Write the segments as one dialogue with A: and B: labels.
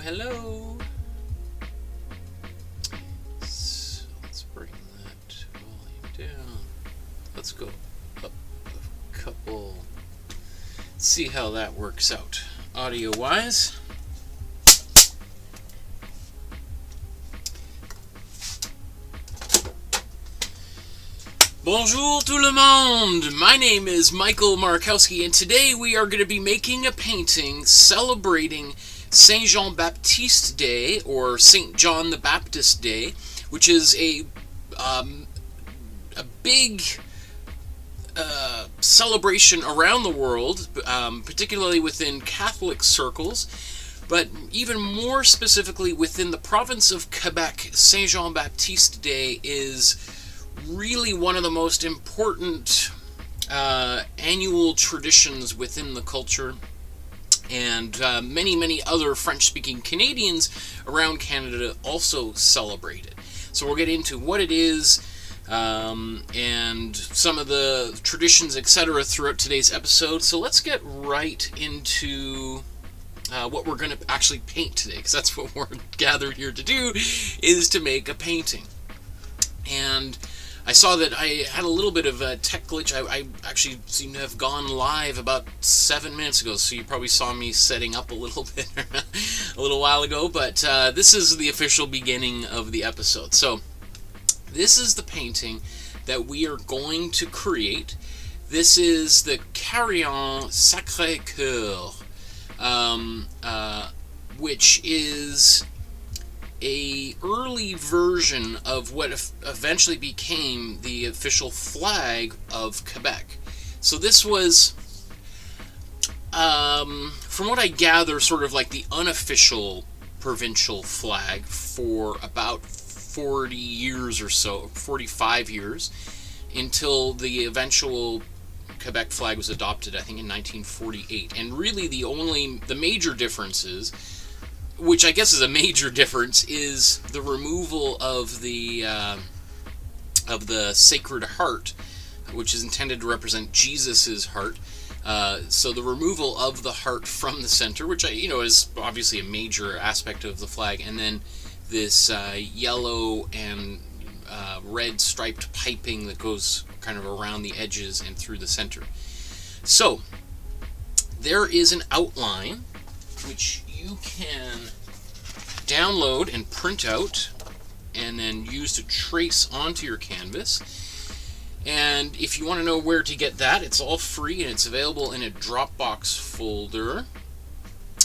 A: Hello. So let's bring that volume down. Let's go up a couple. See how that works out audio-wise. Bonjour tout le monde! My name is Michael Markowsky, and today we are going to be making a painting celebrating Saint-Jean-Baptiste Day, or Saint John the Baptist Day, which is a big celebration around the world, particularly within Catholic circles, but even more specifically within the province of Quebec. Saint-Jean-Baptiste Day is really one of the most important annual traditions within the culture, and many other French-speaking Canadians around Canada also celebrate it. So we'll get into what it is and some of the traditions, etc. throughout today's episode. So let's get right into what we're going to actually paint today, because that's what we're gathered here to do, is to make a painting. And I saw that I had a little bit of a tech glitch. I actually seem to have gone live about 7 minutes ago, so you probably saw me setting up a little bit a little while ago, but this is the official beginning of the episode. So this is the painting that we are going to create. This is the Carillon-Sacré-Coeur, which is a early version of what eventually became the official flag of Quebec. So this was, from what I gather, sort of like the unofficial provincial flag for about 40 years or so, 45 years, until the eventual Quebec flag was adopted, I think, in 1948. And really the major differences, which I guess is a major difference, is the removal of the Sacred Heart, which is intended to represent Jesus's heart. So the removal of the heart from the center, which is obviously a major aspect of the flag, and then this yellow and red striped piping that goes kind of around the edges and through the center. So there is an outline which you can download and print out and then use to trace onto your canvas. And if you want to know where to get that, it's all free and it's available in a Dropbox folder.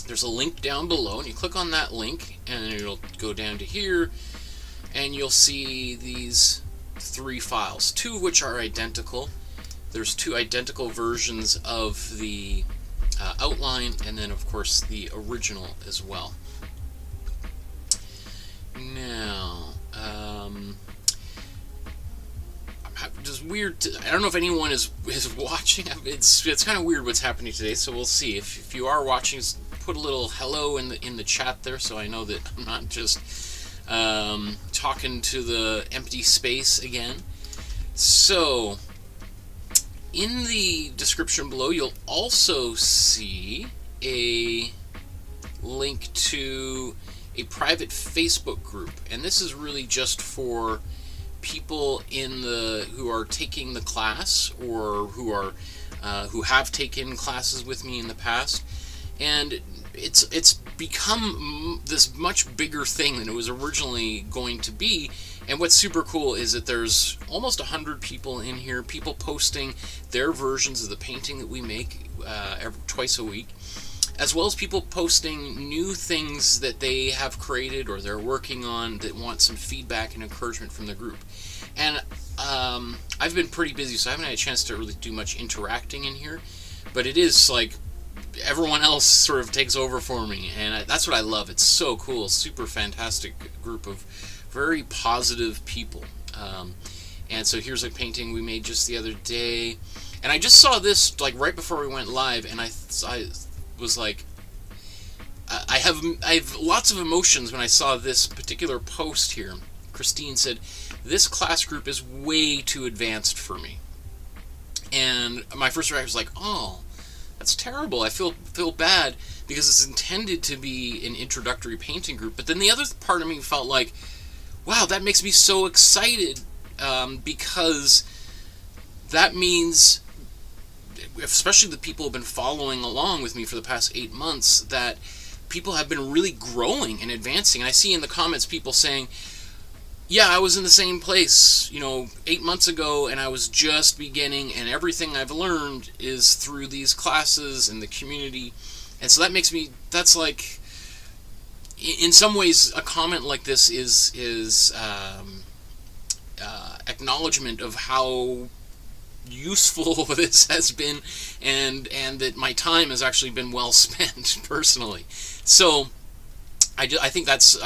A: There's a link down below, and you click on that link and it'll go down to here, and you'll see these 3 files, 2 of which are identical. There's 2 identical versions of the outline, and then of course the original as well. Now, just weird. I don't know if anyone is watching. It's kind of weird what's happening today. So we'll see. If you are watching, put a little hello in the chat there, so I know that I'm not just talking to the empty space again. So in the description below, you'll also see a link to a private Facebook group, and this is really just for people who are taking the class, or who have taken classes with me in the past, and it's become this much bigger thing than it was originally going to be. And what's super cool is that there's almost 100 people in here, people posting their versions of the painting that we make twice a week, as well as people posting new things that they have created or they're working on that want some feedback and encouragement from the group. And I've been pretty busy, so I haven't had a chance to really do much interacting in here, but it is like everyone else sort of takes over for me, and that's what I love. It's so cool. Super fantastic group of very positive people. And so here's a painting we made just the other day, and I just saw this like right before we went live, and I was like, I have lots of emotions when I saw this particular post here. Christine said, "This class group is way too advanced for me." And my first reaction was like, oh, That's terrible. I feel bad because it's intended to be an introductory painting group. But then the other part of me felt like, wow, that makes me so excited, because that means, especially the people who have been following along with me for the past 8 months, that people have been really growing and advancing. And I see in the comments people saying, yeah, I was in the same place, 8 months ago, and I was just beginning, and everything I've learned is through these classes and the community. And so that makes me, that's like, in some ways, a comment like this is acknowledgement of how useful this has been, and that my time has actually been well spent personally. So I think that's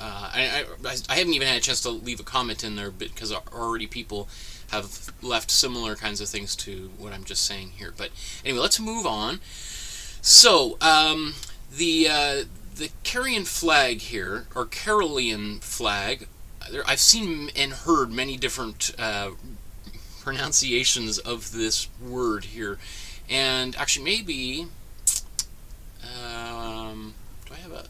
A: I haven't even had a chance to leave a comment in there because already people have left similar kinds of things to what I'm just saying here. But anyway, let's move on. So the Carillon flag here, or Carillon flag, I've seen and heard many different pronunciations of this word here, and actually maybe do I have a,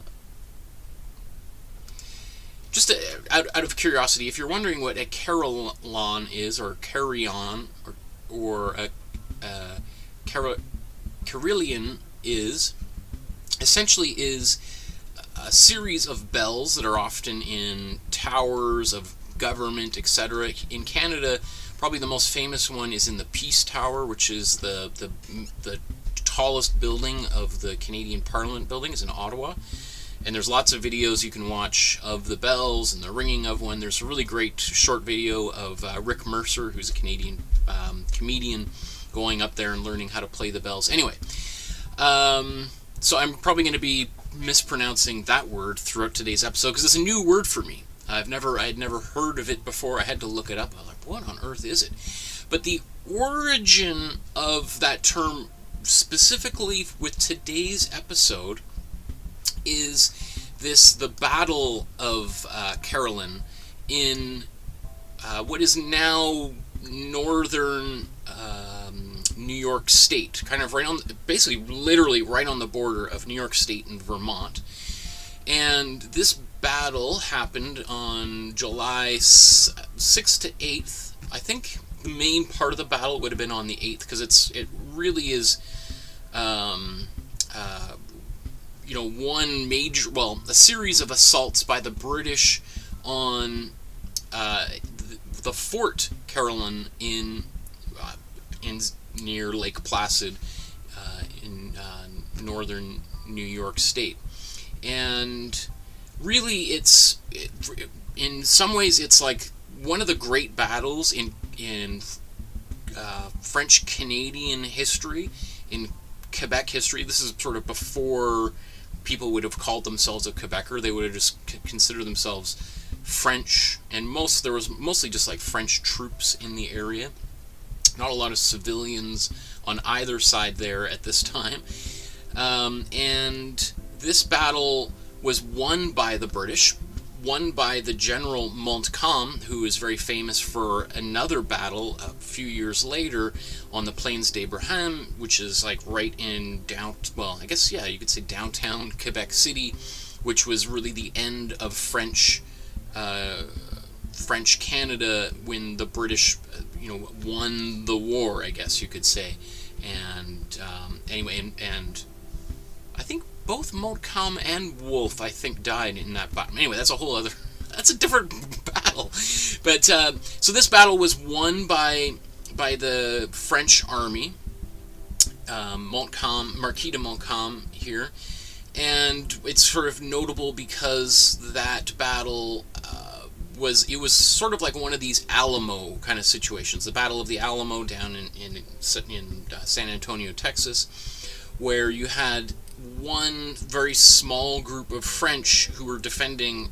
A: just out of curiosity, if you're wondering what a carillon is, or carillon, or a carillon is, essentially is a series of bells that are often in towers of government, etc. In Canada, probably the most famous one is in the Peace Tower, which is the tallest building of the Canadian Parliament buildings in Ottawa. And there's lots of videos you can watch of the bells and the ringing of one. There's a really great short video of Rick Mercer, who's a Canadian comedian, going up there and learning how to play the bells. Anyway, so I'm probably going to be mispronouncing that word throughout today's episode because it's a new word for me. I had never heard of it before. I had to look it up. I was like, what on earth is it? But the origin of that term, specifically with today's episode, is the Battle of Carillon in what is now northern New York State, kind of right on, basically literally right on the border of New York State and Vermont. And this battle happened on July 6th to 8th. I think the main part of the battle would have been on the 8th, because it really is one major, a series of assaults by the British on the Fort Carillon in near Lake Placid in northern New York State. And really, in some ways it's like one of the great battles in French Canadian history, in Quebec history. This is sort of before people would have called themselves a Quebecer. They would have just considered themselves French, and there was mostly just like French troops in the area. Not a lot of civilians on either side there at this time. And this battle was won by the British, won by the General Montcalm, who is very famous for another battle a few years later on the Plains d'Abraham, which is like right in I guess, yeah, you could say downtown Quebec City, which was really the end of French Canada when the British, won the war, I guess you could say. And anyway, and I think both Montcalm and Wolfe, I think, died in that battle. Anyway, that's a different battle. But so this battle was won by the French army, Marquis de Montcalm here, and it's sort of notable because that battle was sort of like one of these Alamo kind of situations, the Battle of the Alamo down in San Antonio, Texas, where you had one very small group of French who were defending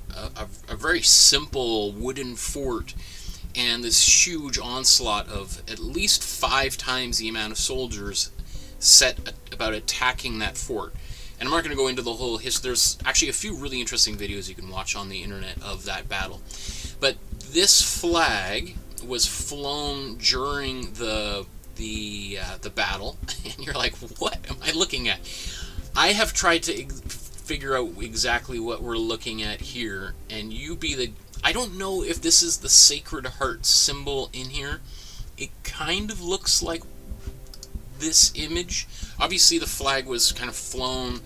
A: a very simple wooden fort, and this huge onslaught of at least 5 times the amount of soldiers set about attacking that fort. And I'm not going to go into the whole history. There's actually a few really interesting videos you can watch on the internet of that battle. But this flag was flown during the the battle, and you're like, what am I looking at? I have tried to figure out exactly what we're looking at here, and you be the... I don't know if this is the Sacred Heart symbol in here. It kind of looks like this image. Obviously the flag was kind of flown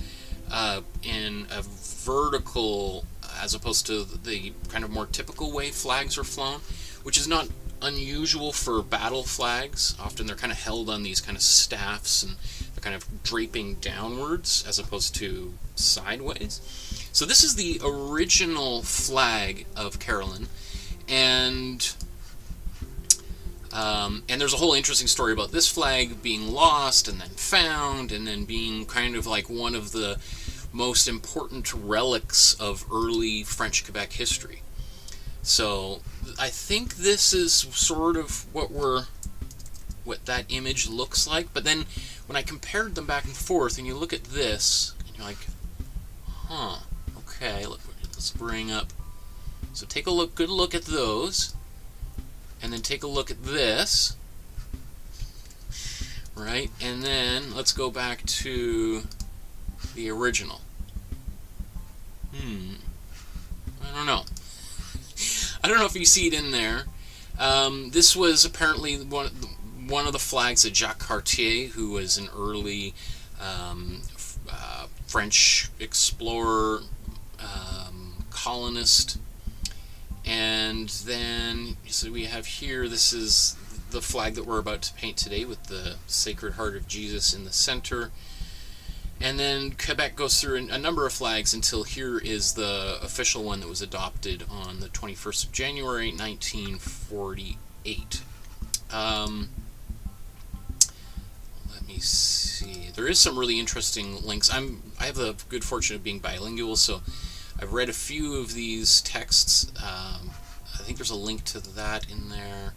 A: in a vertical as opposed to the kind of more typical way flags are flown, which is not unusual for battle flags. Often they're kind of held on these kind of staffs and they're kind of draping downwards as opposed to sideways. So this is the original flag of Carillon, and there's a whole interesting story about this flag being lost and then found and then being kind of like one of the most important relics of early French Quebec history. So I think this is sort of what that image looks like. But then when I compared them back and forth, and you look at this, and you're like, huh, okay, let's bring up. So take a good look at those, and then take a look at this, right? And then let's go back to the original. I don't know. I don't know if you see it in there. This was apparently one of the flags that Jacques Cartier, who was an early French explorer, colonist. And then, so we have here, this is the flag that we're about to paint today with the Sacred Heart of Jesus in the center. And then Quebec goes through a number of flags until here is the official one that was adopted on the 21st of January, 1948. Let me see. There is some really interesting links. I have the good fortune of being bilingual, so I've read a few of these texts. I think there's a link to that in there.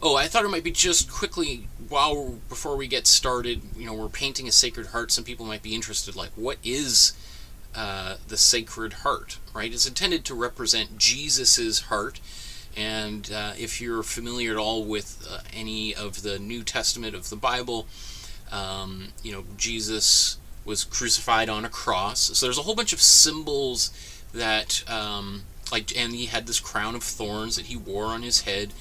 A: Oh, I thought it might be just quickly, before we get started, you know, we're painting a Sacred Heart. Some people might be interested, like, what is the Sacred Heart, right? It's intended to represent Jesus's heart. And if you're familiar at all with any of the New Testament of the Bible, you know, Jesus was crucified on a cross. So there's a whole bunch of symbols that, and he had this crown of thorns that he wore on his head,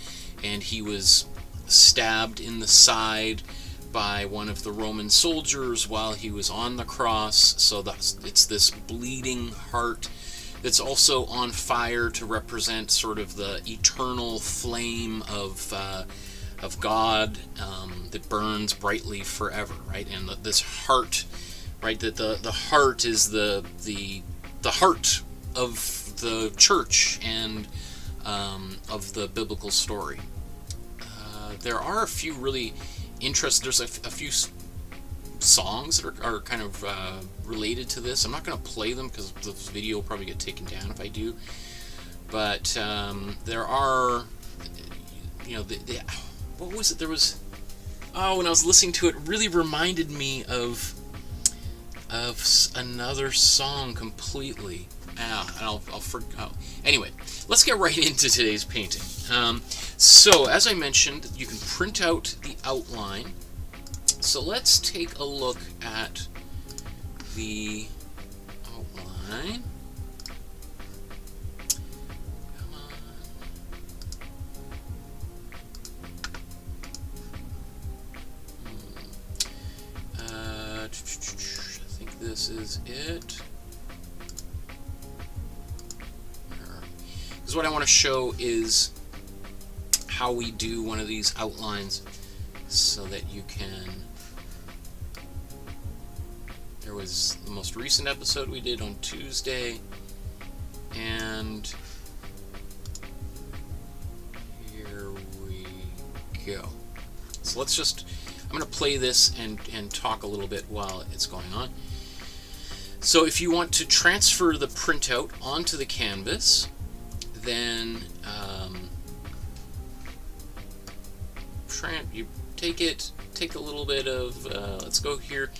A: and he was stabbed in the side by one of the Roman soldiers while he was on the cross. So it's this bleeding heart that's also on fire to represent sort of the eternal flame of God that burns brightly forever, right? And this heart, right? That the heart is the heart of the church and of the biblical story. There are a few really interesting. There's a few songs that are kind of related to this. I'm not going to play them because the video will probably get taken down if I do. But there are, you know, what was it? There was, when I was listening to it, it really reminded me of another song completely. Anyway, let's get right into today's painting. So, as I mentioned, you can print out the outline. So let's take a look at the outline. Come on. I think this is it. Because what I want to show is how we do one of these outlines so that you can... There was the most recent episode we did on Tuesday, and here we go. So let's just... I'm going to play this and talk a little bit while it's going on. So if you want to transfer the printout onto the canvas, then you take a little bit of, let's go here.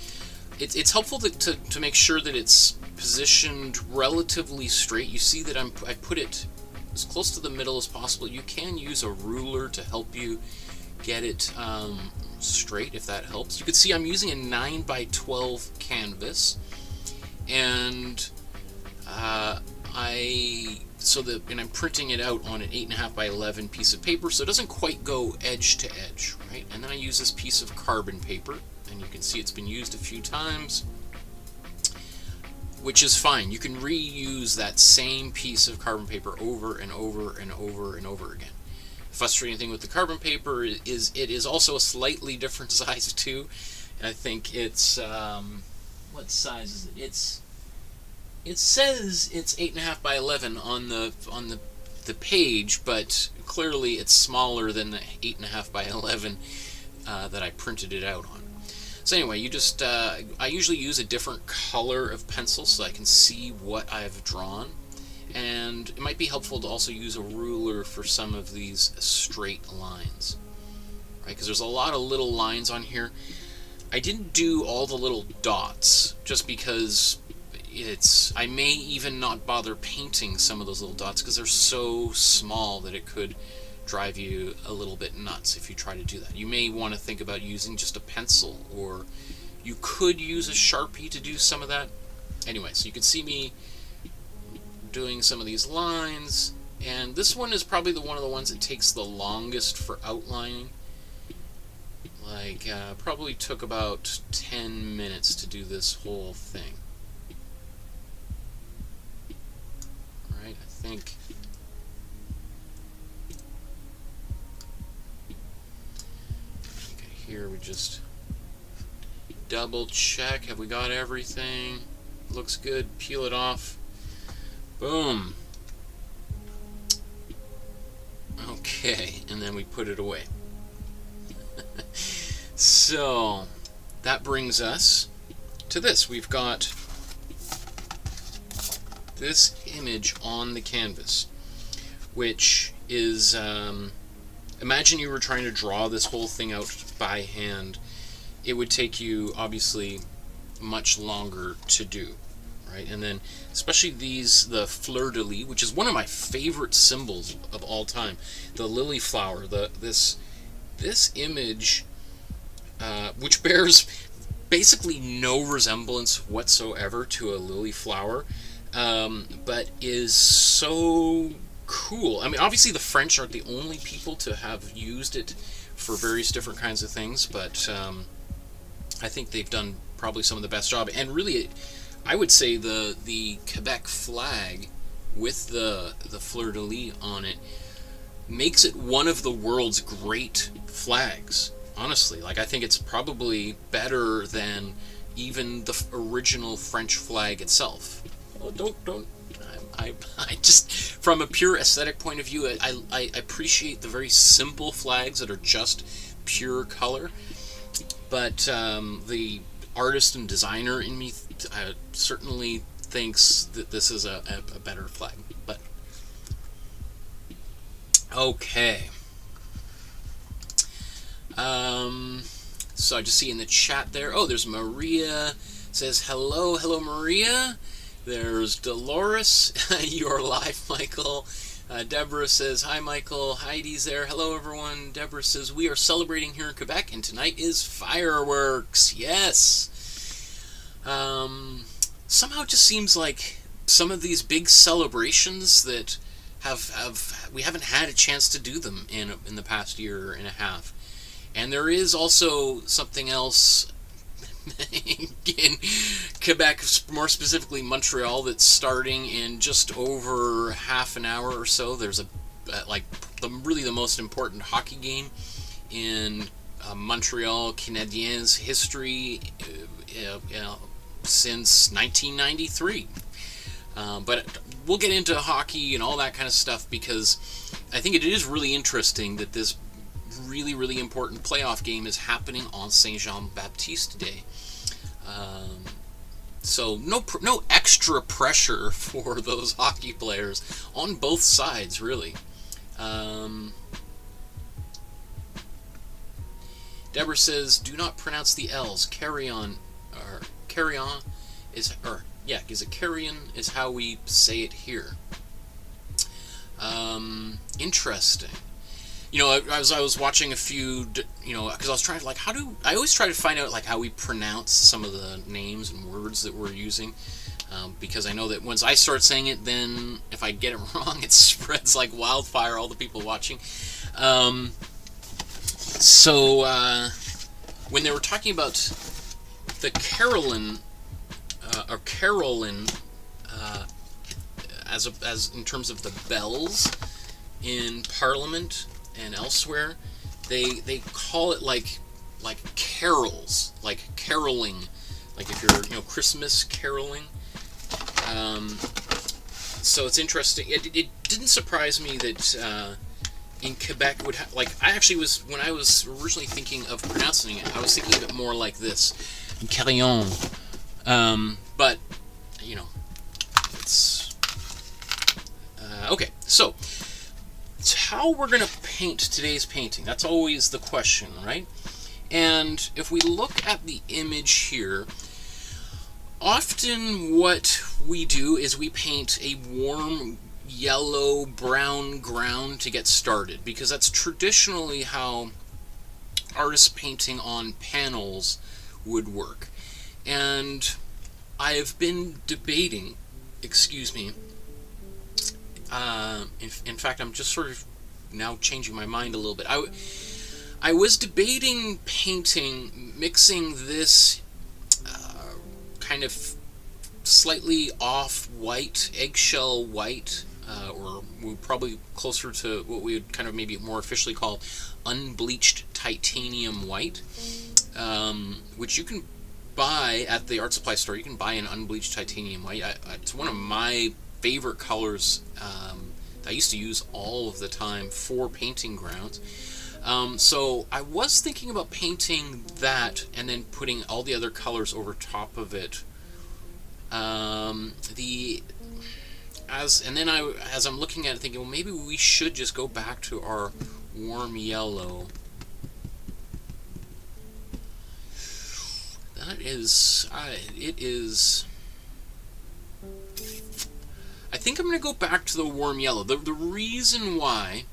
A: It's helpful to make sure that it's positioned relatively straight. You see that I put it as close to the middle as possible. You can use a ruler to help you get it straight, if that helps. You can see I'm using a 9x12 canvas, and I'm printing it out on an 8.5x11 piece of paper, so it doesn't quite go edge to edge, right? And then I use this piece of carbon paper, and you can see it's been used a few times, which is fine. You can reuse that same piece of carbon paper over and over and over and over again. The frustrating thing with the carbon paper is it is also a slightly different size too. I think it's what size is it? It says it's 8.5x11 on the page, but clearly it's smaller than the 8.5x11 that I printed it out on. So anyway, you just I usually use a different color of pencil so I can see what I've drawn, and it might be helpful to also use a ruler for some of these straight lines, right? Because there's a lot of little lines on here. I didn't do all the little dots just because I may even not bother painting some of those little dots because they're so small that it could drive you a little bit nuts if you try to do that. You may want to think about using just a pencil, or you could use a Sharpie to do some of that. Anyway, so you can see me doing some of these lines, and this one is probably one of the ones that takes the longest for outlining. Like, probably took about 10 minutes to do this whole thing. Alright, I think here we just double check. Have we got everything? Looks good. Peel it off. Boom. Okay, and then we put it away. So that brings us to this. We've got this image on the canvas, which is imagine you were trying to draw this whole thing out by hand. It would take you obviously much longer to do, right? And then especially the fleur-de-lis, which is one of my favorite symbols of all time, the lily flower, this image, which bears basically no resemblance whatsoever to a lily flower, but is so cool. I mean, obviously the French aren't the only people to have used it for various different kinds of things, but I think they've done probably some of the best job. And really, I would say the Quebec flag with the fleur-de-lis on it makes it one of the world's great flags. Honestly, like, I think it's probably better than even the original French flag itself. Oh, don't. I just, from a pure aesthetic point of view, I appreciate the very simple flags that are just pure color. But the artist and designer in me certainly thinks that this is a better flag. But okay. So I just see in the chat there. Oh, there's Maria. Says hello, hello Maria. There's Dolores. You're live, Michael. Deborah says, hi, Michael. Heidi's there. Hello, everyone. Deborah says, we are celebrating here in Quebec, and tonight is fireworks. Yes. Somehow it just seems like some of these big celebrations that we haven't had a chance to do them in the past year and a half. And there is also something else in Quebec, more specifically Montreal, that's starting in just over half an hour or so. There's really the most important hockey game in Montreal Canadiens history since 1993. But we'll get into hockey and all that kind of stuff, because I think it is really interesting that this really, really important playoff game is happening on Saint-Jean-Baptiste Day. So no extra pressure for those hockey players on both sides, really. Deborah says, do not pronounce the L's. Carillon is Carillon is how we say it here. Interesting. you know, as I was watching a few, you know, because I was trying to, like, I always try to find out, like, how we pronounce some of the names and words that we're using, because I know that once I start saying it, then if I get it wrong, it spreads like wildfire, all the people watching. When they were talking about the Carillon, or Carillon, as in terms of the bells in Parliament and elsewhere, they call it like carols, like caroling, like if you're, you know, Christmas caroling. So it's interesting. It didn't surprise me that in Quebec would have, like, I actually was, when I was originally thinking of pronouncing it, I was thinking of it more like this, Carillon. But you know, it's okay. So it's how we're gonna paint today's painting. That's always the question, right? And if we look at the image here, often what we do is we paint a warm yellow brown ground to get started, because that's traditionally how artists painting on panels would work. And I've been debating, excuse me, in fact I'm just sort of now changing my mind a little bit. I was debating mixing this kind of slightly off-white, eggshell white, or probably closer to what we would kind of maybe more officially call unbleached titanium white, which you can buy at the art supply store. You can buy an unbleached titanium white. It's one of my favorite colors that I used to use all of the time for painting grounds. So I was thinking about painting that and then putting all the other colors over top of it. As I'm looking at it, thinking, well, maybe we should just go back to our warm yellow. That is, it is. I think I'm going to go back to the warm yellow. The reason why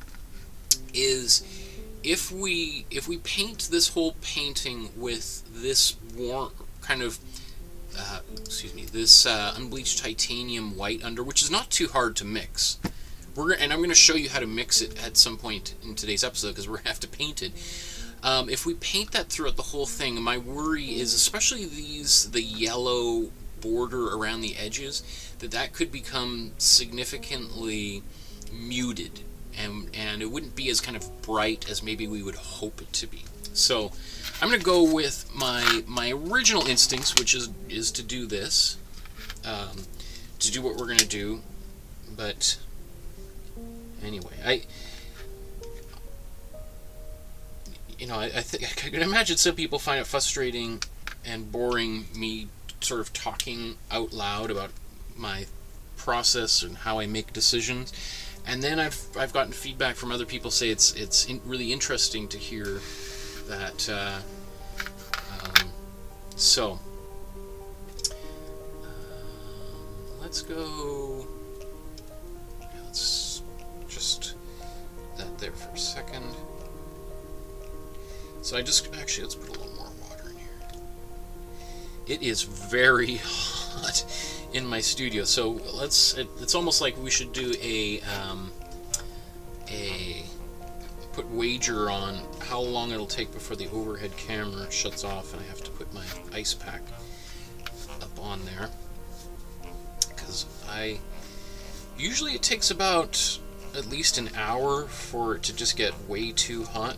A: is if we paint this whole painting with this warm kind of this unbleached titanium white under, which is not too hard to mix. And I'm going to show you how to mix it at some point in today's episode, because we're going to have to paint it. If we paint that throughout the whole thing, my worry is, especially the yellow border around the edges, that could become significantly muted, and it wouldn't be as kind of bright as maybe we would hope it to be. So I'm going to go with my original instincts, which is to do this, to do what we're going to do. But anyway, I can imagine some people find it frustrating and boring, me sort of talking out loud about my process and how I make decisions. And then I've gotten feedback from other people say it's really interesting to hear that. Let's go. Let's just that there for a second. So let's put a little more water in here. It is very hot in my studio, so it's almost like we should do a put wager on how long it'll take before the overhead camera shuts off and I have to put my ice pack up on there, because usually it takes about at least an hour for it to just get way too hot.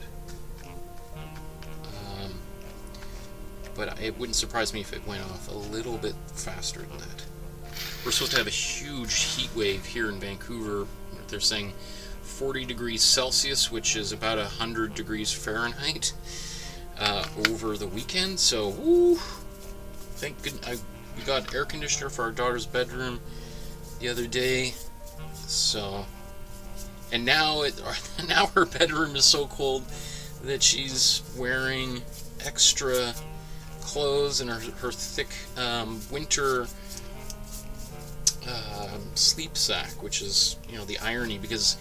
A: But it wouldn't surprise me if it went off a little bit faster than that. We're supposed to have a huge heat wave here in Vancouver. They're saying 40 degrees Celsius, which is about 100 degrees Fahrenheit, over the weekend. So, woo, thank goodness. We got air conditioner for our daughter's bedroom the other day. So, and now her bedroom is so cold that she's wearing extra clothes and her thick winter sleep sack, which is, the irony, because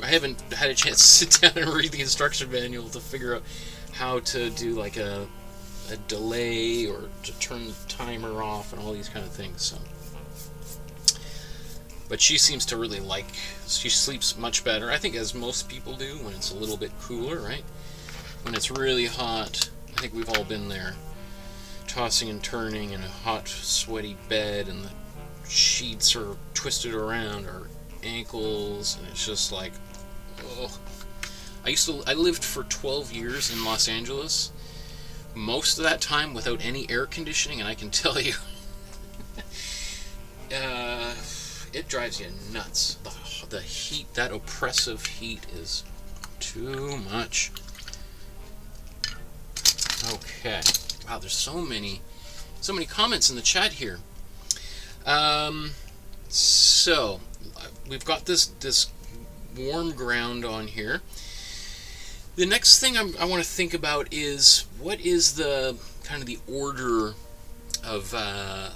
A: I haven't had a chance to sit down and read the instruction manual to figure out how to do like a delay or to turn the timer off and all these kind of things. So, but she seems to really like. She sleeps much better, I think, as most people do when it's a little bit cooler, right? When it's really hot, I think we've all been there, tossing and turning in a hot, sweaty bed, and the sheets are twisted around our ankles, and it's just like, oh. I lived for 12 years in Los Angeles, most of that time without any air conditioning, and I can tell you, it drives you nuts. The heat, that oppressive heat, is too much. Okay. Wow, there's so many comments in the chat here. So we've got this warm ground on here. The next thing I want to think about is what is the kind of the order of the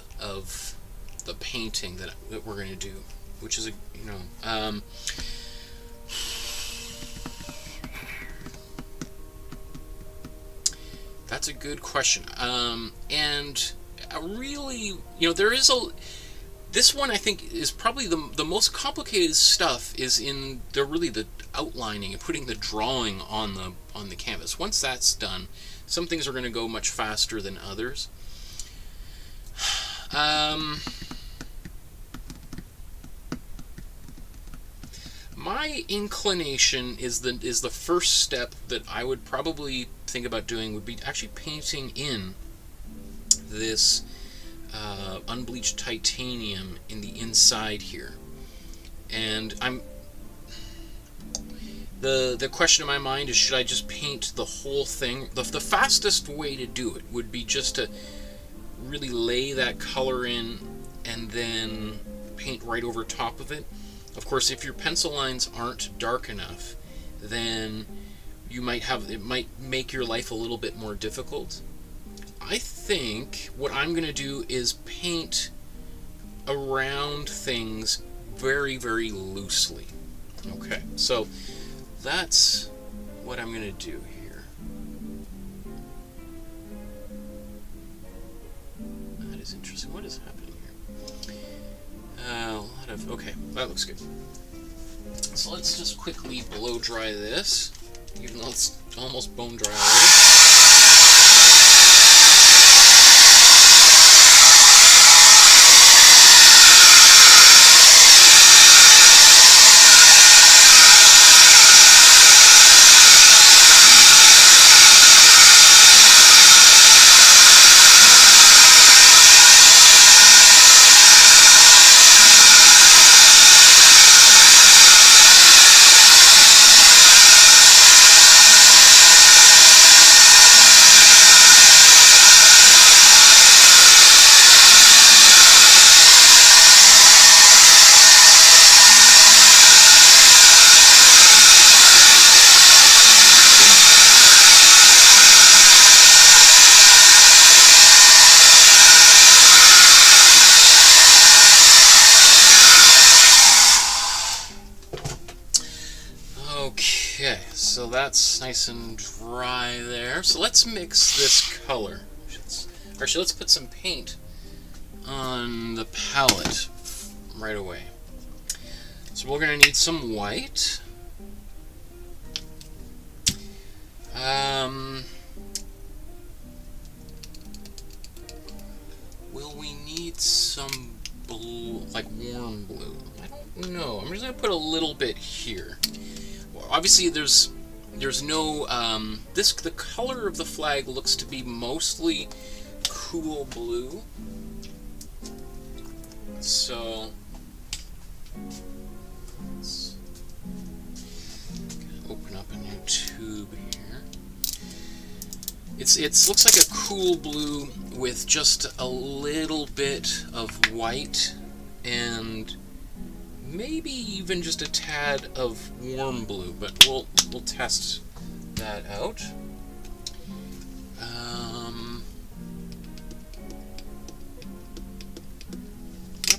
A: painting that we're going to do, which is that's a good question. And really, there is this one I think is probably the most complicated stuff is in the outlining and putting the drawing on the canvas. Once that's done, some things are going to go much faster than others. My inclination is the first step that I would probably think about doing would be actually painting in this unbleached titanium in the inside here. And the question in my mind is, should I just paint the whole thing? The fastest way to do it would be just to really lay that color in and then paint right over top of it. Of course, if your pencil lines aren't dark enough, then it might make your life a little bit more difficult. I think what I'm going to do is paint around things very, very loosely. Okay, so that's what I'm going to do here. That is interesting. What is happening here? Okay, that looks good. So let's just quickly blow dry this, even though it's almost bone dry already. Okay, so that's nice and dry there. So let's mix this color. Actually, let's put some paint on the palette right away. So we're going to need some white. Will we need some blue, like warm blue? I don't know. I'm just going to put a little bit here. Obviously, there's no the color of the flag looks to be mostly cool blue. So let's open up a new tube here. It looks like a cool blue with just a little bit of white and maybe even just a tad of warm blue, but we'll test that out. I'll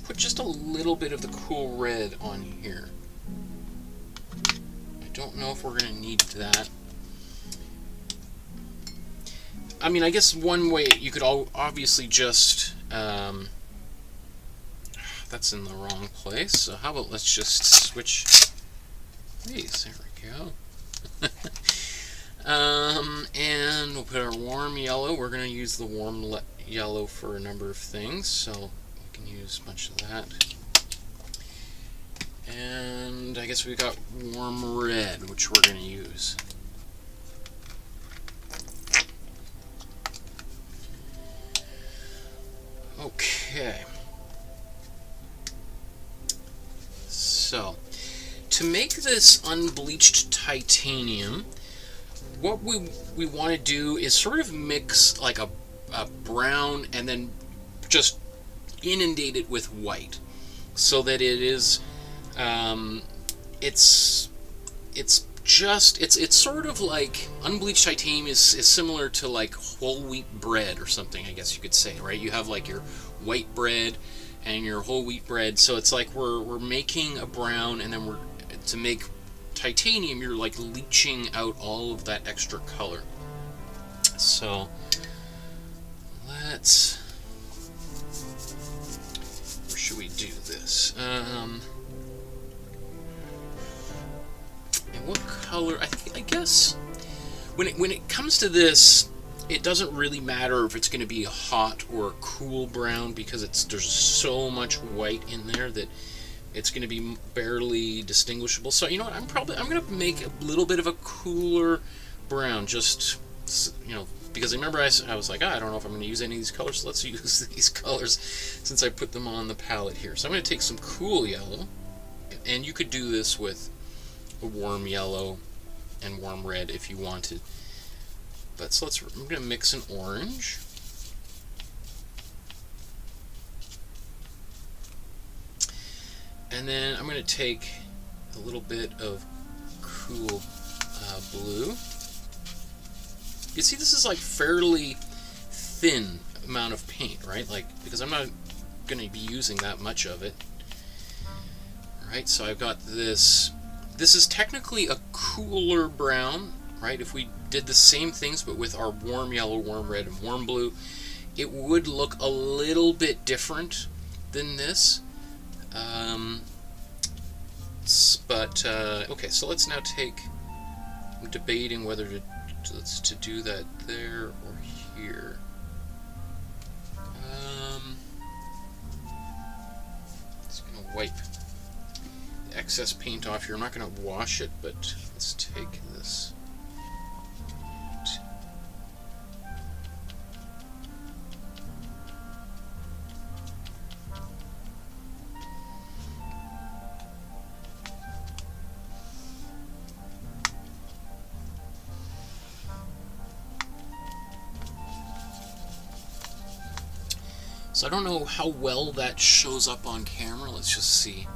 A: put just a little bit of the cool red on here. don't know if we're going to need that. I mean, I guess one way you could obviously just... that's in the wrong place, so how about let's just switch these. There we go. And we'll put our warm yellow. We're going to use the warm yellow for a number of things, so we can use a bunch of that. And I guess we've got warm red, which we're going to use. Okay. So, to make this unbleached titanium, what we want to do is sort of mix like a brown and then just inundate it with white, so that it is it's sort of like unbleached titanium is similar to like whole wheat bread or something, I guess you could say, right? You have like your white bread and your whole wheat bread, so it's like we're making a brown, and then to make titanium, you're like leaching out all of that extra color. So where should we do this? And what color? I guess when it comes to this, it doesn't really matter if it's going to be a hot or a cool brown, because there's so much white in there that it's going to be barely distinguishable. So you know what? I'm going to make a little bit of a cooler brown, just, you know, because remember I was like, I don't know if I'm going to use any of these colors, so let's use these colors since I put them on the palette here. So I'm going to take some cool yellow, and you could do this with a warm yellow and warm red if you wanted. But so I'm going to mix an orange. And then I'm going to take a little bit of cool blue. You see, this is like fairly thin amount of paint, right? Like, because I'm not going to be using that much of it. Alright, so I've got this. This is technically a cooler brown, right? If we did the same things but with our warm yellow, warm red, and warm blue, it would look a little bit different than this. Okay, so let's now take, I'm debating whether to do that there or here. Just gonna wipe the excess paint off here. I'm not gonna wash it, but let's take this. So I don't know how well that shows up on camera. Let's just see.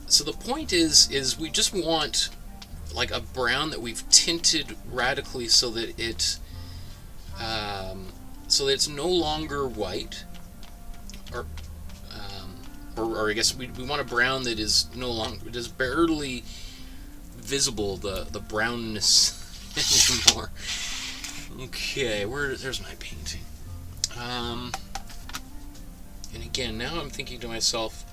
A: So the point is we just want like a brown that we've tinted radically so that it's no longer white, or I guess we want a brown that is no longer, it is barely visible, the brownness anymore. Okay, there's my painting. And again, now I'm thinking to myself,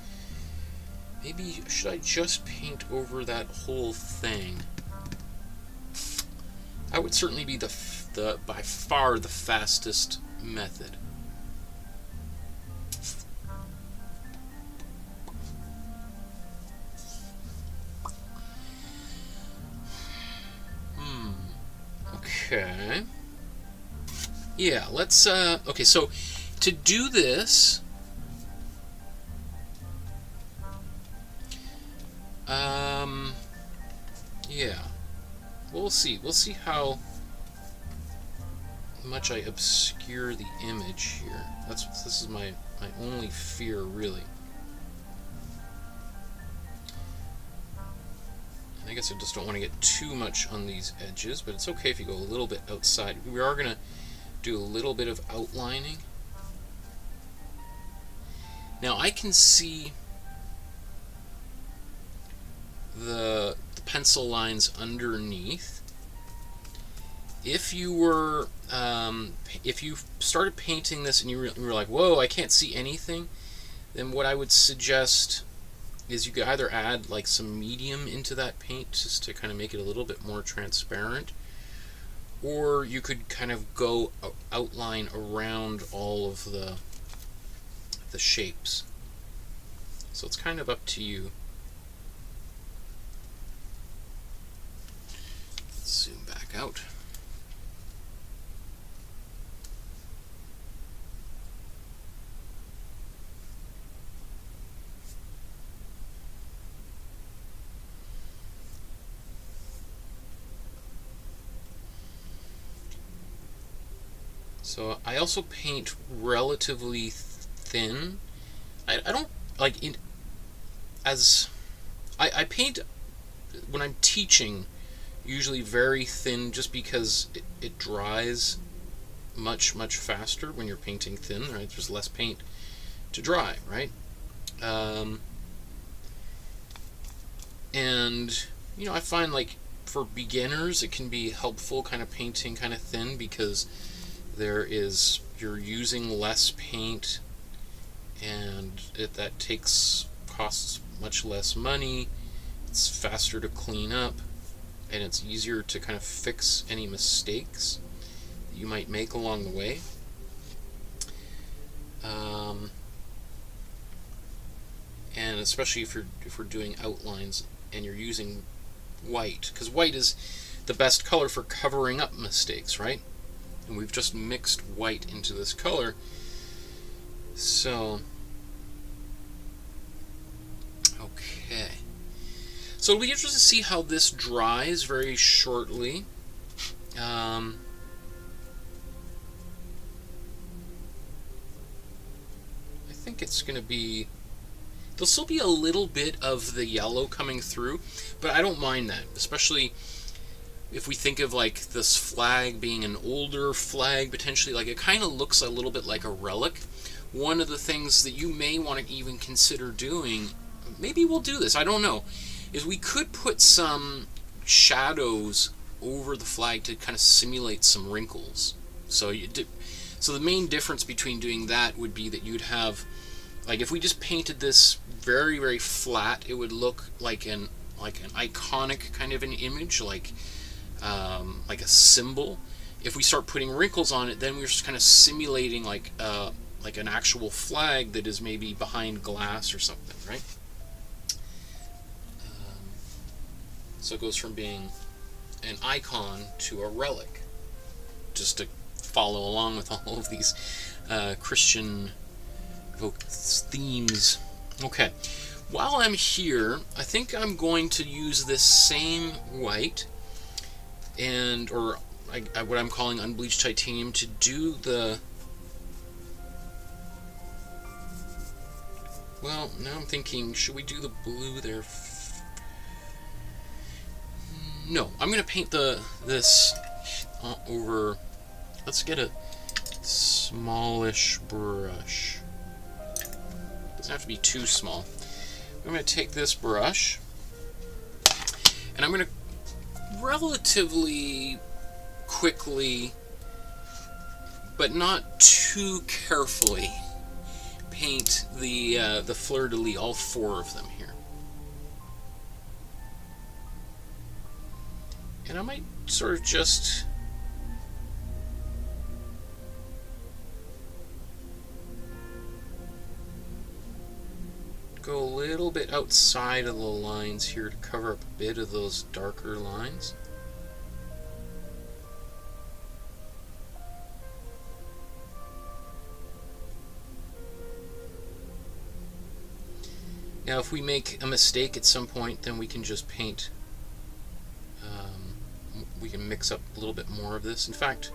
A: maybe should I just paint over that whole thing? That would certainly be by far the fastest method. Okay. Yeah, let's okay, so to do this, yeah, we'll see how much I obscure the image here. This is my only fear, really. And I guess I just don't want to get too much on these edges, but it's okay if you go a little bit outside. We are going to do a little bit of outlining. Now I can see the with pencil lines underneath. If you were, if you started painting this and you were like, whoa, I can't see anything, then what I would suggest is you could either add like some medium into that paint just to kind of make it a little bit more transparent, or you could kind of go outline around all of the shapes. So it's kind of up to you. Let's zoom back out. So I also paint relatively thin. I don't like it as I paint when I'm teaching usually very thin, just because it dries much faster when you're painting thin, right? There's less paint to dry, right? And you know, I find like for beginners it can be helpful kind of painting kind of thin, because you're using less paint, and that costs much less money. It's faster to clean up, and it's easier to kind of fix any mistakes that you might make along the way. And especially if we're doing outlines and you're using white, because white is the best color for covering up mistakes, right? And we've just mixed white into this color. So, okay. So it'll be interesting to see how this dries very shortly. I think it's going to be... There'll still be a little bit of the yellow coming through, but I don't mind that, especially if we think of like this flag being an older flag, potentially. Like, it kind of looks a little bit like a relic. One of the things that you may want to even consider doing, maybe we'll do this, I don't know, is we could put some shadows over the flag to kind of simulate some wrinkles. So the main difference between doing that would be that you'd have, like, if we just painted this very flat, it would look like an iconic kind of an image, like a symbol. If we start putting wrinkles on it, then we're just kind of simulating like an actual flag that is maybe behind glass or something, right? So it goes from being an icon to a relic, just to follow along with all of these Christian themes. Okay, while I'm here, I think I'm going to use this same white, or what I'm calling unbleached titanium, to do the... Well, now I'm thinking, should we do the blue there? No, I'm going to paint this over... Let's get a smallish brush. Doesn't have to be too small. I'm going to take this brush, and I'm going to relatively quickly, but not too carefully, paint the fleur-de-lis, all four of them here. And I might sort of just... go a little bit outside of the lines here to cover up a bit of those darker lines. Now, if we make a mistake at some point, then we can just paint. We can mix up a little bit more of this. In fact,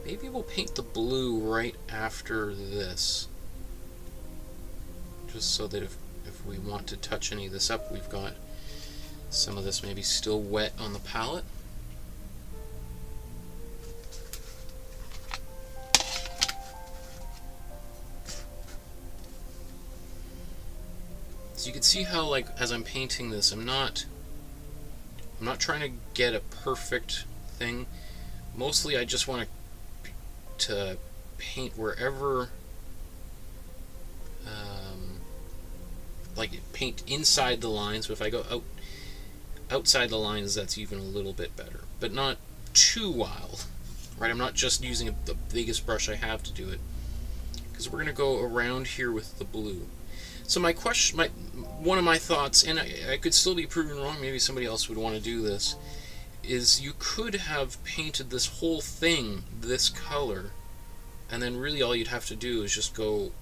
A: maybe we'll paint the blue right after this, just so that if we want to touch any of this up, we've got some of this maybe still wet on the palette. So you can see how, like, as I'm painting this, I'm not I'm not trying to get a perfect thing. Mostly I just want to paint wherever, like paint inside the lines. So if I go outside the lines, that's even a little bit better, but not too wild, right? I'm not just using the biggest brush I have to do it, because we're going to go around here with the blue. So my question, one of my thoughts, and I could still be proven wrong, maybe somebody else would want to do this, is you could have painted this whole thing this color, and then really all you'd have to do is just go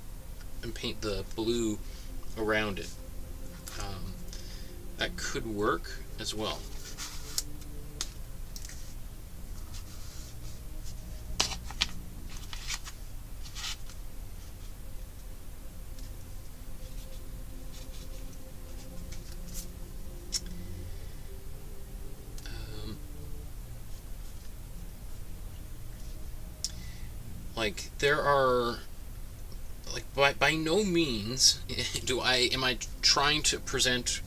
A: and paint the blue around it. That could work as well. Like there are, like by no means am I trying to present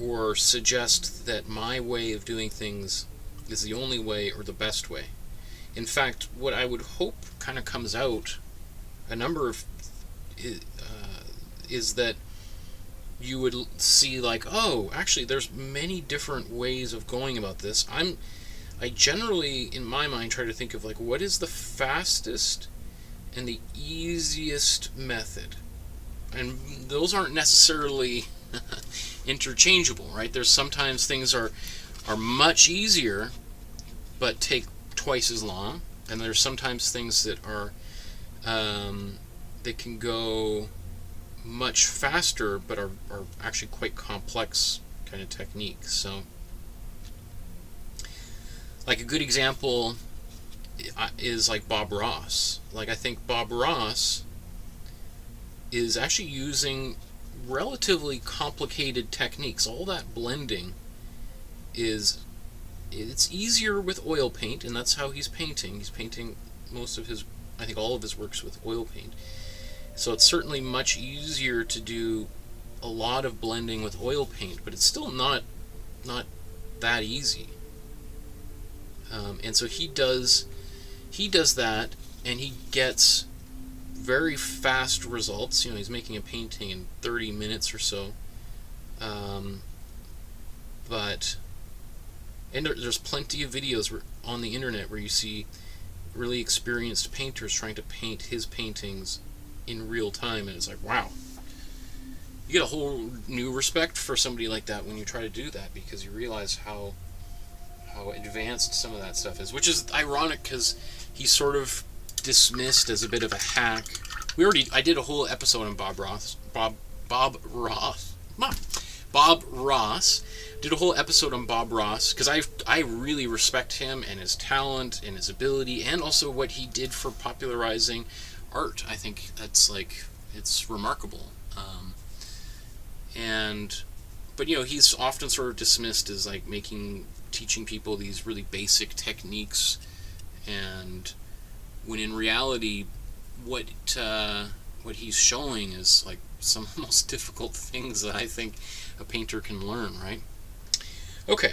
A: or suggest that my way of doing things is the only way or the best way. In fact, what I would hope kind of comes out, a number of, is that you would see like, oh, actually there's many different ways of going about this. I generally, in my mind, try to think of like, what is the fastest and the easiest method? And those aren't necessarily interchangeable, right? There's sometimes things are much easier but take twice as long, and there's sometimes things that are that can go much faster but are actually quite complex kind of techniques. So like a good example is like Bob Ross. Like I think Bob Ross is actually using relatively complicated techniques. All that blending it's easier with oil paint, and that's how he's painting. He's painting most of his, I think all of his works with oil paint. So it's certainly much easier to do a lot of blending with oil paint, but it's still not that easy. And so he does that, and he gets very fast results. You know, he's making a painting in 30 minutes or so. And there's plenty of videos on the internet where you see really experienced painters trying to paint his paintings in real time, and it's like, wow. You get a whole new respect for somebody like that when you try to do that, because you realize how advanced some of that stuff is, which is ironic because he's sort of dismissed as a bit of a hack. I did a whole episode on Bob Ross. Did a whole episode on Bob Ross because I really respect him and his talent and his ability, and also what he did for popularizing art. I think that's like, it's remarkable. But you know, he's often sort of dismissed as like teaching people these really basic techniques, and when in reality what he's showing is like some of the most difficult things that I think a painter can learn, right? Okay,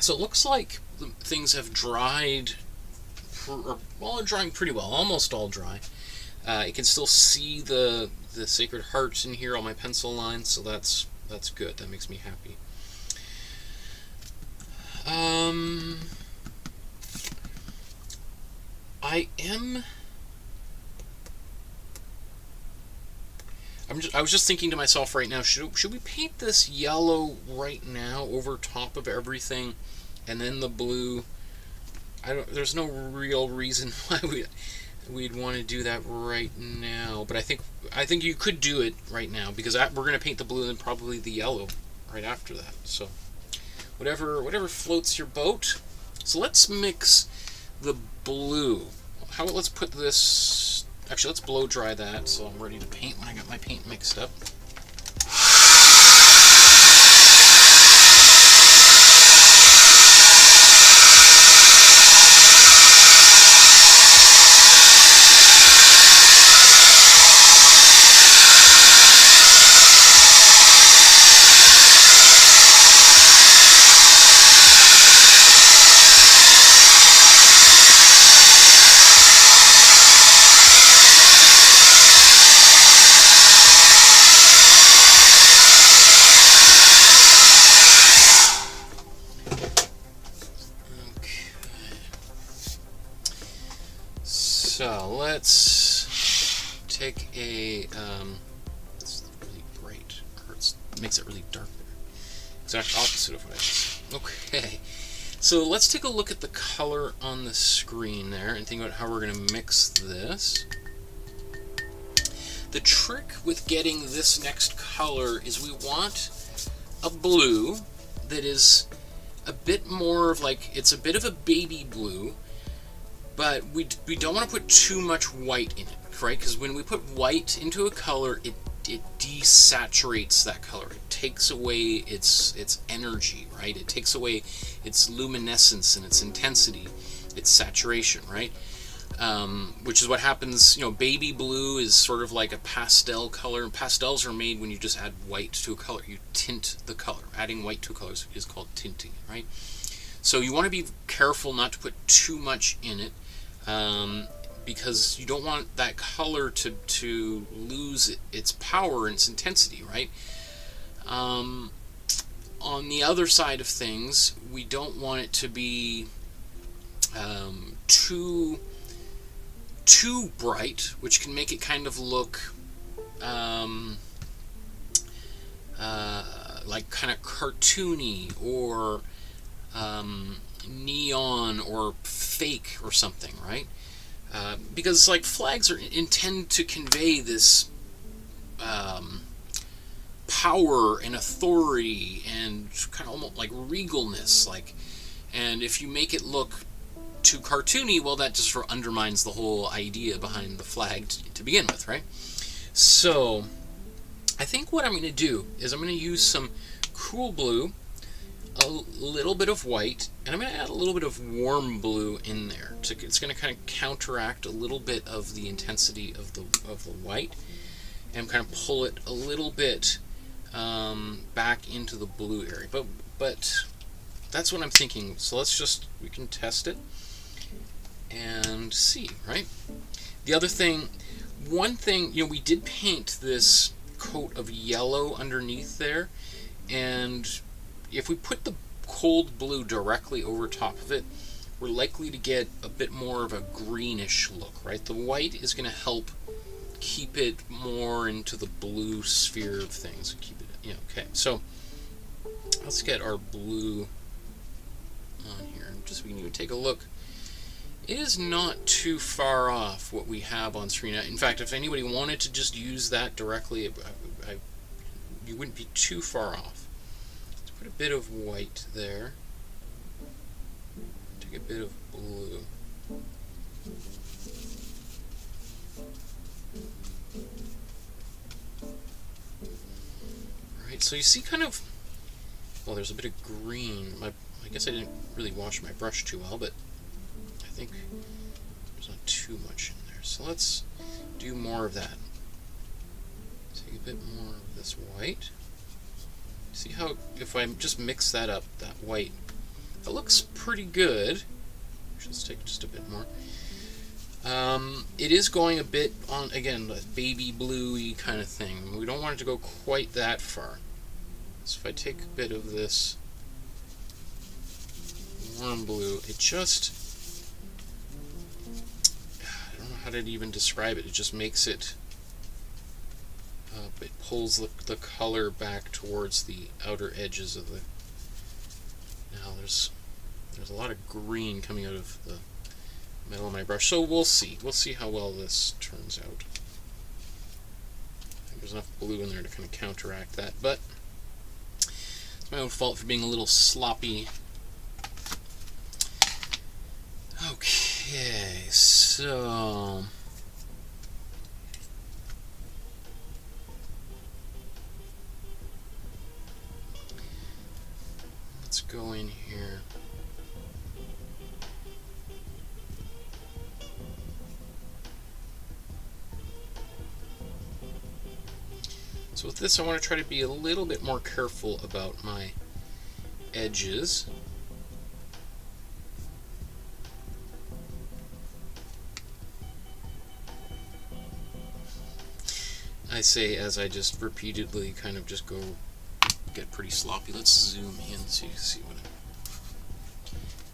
A: so it looks like things have dried, well, they're drying pretty well, almost all dry. You can still see the Sacred Hearts in here on my pencil lines, so that's good. That makes me happy. I was just thinking to myself right now, should we paint this yellow right now over top of everything, and then the blue? There's no real reason why we'd want to do that right now, but I think you could do it right now, because we're going to paint the blue and probably the yellow right after that. So whatever floats your boat. So let's mix the blue. How about let's put this, actually let's blow dry that so I'm ready to paint when I got my paint mixed up. So let's take a, it's really bright, makes it really dark there. Exact opposite of what I just, okay. So let's take a look at the color on the screen there and think about how we're going to mix this. The trick with getting this next color is we want a blue that is a bit more of like, it's a bit of a baby blue, but we don't want to put too much white in it, right? Because when we put white into a color, it desaturates that color. It takes away its energy, right? It takes away its luminescence and its intensity, its saturation, right? Which is what happens, you know, baby blue is sort of like a pastel color. Pastels are made when you just add white to a color. You tint the color. Adding white to a color is called tinting, right? So you want to be careful not to put too much in it, because you don't want that color to lose its power and its intensity, right? On the other side of things, we don't want it to be too bright, which can make it kind of look like kind of cartoony or neon or fake or something, right? Because like flags intend to convey this power and authority and kind of almost like regalness, like, and if you make it look too cartoony, well, that just sort of undermines the whole idea behind the flag to begin with, right? So I think what I'm going to do is I'm going to use some cool blue, a little bit of white, and I'm going to add a little bit of warm blue in there. It's going to kind of counteract a little bit of the intensity of the white, and kind of pull it a little bit back into the blue area. But that's what I'm thinking. So we can test it and see, right? The other thing, one thing, you know, we did paint this coat of yellow underneath there, and if we put the cold blue directly over top of it, we're likely to get a bit more of a greenish look, right? The white is going to help keep it more into the blue sphere of things. Keep it, you know, okay. So let's get our blue on here, and just so we can even take a look. It is not too far off what we have on screen. In fact, if anybody wanted to just use that directly, you wouldn't be too far off. Let's put a bit of white there. Take a bit of blue. Alright, so you see kind of, well, there's a bit of green. I guess I didn't really wash my brush too well, but I think there's not too much in there. So let's do more of that. Take a bit more of this white. See how, if I just mix that up, that white, it looks pretty good. Let's take just a bit more. It is going a bit on, again, a baby bluey kind of thing. We don't want it to go quite that far. So if I take a bit of this warm blue, it just, I don't know how to even describe it. It just makes it, it pulls the color back towards the outer edges of the, now there's a lot of green coming out of the metal of my brush, so we'll see how well this turns out. I think there's enough blue in there to kind of counteract that, but it's my own fault for being a little sloppy. Okay, so let's go in here. So with this, I want to try to be a little bit more careful about my edges. I say as I just repeatedly kind of just get pretty sloppy. Let's zoom in so you can see what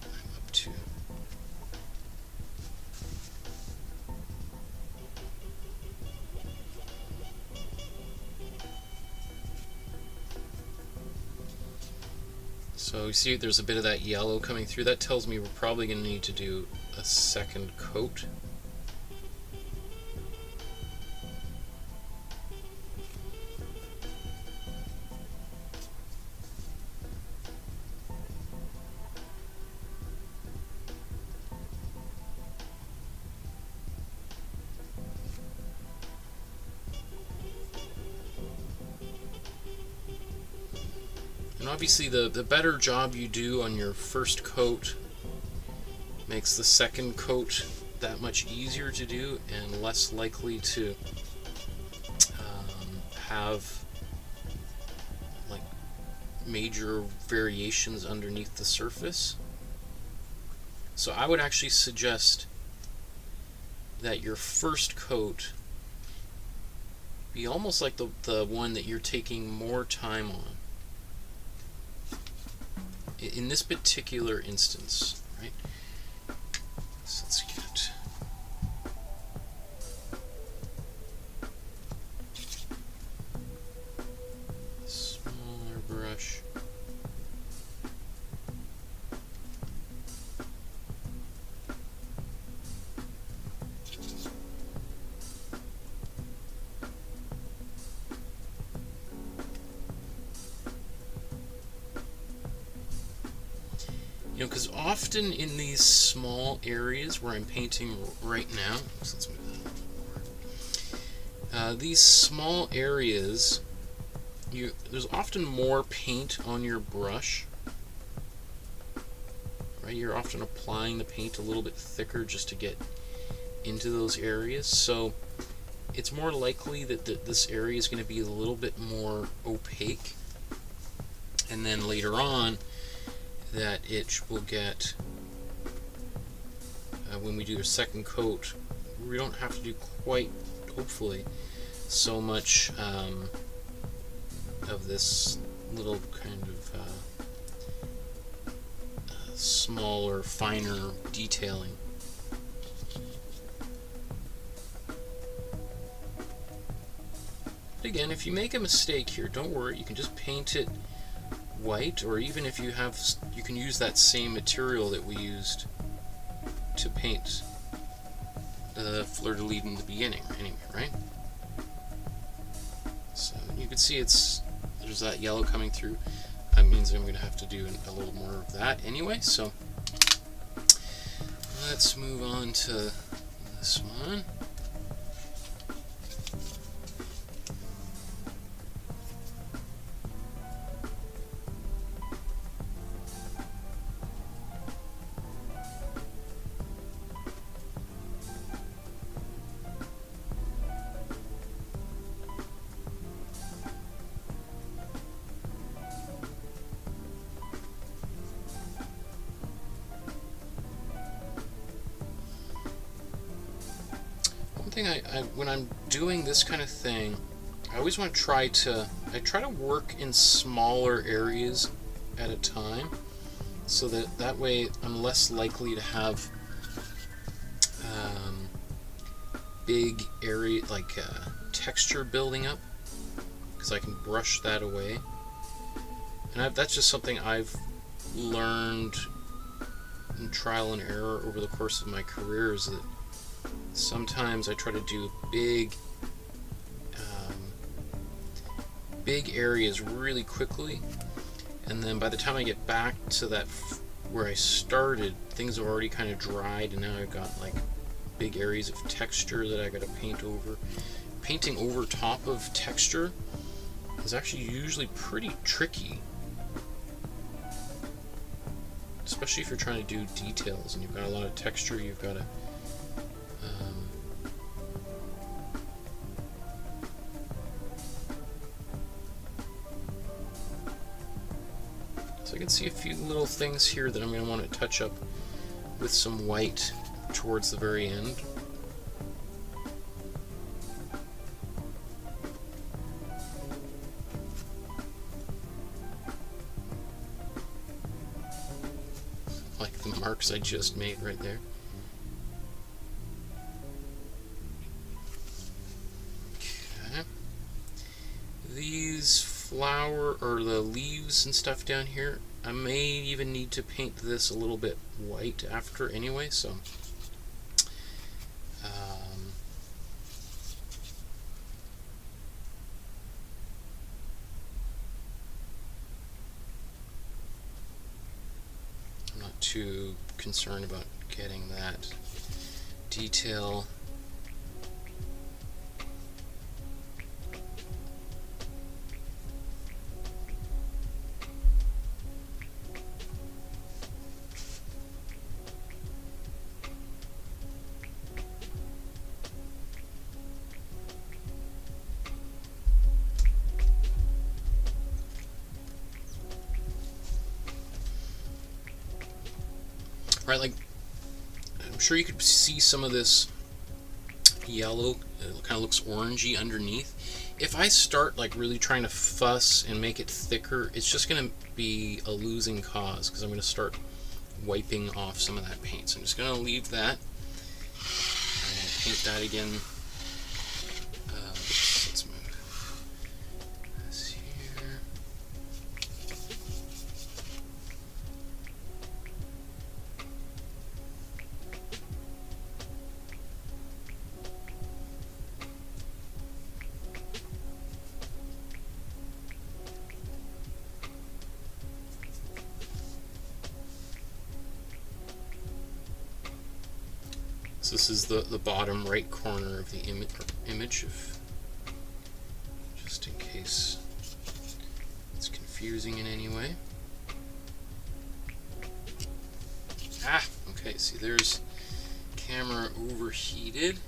A: I'm up to. So you see there's a bit of that yellow coming through. That tells me we're probably going to need to do a second coat. And obviously the better job you do on your first coat makes the second coat that much easier to do and less likely to have like major variations underneath the surface. So I would actually suggest that your first coat be almost like the one that you're taking more time on. In this particular instance, right? So let's get a smaller brush. You know, because often in these small areas where I'm painting right now, so let's move that a little more. These small areas, there's often more paint on your brush. Right, you're often applying the paint a little bit thicker just to get into those areas. So it's more likely that this area is going to be a little bit more opaque, and then later on that it will get, when we do a second coat, we don't have to do quite, hopefully, so much of this little kind of smaller, finer detailing. But again, if you make a mistake here, don't worry, you can just paint it white, or even if you have, you can use that same material that we used to paint the fleur-de-lis in the beginning, anyway, right? So you can see there's that yellow coming through. That means I'm going to have to do a little more of that anyway, so let's move on to this one. When I'm doing this kind of thing, I always want to try to work in smaller areas at a time, so that way I'm less likely to have big area like texture building up, because I can brush that away. And that's just something I've learned in trial and error over the course of my career, is that sometimes I try to do big areas really quickly, and then by the time I get back to that where I started, things have already kind of dried, and now I've got like big areas of texture that I got to paint over. Painting over top of texture is actually usually pretty tricky, especially if you're trying to do details and you've got a lot of texture. You've got to so I can see a few little things here that I'm going to want to touch up with some white towards the very end. Like the marks I just made right there. Okay. These flower, or the leaves and stuff down here, I may even need to paint this a little bit white after anyway, so I'm not too concerned about getting that detail. Right, like, I'm sure you could see some of this yellow. It kind of looks orangey underneath. If I start like really trying to fuss and make it thicker, it's just going to be a losing cause, because I'm going to start wiping off some of that paint. So I'm just going to leave that. I'm going to paint that again. Let's move this here. So this is the bottom right corner of the image, just in case it's confusing in any way. Ah, okay, see, there's camera overheated.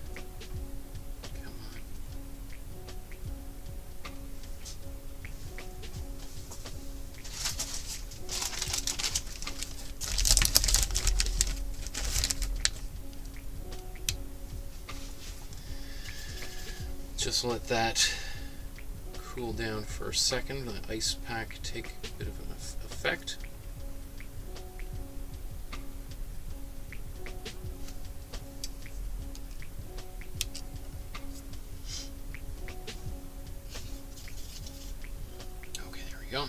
A: Come on. Just let that cool down for a second, the ice pack take a bit of an effect. Okay, there we go.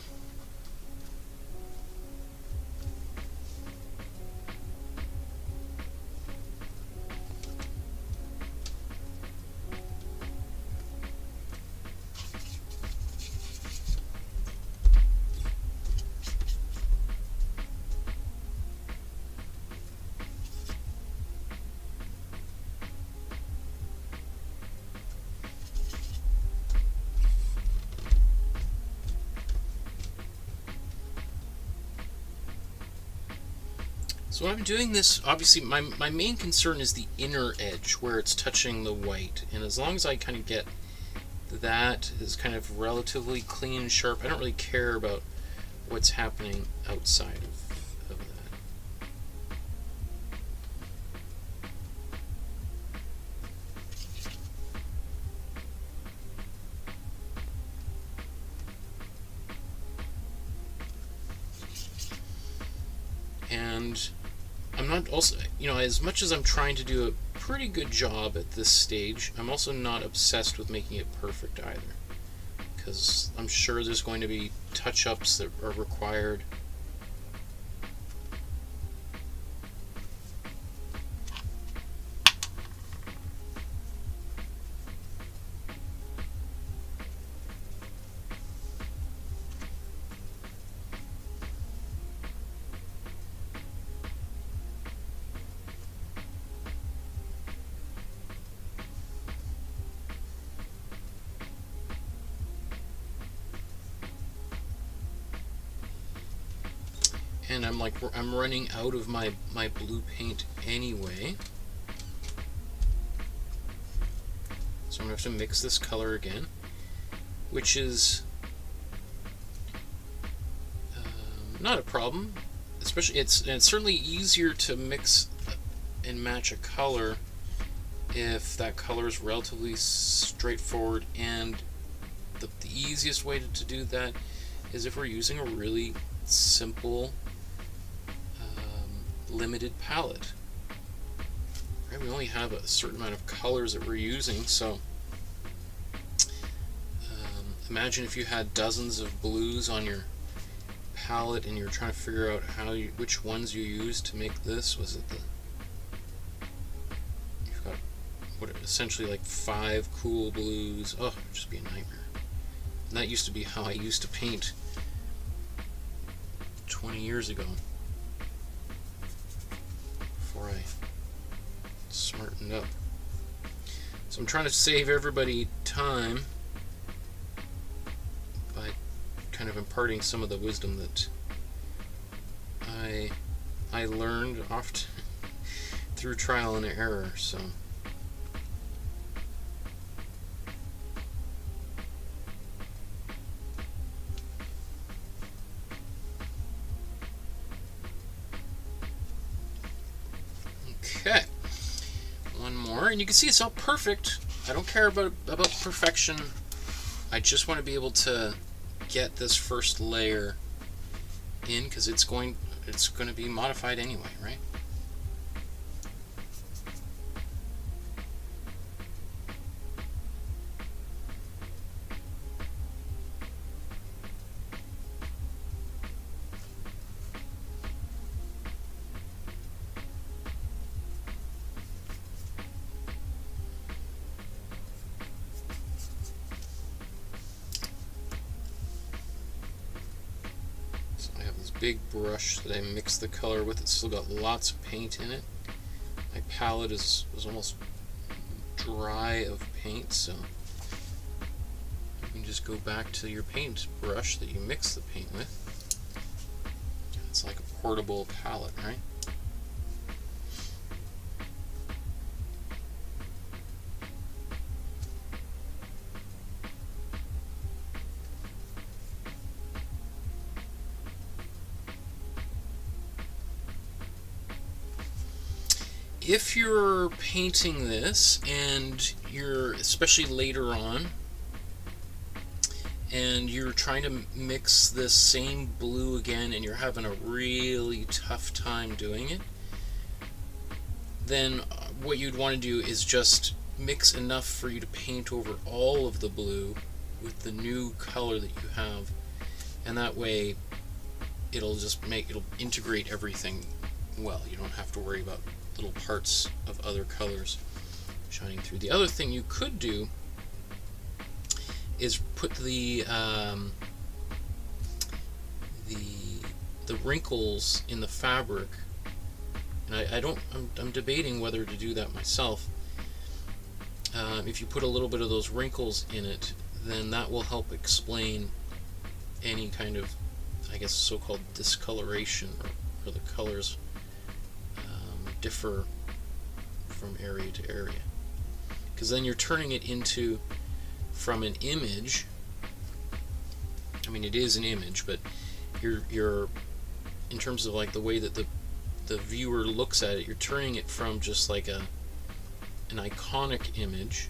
A: So when I'm doing this, obviously my main concern is the inner edge where it's touching the white, and as long as I kind of get that is kind of relatively clean and sharp, I don't really care about what's happening outside of that. And I'm not also, you know, as much as I'm trying to do a pretty good job at this stage, I'm also not obsessed with making it perfect either, because I'm sure there's going to be touch-ups that are required. And I'm running out of my blue paint anyway, so I'm gonna have to mix this color again, which is not a problem. Especially it's certainly easier to mix and match a color if that color is relatively straightforward, and the easiest way to do that is if we're using a really simple limited palette. Right, we only have a certain amount of colors that we're using, so imagine if you had dozens of blues on your palette and you're trying to figure out which ones you use to make this. Was it you've got essentially like 5 cool blues. Oh, it'd just be a nightmare. And that used to be how I used to paint 20 years ago, before I smartened up. So I'm trying to save everybody time by kind of imparting some of the wisdom that I learned often through trial and error. So okay, one more, and you can see it's not perfect. I don't care about perfection. I just want to be able to get this first layer in, because it's going to be modified anyway, right? Big brush that I mixed the color with. It's still got lots of paint in it. My palette was almost dry of paint, so you can just go back to your paint brush that you mix the paint with. It's like a portable palette, right? If you're painting this and you're, especially later on, and you're trying to mix this same blue again and you're having a really tough time doing it, then what you'd want to do is just mix enough for you to paint over all of the blue with the new color that you have, and that way it'll integrate everything well. You don't have to worry about little parts of other colors shining through. The other thing you could do is put the wrinkles in the fabric, and I'm debating whether to do that myself. If you put a little bit of those wrinkles in it, then that will help explain any kind of, I guess, so-called discoloration, or the colors differ from area to area, because then you're turning it into, from an image, I mean it is an image, but you're in terms of like the way that the viewer looks at it, you're turning it from just like an iconic image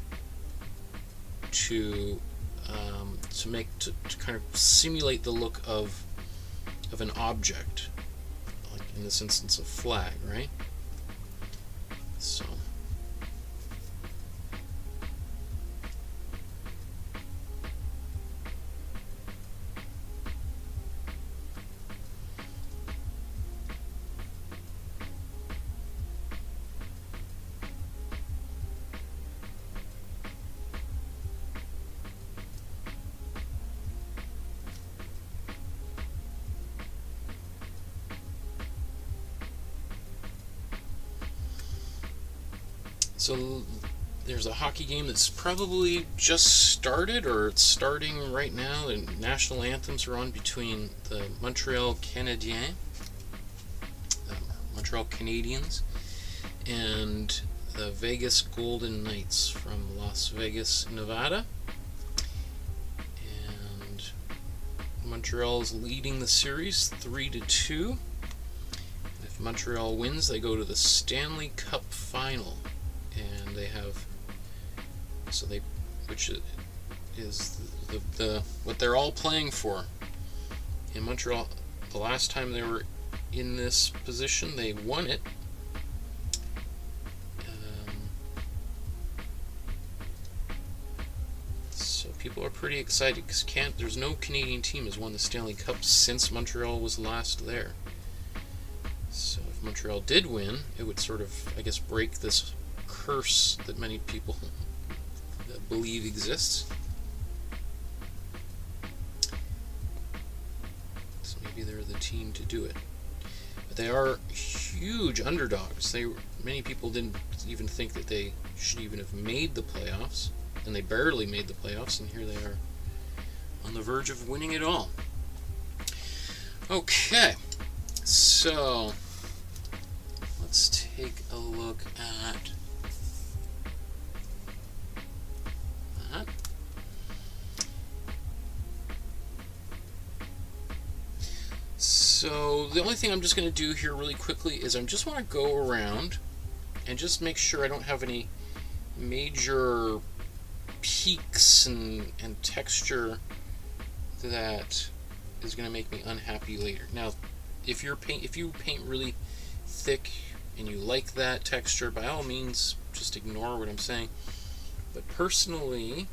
A: to kind of simulate the look of an object, like in this instance a flag, right? So So there's a hockey game that's probably just started, or it's starting right now. The national anthems are on between the Montreal Canadiens and the Vegas Golden Knights from Las Vegas, Nevada. And Montreal is leading the series 3-2. If Montreal wins, they go to the Stanley Cup final. And they have, which is the what they're all playing for. In Montreal, the last time they were in this position, they won it. So people people are pretty excited because there's no Canadian team has won the Stanley Cup since Montreal was last there. So if Montreal did win, it would sort of, I guess, break this curse that many people believe exists. So maybe they're the team to do it. But they are huge underdogs. Many people didn't even think that they should even have made the playoffs, and they barely made the playoffs, and here they are on the verge of winning it all. Okay, so let's take a look at that. So the only thing I'm just going to do here really quickly is I just want to go around and just make sure I don't have any major peaks and texture that is going to make me unhappy later. Now, if you paint really thick and you like that texture, by all means, just ignore what I'm saying. But personally,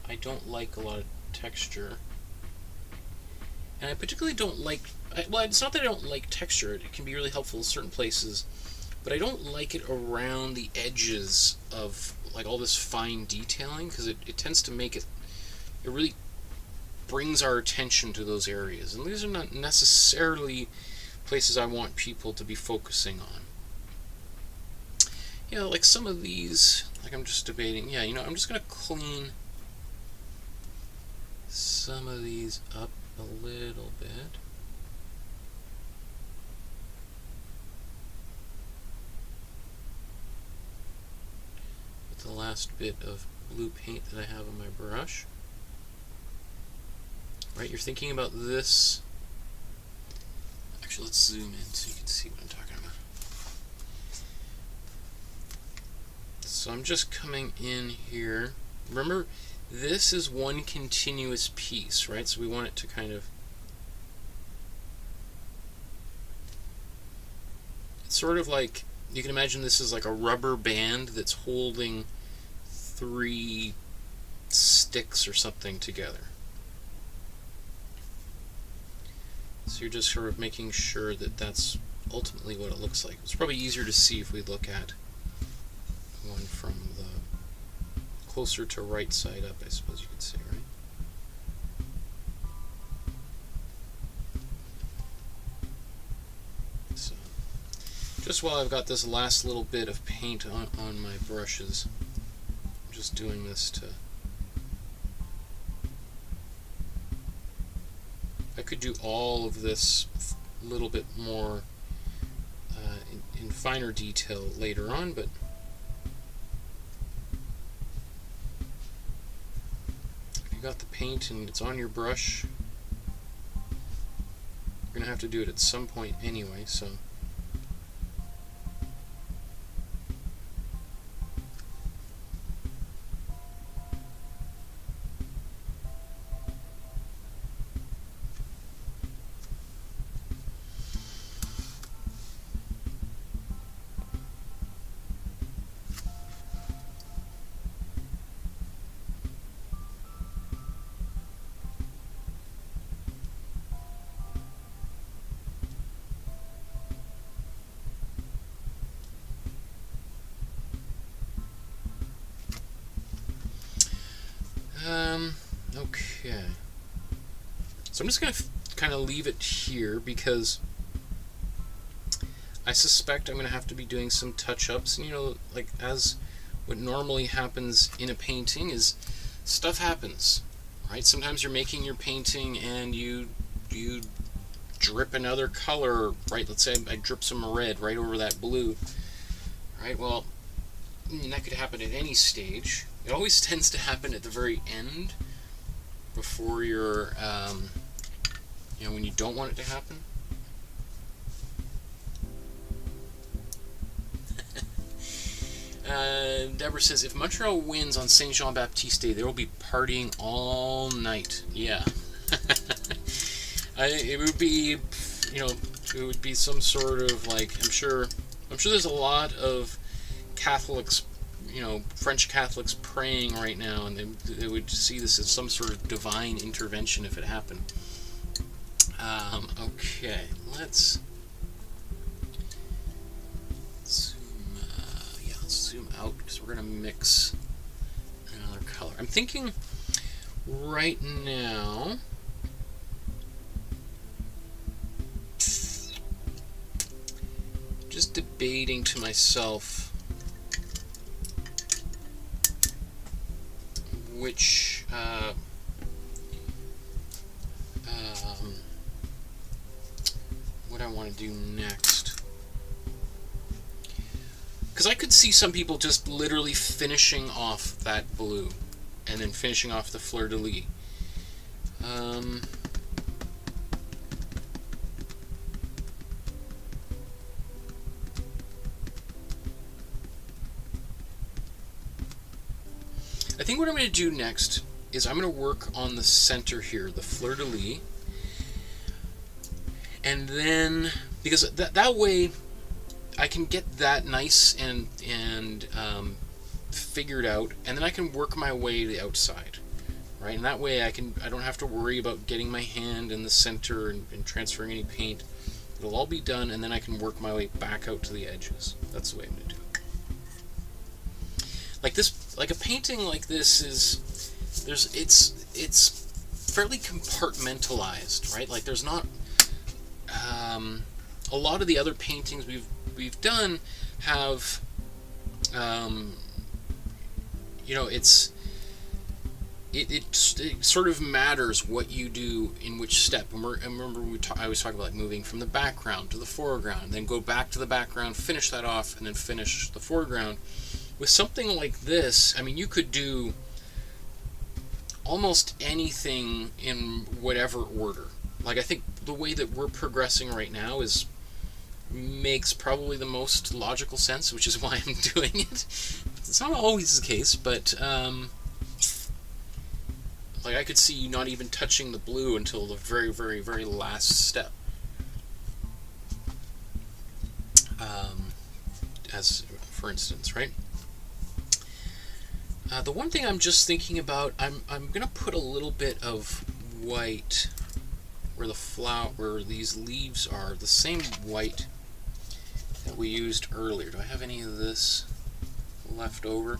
A: I don't like a lot of texture. And I particularly don't like, well, it's not that I don't like texture, it can be really helpful in certain places, but I don't like it around the edges of like all this fine detailing, because it tends to make it really brings our attention to those areas. And these are not necessarily places I want people to be focusing on. You know, like some of these, like I'm just debating, yeah, you know, I'm just going to clean some of these up a little bit. With the last bit of blue paint that I have on my brush. Right, you're thinking about this. Actually, let's zoom in so you can see what I'm talking about. So I'm just coming in here. Remember, this is one continuous piece, right? So we want it to kind of... It's sort of like, you can imagine this is like a rubber band that's holding 3 sticks or something together. So you're just sort of making sure that that's ultimately what it looks like. It's probably easier to see if we look at one from the closer to right side up, I suppose you could say, right? So, just while I've got this last little bit of paint on my brushes, I'm just doing this to... I could do all of this a little bit more in finer detail later on, but if you got the paint and it's on your brush, you're going to have to do it at some point anyway, so... Okay. So I'm just going to kind of leave it here because I suspect I'm going to have to be doing some touch-ups. And, you know, like as what normally happens in a painting is stuff happens, right? Sometimes you're making your painting and you drip another color, right? Let's say I drip some red right over that blue, right? Well, that could happen at any stage. It always tends to happen at the very end, before you're, you know, when you don't want it to happen. Deborah says, if Montreal wins on Saint-Jean-Baptiste Day, they will be partying all night. Yeah. It would be, you know, it would be some sort of like, I'm sure there's a lot of Catholics you know, French Catholics praying right now, and they would see this as some sort of divine intervention if it happened. Okay, let's zoom, let's zoom out, because we're going to mix another color. I'm thinking right now, just debating to myself which what I want to do next, because I could see some people just literally finishing off that blue and then finishing off the fleur-de-lis. I think what I'm going to do next is I'm going to work on the center here, the fleur-de-lis, and then, because that way I can get that nice and figured out, and then I can work my way to the outside, right? And that way I don't have to worry about getting my hand in the center and transferring any paint. It'll all be done, and then I can work my way back out to the edges. That's the way I'm going to do it. Like this, like a painting like this it's fairly compartmentalized, right? Like there's not a lot of the other paintings we've done have you know, it sort of matters what you do in which step. And I remember I was talking about like moving from the background to the foreground, and then go back to the background, finish that off, and then finish the foreground. With something like this, I mean, you could do almost anything in whatever order. Like, I think the way that we're progressing right now makes probably the most logical sense, which is why I'm doing it. It's not always the case, but like I could see you not even touching the blue until the very, very, very last step. As for instance, right? The one thing I'm just thinking about, I'm gonna put a little bit of white where these leaves are, the same white that we used earlier. Do I have any of this left over? It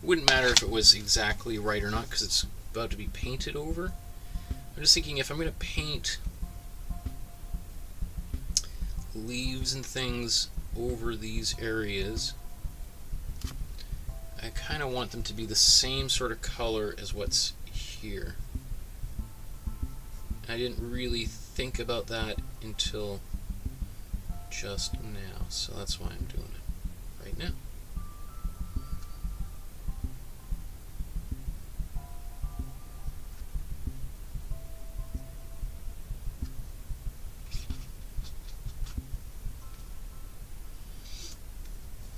A: wouldn't matter if it was exactly right or not, because it's about to be painted over. I'm just thinking, if I'm going to paint leaves and things over these areas, I kind of want them to be the same sort of color as what's here. I didn't really think about that until just now, so that's why I'm doing it right now.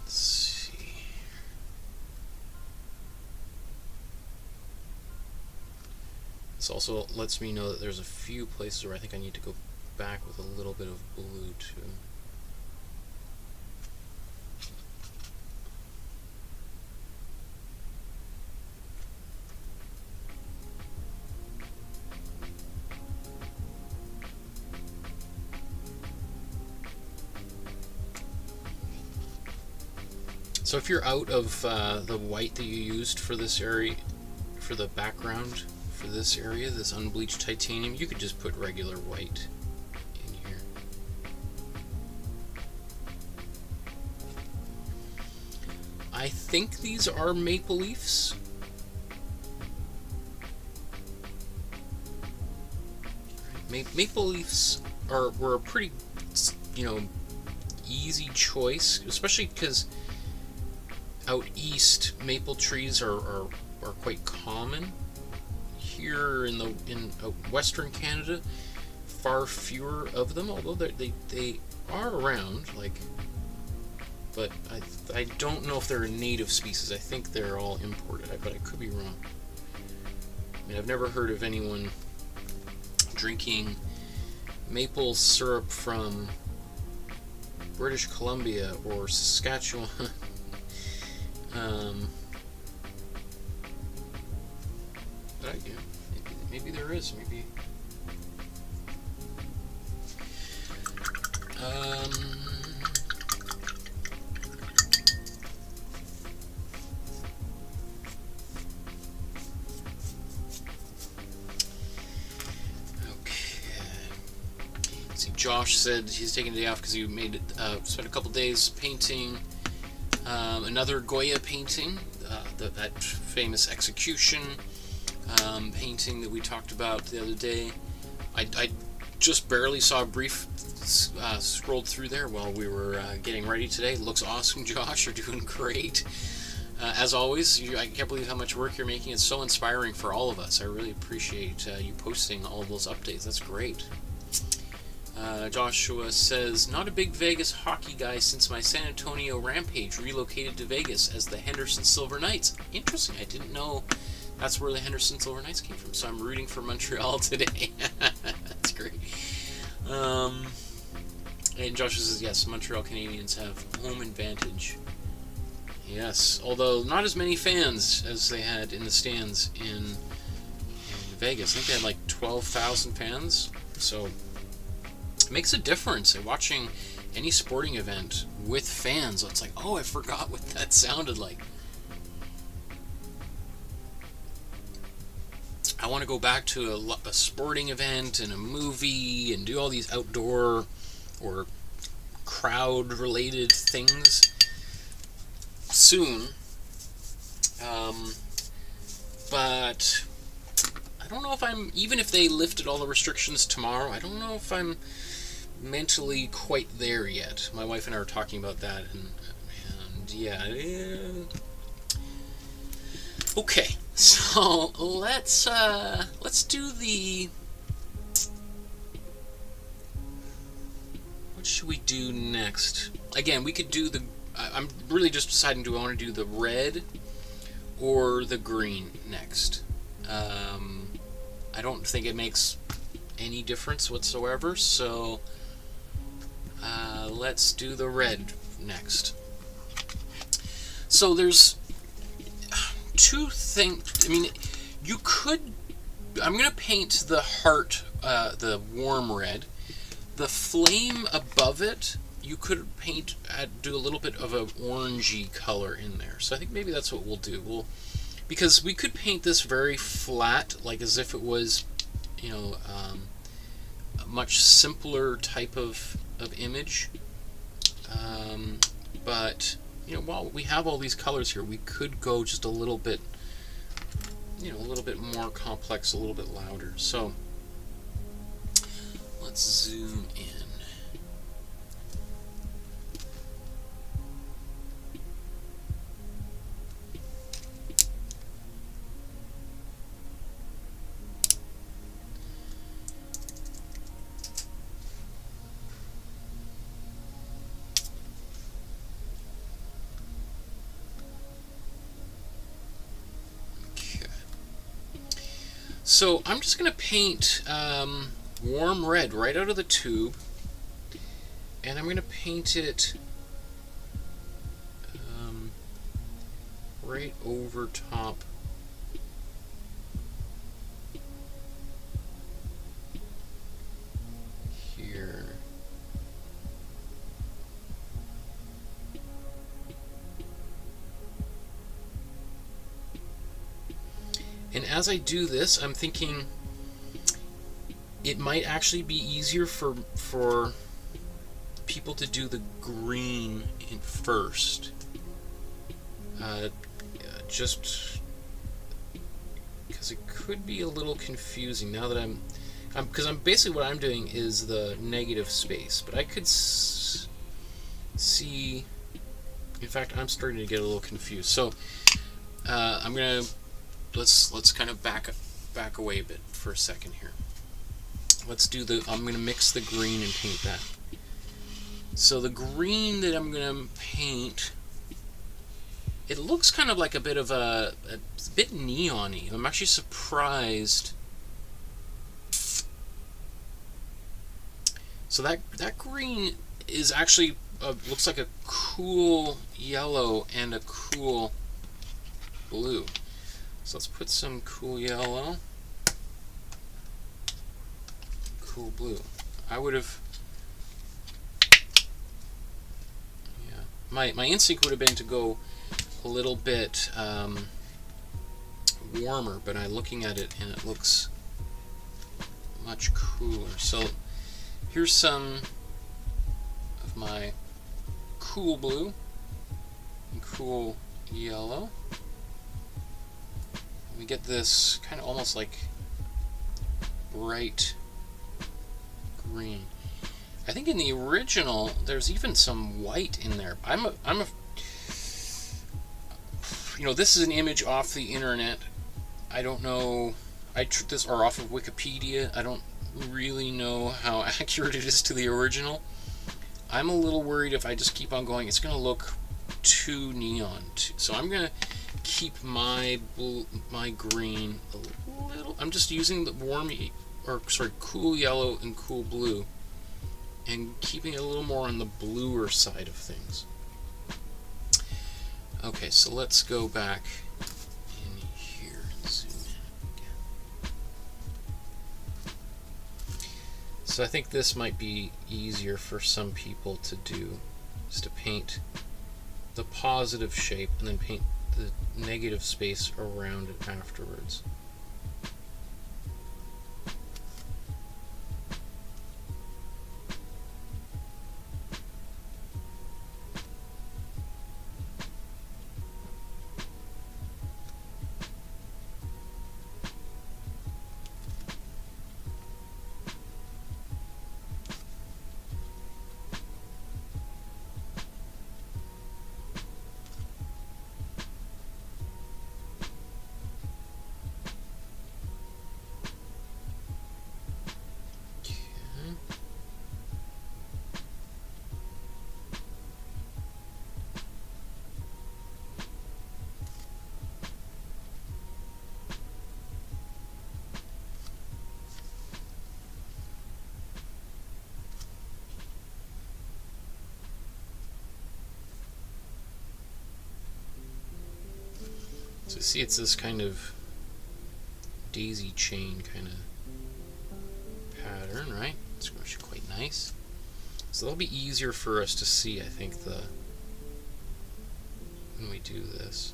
A: Let's see. This also lets me know that there's a few places where I think I need to go back with a little bit of blue too. So if you're out of the white that you used for this area, for the background for this area, this unbleached titanium, you could just put regular white in here. I think these are maple leaves. Maple leaves were a pretty, you know, easy choice, especially because out east maple trees are quite common. Here in Western Canada, far fewer of them, although they are around, like, but I don't know if they're a native species. I think they're all imported, but I could be wrong. I mean, I've never heard of anyone drinking maple syrup from British Columbia or Saskatchewan But yeah, maybe there is. Maybe. Josh said he's taking a day off because he spent a couple days painting another Goya painting, that famous execution painting that we talked about the other day. I just barely saw a brief scrolled through there while we were getting ready today. Looks awesome, Josh. You're doing great. As always, I can't believe how much work you're making. It's so inspiring for all of us. I really appreciate you posting all those updates. That's great. Joshua says, not a big Vegas hockey guy since my San Antonio Rampage relocated to Vegas as the Henderson Silver Knights. Interesting. I didn't know that's where the Henderson Silver Knights came from, so I'm rooting for Montreal today. That's great. And Joshua says, yes, Montreal Canadiens have home advantage. Yes, although not as many fans as they had in the stands in Vegas. I think they had like 12,000 fans, so it makes a difference in watching any sporting event with fans. It's like, oh, I forgot what that sounded like. I want to go back to a sporting event and a movie and do all these outdoor or crowd-related things soon. But I don't know if I'm, even if they lifted all the restrictions tomorrow, I don't know if I'm mentally quite there yet. My wife and I were talking about that, and yeah. Okay, so let's do the, what should we do next? Again, we could do the, I'm really just deciding, do I want to do the red or the green next? I don't think it makes any difference whatsoever, so let's do the red next. So there's two things. I mean, you could, I'm going to paint the heart, the warm red. The flame above it, you could paint, do a little bit of an orangey color in there. So I think maybe that's what we'll do. Because we could paint this very flat, like as if it was, you know, a much simpler type of image. But, you know, while we have all these colors here, we could go just a little bit, you know, a little bit more complex, a little bit louder. So let's zoom in. So I'm just going to paint warm red right out of the tube, and I'm going to paint it right over top here. And as I do this, I'm thinking it might actually be easier for people to do the green in first. Just because it could be a little confusing now that because I'm basically what I'm doing is the negative space, but I could see. In fact, I'm starting to get a little confused. So I'm gonna. Let's kind of back away a bit for a second here. Let's do I'm going to mix the green and paint that. So the green that I'm going to paint, it looks kind of like a bit of a bit neon-y. I'm actually surprised. So that green is actually looks like a cool yellow and a cool blue. So let's put some cool yellow, cool blue. I would have, yeah, my instinct would have been to go a little bit warmer, but I'm looking at it and it looks much cooler. So here's some of my cool blue and cool yellow. We get this kind of almost like bright green. I think in the original there's even some white in there. You know, this is an image off the internet. I don't know. I took this or off of Wikipedia. I don't really know how accurate it is to the original. I'm a little worried if I just keep on going, it's going to look too neon. So I'm going to keep my green a little. I'm just using the cool yellow and cool blue, and keeping it a little more on the bluer side of things. Okay, so let's go back in here and zoom in again. So I think this might be easier for some people to do, is to paint the positive shape and then paint the negative space around it afterwards. So see, it's this kind of daisy chain kind of pattern, right? It's actually quite nice. So that'll be easier for us to see, I think, when we do this.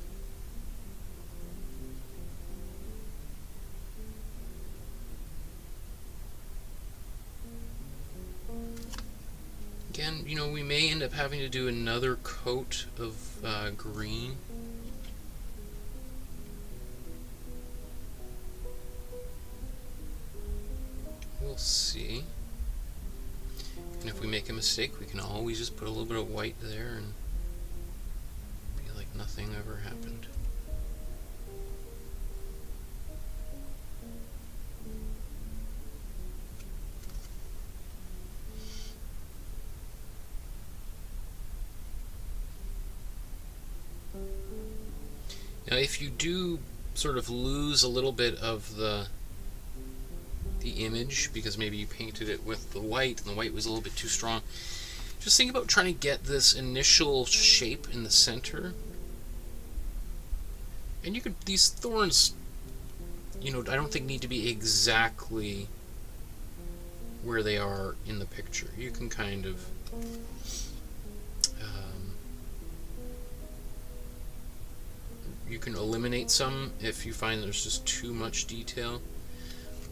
A: Again, you know, we may end up having to do another coat of green. We'll see. And if we make a mistake, we can always just put a little bit of white there and be like nothing ever happened. Now, if you do sort of lose a little bit of the image because maybe you painted it with the white and the white was a little bit too strong, just think about trying to get this initial shape in the center. And you could, these thorns, you know, I don't think need to be exactly where they are in the picture. You can kind of you can eliminate some if you find there's just too much detail,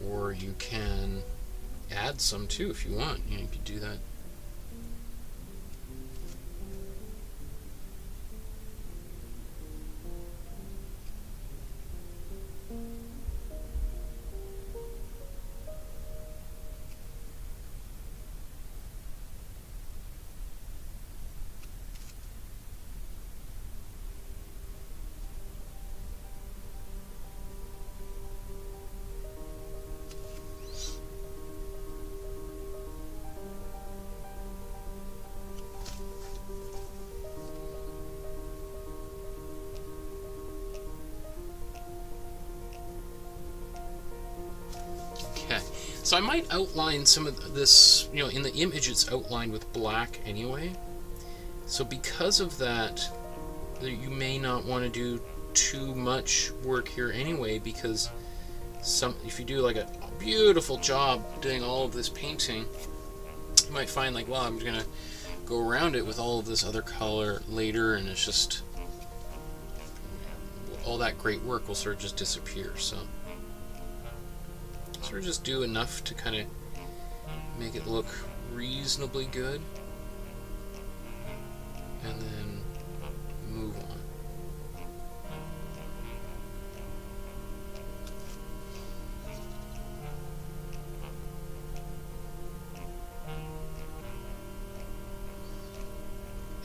A: or you can add some too if you want. You know, you could do that. So I might outline some of this, you know, in the image it's outlined with black anyway. So because of that, you may not want to do too much work here anyway, because if you do like a beautiful job doing all of this painting, you might find like, well, I'm gonna go around it with all of this other color later, and it's just all that great work will sort of just disappear. So sort of just do enough to kind of make it look reasonably good, and then move on.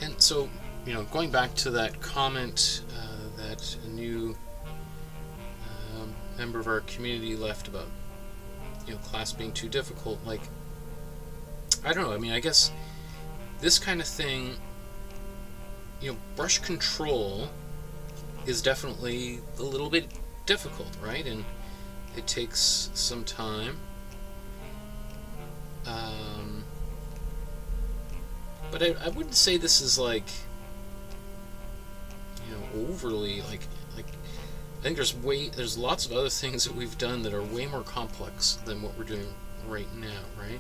A: And so, you know, going back to that comment that a new member of our community left about, you know, class being too difficult, like, I don't know, I mean, I guess this kind of thing, you know, brush control is definitely a little bit difficult, right? And it takes some time. But I wouldn't say this is like, you know, overly like I think there's lots of other things that we've done that are way more complex than what we're doing right now, right?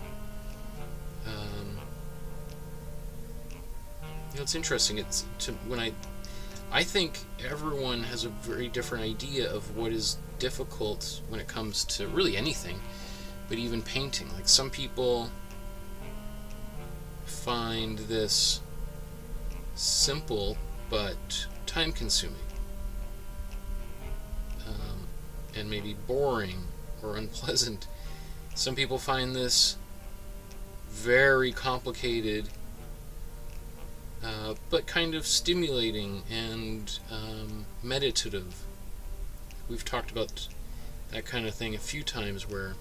A: You know, it's interesting. I think everyone has a very different idea of what is difficult when it comes to really anything, but even painting. Like, some people find this simple but time-consuming, and maybe boring or unpleasant. Some people find this very complicated, but kind of stimulating and meditative. We've talked about that kind of thing a few times, where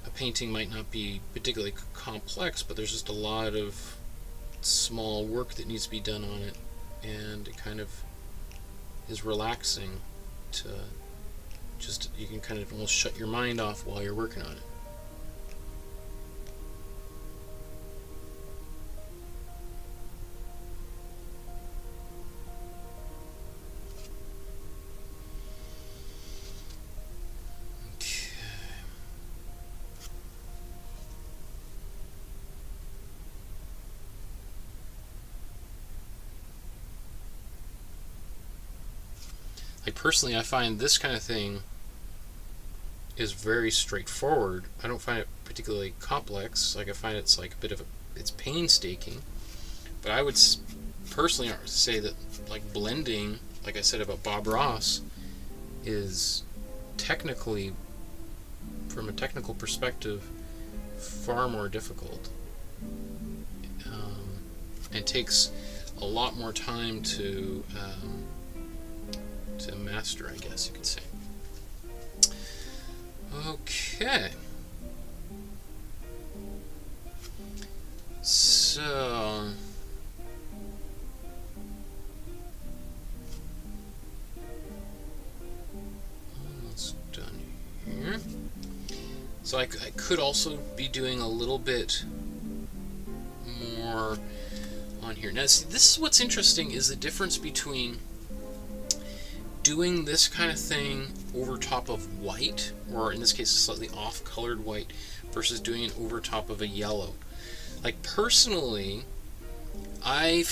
A: a painting might not be particularly complex, but there's just a lot of small work that needs to be done on it, and it kind of is relaxing to just, you can kind of almost shut your mind off while you're working on it. Like, personally, I find this kind of thing is very straightforward. I don't find it particularly complex. Like, I find it's like a bit of it's painstaking. But I would personally say that, like, blending, like I said about Bob Ross, is technically, from a technical perspective, far more difficult. And takes a lot more time to master, I guess you could say. Okay. So almost done here. So I could also be doing a little bit more on here. Now, see, this is what's interesting, is the difference between doing this kind of thing over top of white, or in this case a slightly off-colored white, versus doing it over top of a yellow. Like, personally, I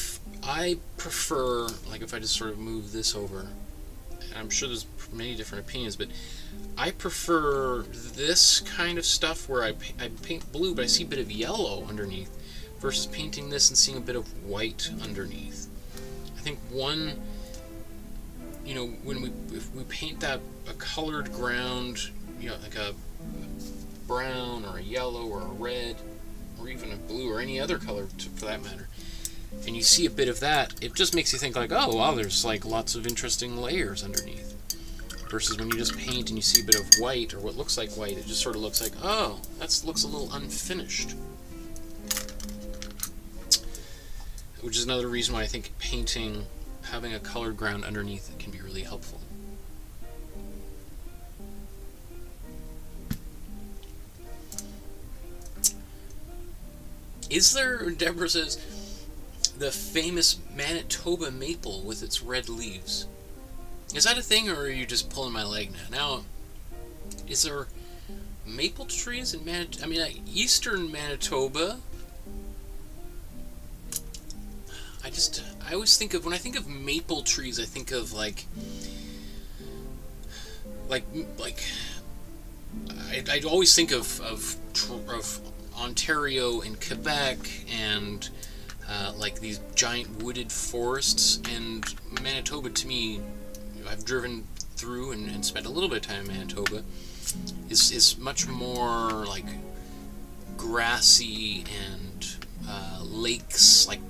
A: prefer, like, if I just sort of move this over, and I'm sure there's many different opinions, but I prefer this kind of stuff where I paint blue, but I see a bit of yellow underneath, versus painting this and seeing a bit of white underneath. I think one, you know, if we paint that a colored ground, you know, like a brown or a yellow or a red or even a blue or any other color for that matter, and you see a bit of that, it just makes you think like, oh wow, there's like lots of interesting layers underneath. Versus when you just paint and you see a bit of white or what looks like white, it just sort of looks like, oh, that looks a little unfinished. Which is another reason why I think painting, having a colored ground underneath it, can be really helpful. Is there, Deborah says, the famous Manitoba maple with its red leaves. Is that a thing, or are you just pulling my leg now? Now, is there maple trees in Manitoba? I mean, eastern Manitoba. I always think of, when I think of maple trees, I think of like I'd always think of Ontario and Quebec and like these giant wooded forests. And Manitoba, to me, I've driven through and spent a little bit of time in Manitoba, is much more like grassy and lakes. Like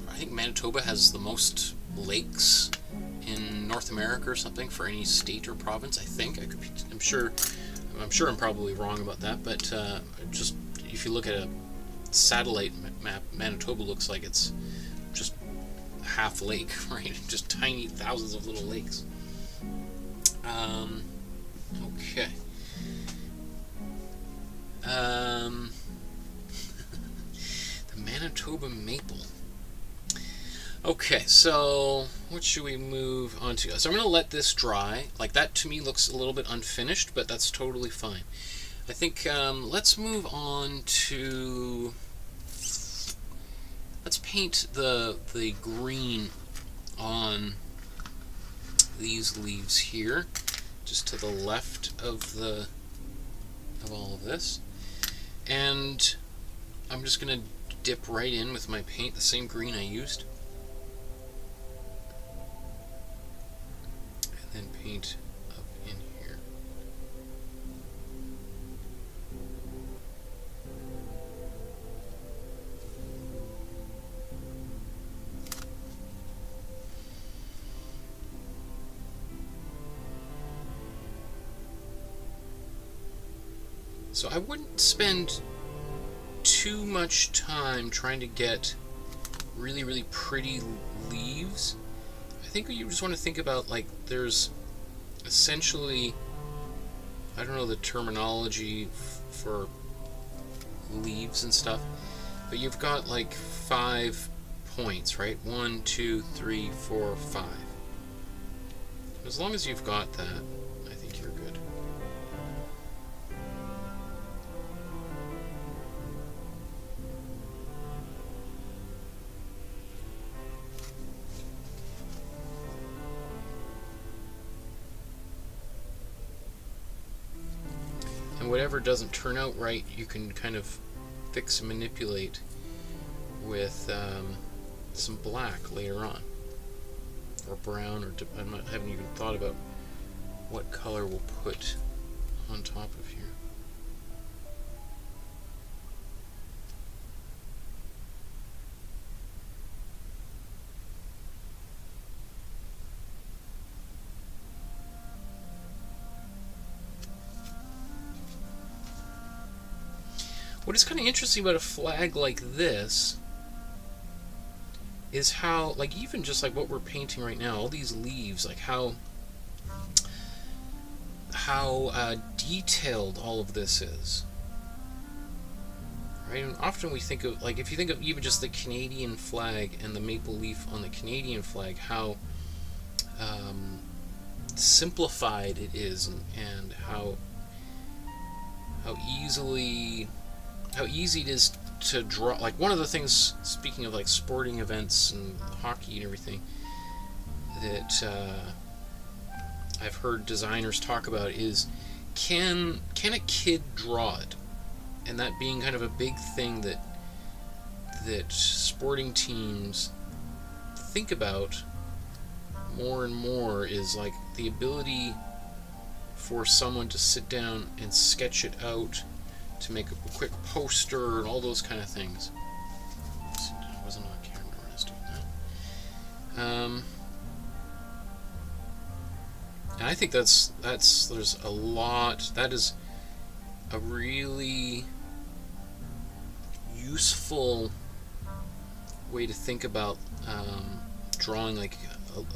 A: I think Manitoba has the most lakes in North America or something for any state or province. I think I'm sure I'm probably wrong about that, but just if you look at a satellite map, Manitoba looks like it's just half lake, right? Just tiny thousands of little lakes. Okay. The Manitoba maple. Okay, so what should we move on to? So I'm going to let this dry. Like, that to me looks a little bit unfinished, but that's totally fine. I think let's move on to... Let's paint the green on these leaves here, just to the left of all of this. And I'm just going to dip right in with my paint, the same green I used. And then paint up in here. So I wouldn't spend too much time trying to get really, really pretty leaves. I think you just want to think about, like, there's essentially, I don't know the terminology for leaves and stuff, but you've got like 5 points, right? 1, 2, 3, 4, 5. As long as you've got that, I think you're good. Whatever doesn't turn out right, you can kind of fix and manipulate with some black later on, or brown, or I haven't even thought about what color we'll put on top of here. What is kind of interesting about a flag like this is how, like, even just like what we're painting right now, all these leaves, like how detailed all of this is, right? And often we think of, like, if you think of even just the Canadian flag and the maple leaf on the Canadian flag, how simplified it is, and how easy it is to draw. Like, one of the things, speaking of like sporting events and hockey and everything, that I've heard designers talk about is, can a kid draw it? And that being kind of a big thing that sporting teams think about more and more, is like the ability for someone to sit down and sketch it out, to make a quick poster and all those kind of things. It wasn't on camera when I was doing that. And I think there's a lot. That is a really useful way to think about drawing, like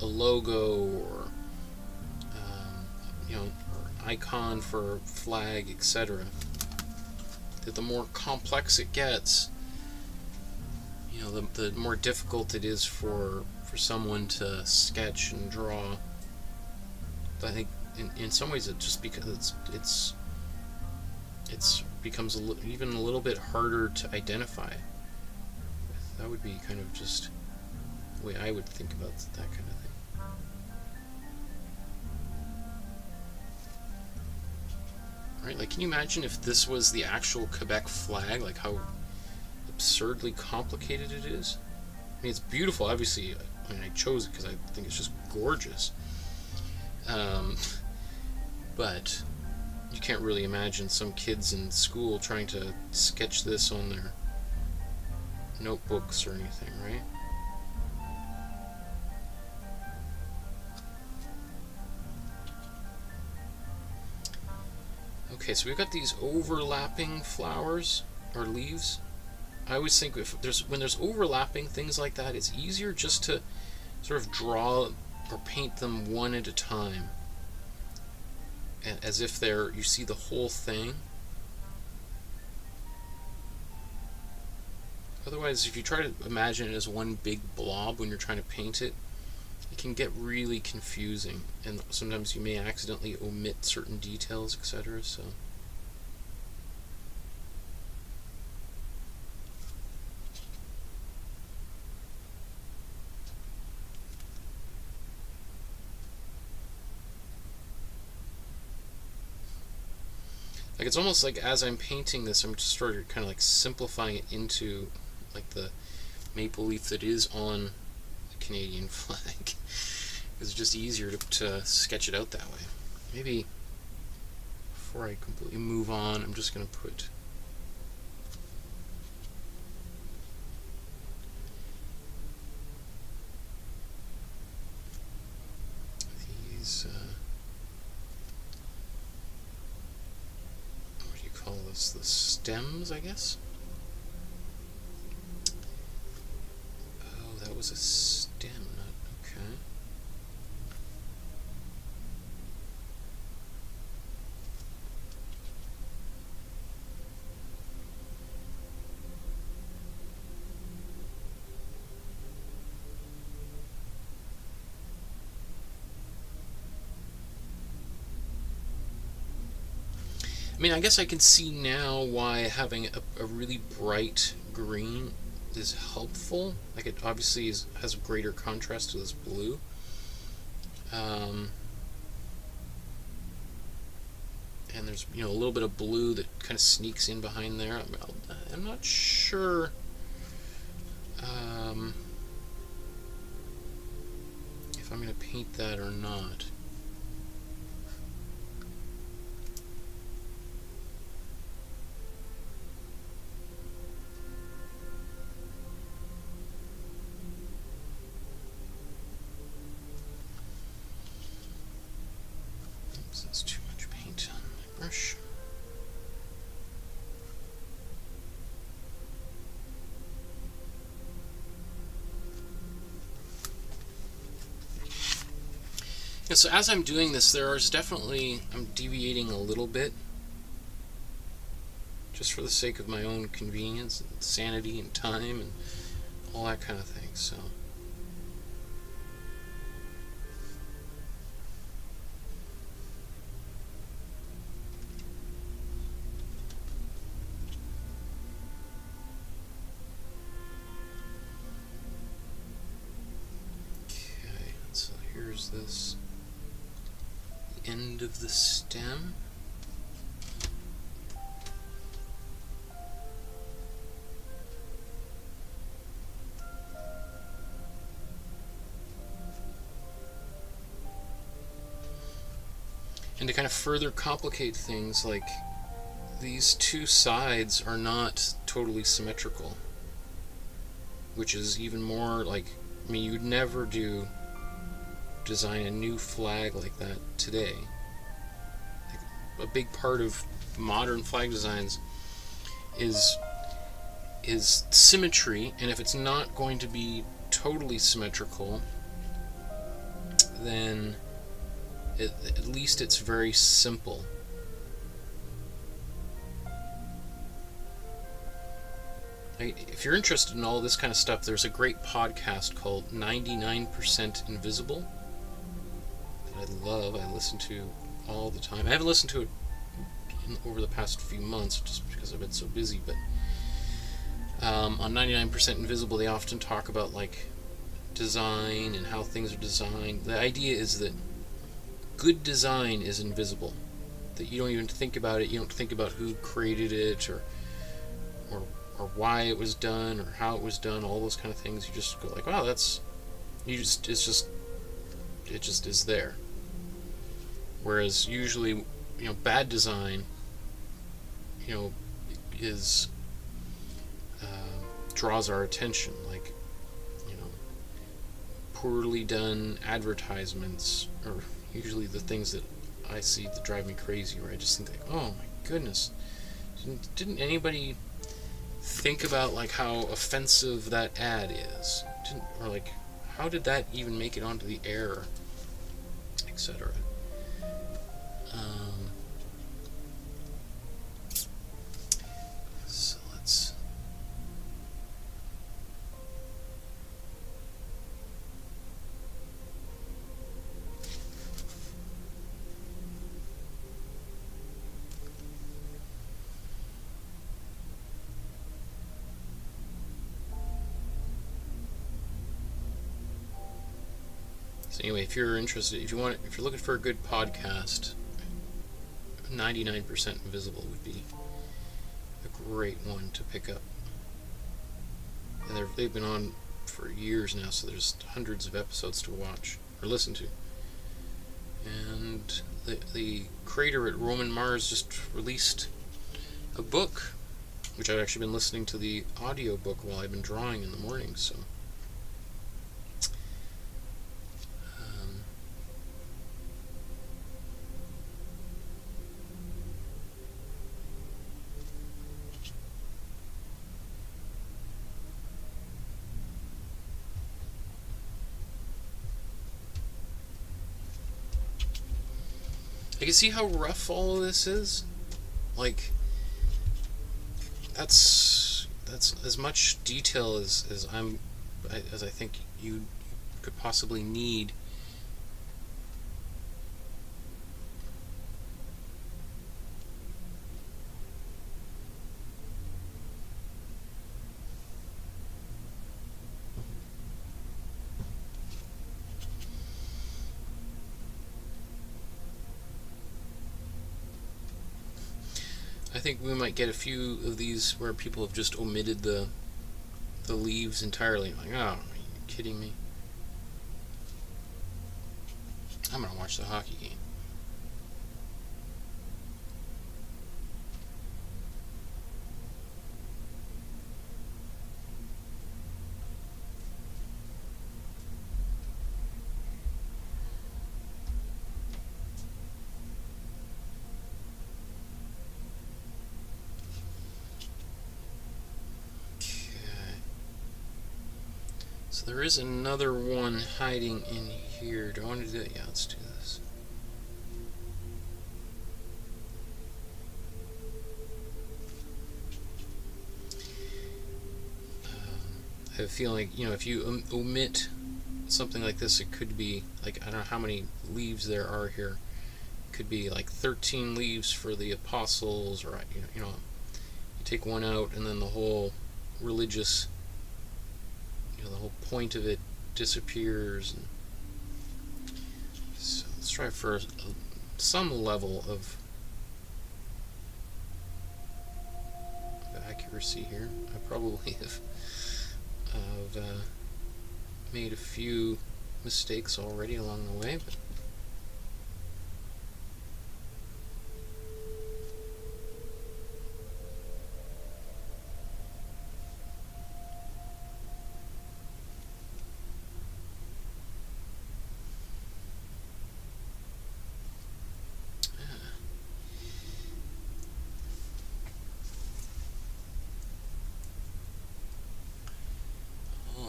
A: a logo, or or an icon for a flag, etc. That the more complex it gets, know, the more difficult it is for someone to sketch and draw. I think in some ways it just because it's becomes even a little bit harder to identify. That would be kind of just the way I would think about that kind of thing. Right, like, can you imagine if this was the actual Quebec flag, like how absurdly complicated it is? I mean, it's beautiful, obviously. I mean, I chose it because I think it's just gorgeous. But you can't really imagine some kids in school trying to sketch this on their notebooks or anything, right? Okay, so we've got these overlapping flowers or leaves. I always think when there's overlapping things like that, it's easier just to sort of draw or paint them one at a time, and as if you see the whole thing. Otherwise, if you try to imagine it as one big blob when you're trying to paint it, it can get really confusing, and sometimes you may accidentally omit certain details, etc. So like, it's almost like as I'm painting this, I'm just sort of kind of like simplifying it into like the maple leaf that is on the Canadian flag. It's just easier to sketch it out that way. Maybe before I completely move on, I'm just going to put these, what do you call this? The stems, I guess? Oh, that was a stem, not, okay. I mean, I guess I can see now why having a really bright green is helpful. Like, it obviously has a greater contrast to this blue. And there's, you know, a little bit of blue that kind of sneaks in behind there. I'm not sure if I'm going to paint that or not. That's too much paint on my brush. Yeah, so as I'm doing this, I'm deviating a little bit, just for the sake of my own convenience and sanity and time and all that kind of thing. So here's this, the end of the stem. And to kind of further complicate things, like, these two sides are not totally symmetrical, which is even more like, I mean, you'd never design a new flag like that today. Like, a big part of modern flag designs is symmetry, and if it's not going to be totally symmetrical, then at least it's very simple. if you're interested in all this kind of stuff, there's a great podcast called 99% Invisible that I love. I listen to all the time. I haven't listened to it over the past few months just because I've been so busy, but on 99% Invisible they often talk about like design and how things are designed. The idea is that good design is invisible, that you don't even think about it. You don't think about who created it or why it was done or how it was done, all those kind of things. You just go like, wow, it just is there. Whereas usually, bad design, is draws our attention, like, poorly done advertisements are usually the things that I see that drive me crazy, where I just think like, oh my goodness, didn't anybody think about like how offensive that ad is, or like how did that even make it onto the air, etc. So let's So anyway, if you're interested, if you're looking for a good podcast, 99% Invisible would be a great one to pick up. And they've been on for years now, so there's hundreds of episodes to watch or listen to. And the creator at Roman Mars just released a book, which I've actually been listening to the audio book while I've been drawing in the morning. So I can see how rough all of this is. Like, that's as much detail as I think you could possibly need. I think we might get a few of these where people have just omitted the leaves entirely. Like, oh, are you kidding me? I'm gonna watch the hockey game. So there is another one hiding in here. Do I want to do that? Yeah, let's do this. I have a feeling, if you omit something like this, it could be like, I don't know how many leaves there are here. It could be like 13 leaves for the apostles, or you take one out and then the whole religious, the whole point of it disappears. And so let's try for some level of accuracy here. I probably have made a few mistakes already along the way, but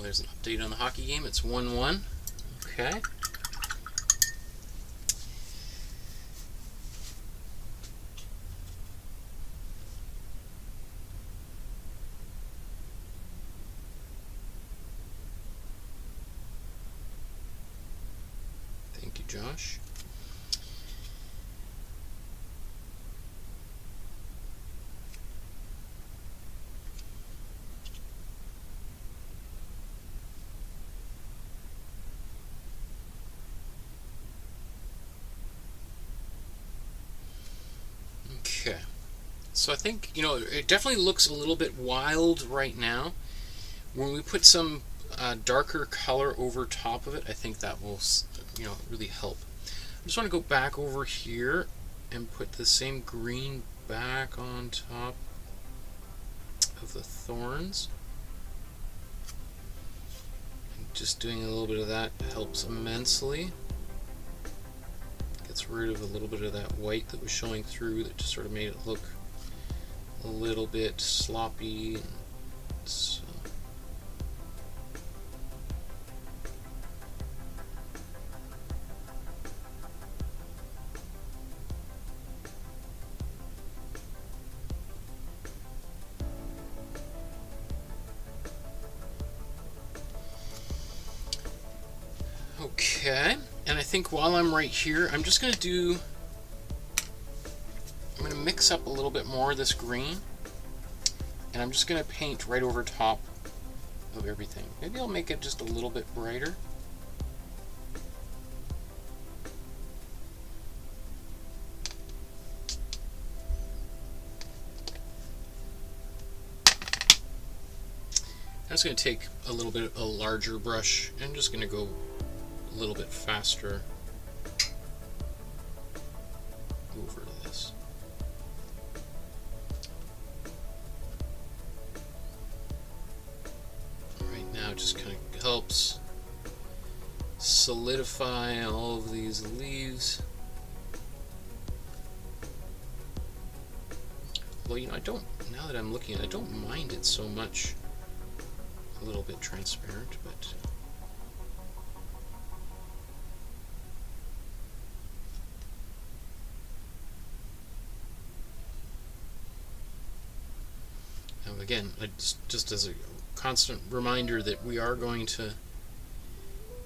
A: there's an update on the hockey game. It's 1-1. Okay. you, Josh. Okay. So I think, you know, it definitely looks a little bit wild right now. When we put some darker color over top of it, I think that will, you know, really help. I just want to go back over here and put the same green back on top of the thorns. And just doing a little bit of that helps immensely. Gets rid of a little bit of that white that was showing through that just sort of made it look a little bit sloppy. So okay, and I think while I'm right here, I'm just going to mix up a little bit more of this green, and I'm just going to paint right over top of everything. Maybe I'll make it just a little bit brighter. I'm just going to take a little bit of a larger brush and I'm just going to go a little bit faster over this. Right now it just kind of helps solidify all of these leaves. Well, you know, now that I'm looking at it, I don't mind it so much. A little bit transparent, but now again, just as a constant reminder that we are going to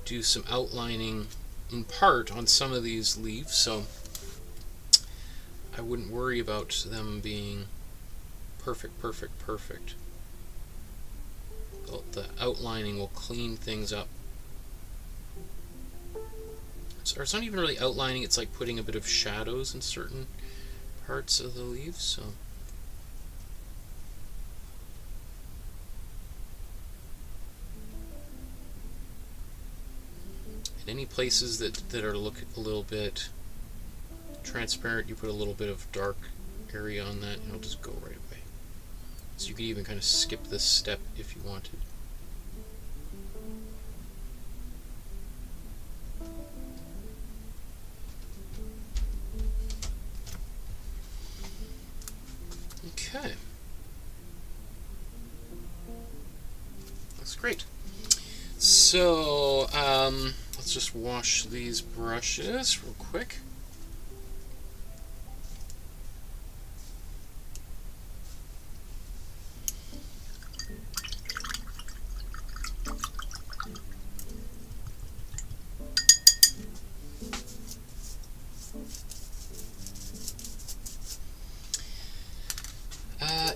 A: do some outlining in part on some of these leaves, so I wouldn't worry about them being perfect. The outlining will clean things up. Or it's not even really outlining, it's like putting a bit of shadows in certain parts of the leaves. So in any places that are look a little bit transparent, you put a little bit of dark area on that and it'll just go right away. So you could even kind of skip this step if you wanted. Okay. That's great. So, let's just wash these brushes real quick.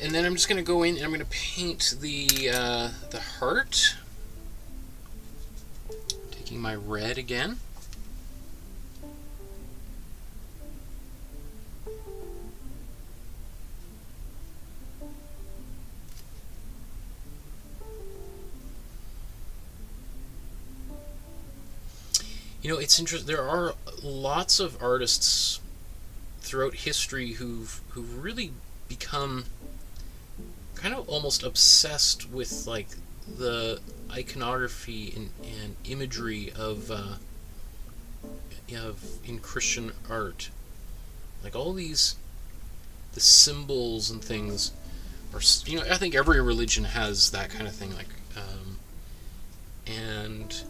A: And then I'm just going to go in and I'm going to paint the heart. Taking my red again. You know, it's interesting. There are lots of artists throughout history who've really become kind of almost obsessed with like the iconography and imagery of in Christian art. Like all these the symbols and things are, you know, I think every religion has that kind of thing, like and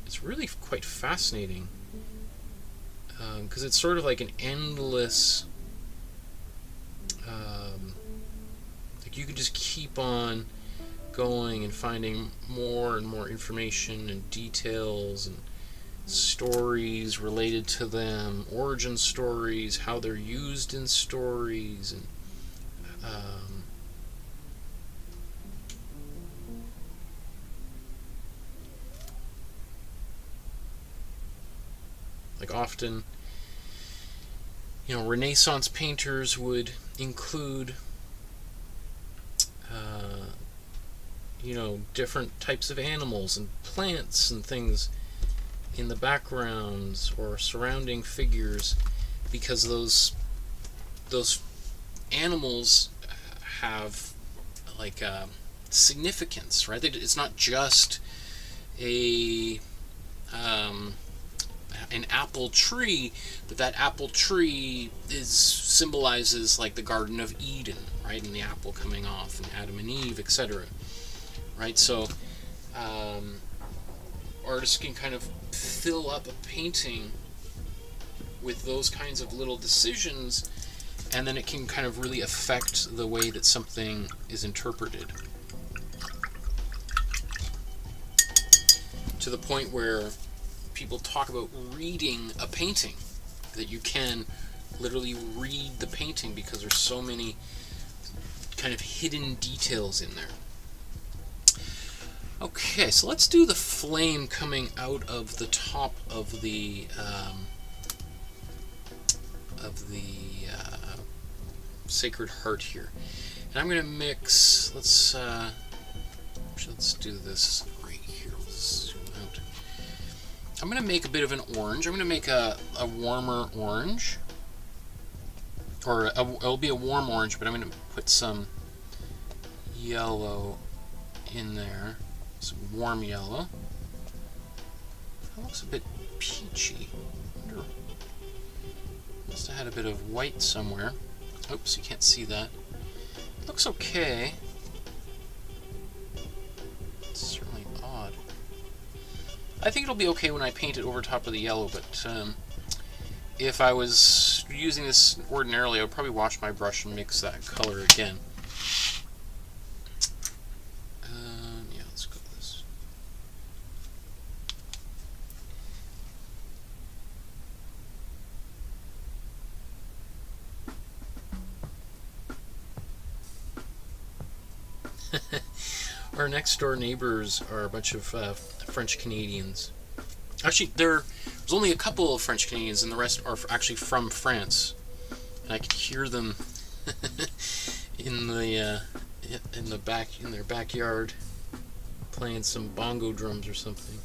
A: it's really quite fascinating because it's sort of like an endless like you can just keep on going and finding more and more information and details, and stories related to them, origin stories, how they're used in stories, and like often, you know, Renaissance painters would include you know, different types of animals and plants and things in the backgrounds or surrounding figures, because those animals have like significance, right? It's not just a an apple tree, but that apple tree symbolizes like the Garden of Eden, right? And the apple coming off, and Adam and Eve, etc. Right? So artists can kind of fill up a painting with those kinds of little decisions, and then it can kind of really affect the way that something is interpreted, to the point where people talk about reading a painting, that you can literally read the painting because there's so many kind of hidden details in there. Okay, so let's do the flame coming out of the top of the Sacred Heart here, and I'm going to mix. Let's do this right here. Let's zoom out. I'm going to make a bit of an orange. I'm going to make a warmer orange, or it'll be a warm orange, but I'm going to put some yellow in there. Some warm yellow. That looks a bit peachy. Must have had a bit of white somewhere. Oops, you can't see that. It looks okay. It's certainly odd. I think it'll be okay when I paint it over top of the yellow, but if I was using this ordinarily, I would probably wash my brush and mix that color again. Our next door neighbors are a bunch of French Canadians. Actually, there's only a couple of French Canadians, and the rest are actually from France. And I could hear them in their backyard playing some bongo drums or something.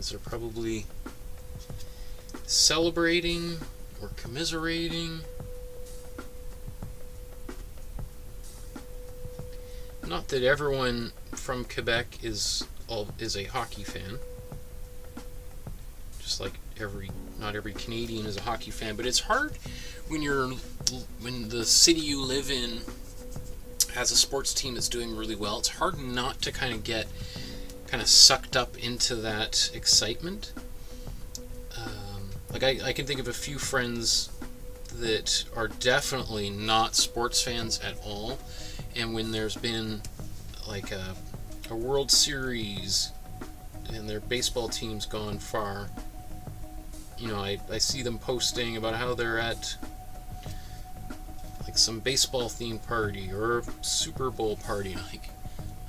A: They're probably celebrating or commiserating. Not that everyone from Quebec is a hockey fan. Just like not every Canadian is a hockey fan, but it's hard when the city you live in has a sports team that's doing really well. It's hard not to kind of get sucked up into that excitement. Like I can think of a few friends that are definitely not sports fans at all, and when there's been like a World Series and their baseball team's gone far, you know, I see them posting about how they're at like some baseball themed party or a Super Bowl party, and I'm like,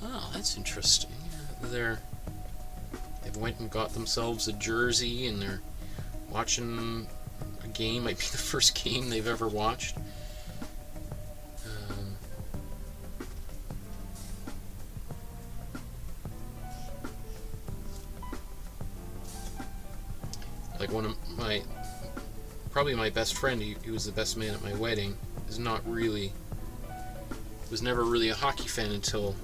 A: oh, that's interesting. They've went and got themselves a jersey, and they're watching a game. Might be the first game they've ever watched. Like probably my best friend, he was the best man at my wedding, was never really a hockey fan until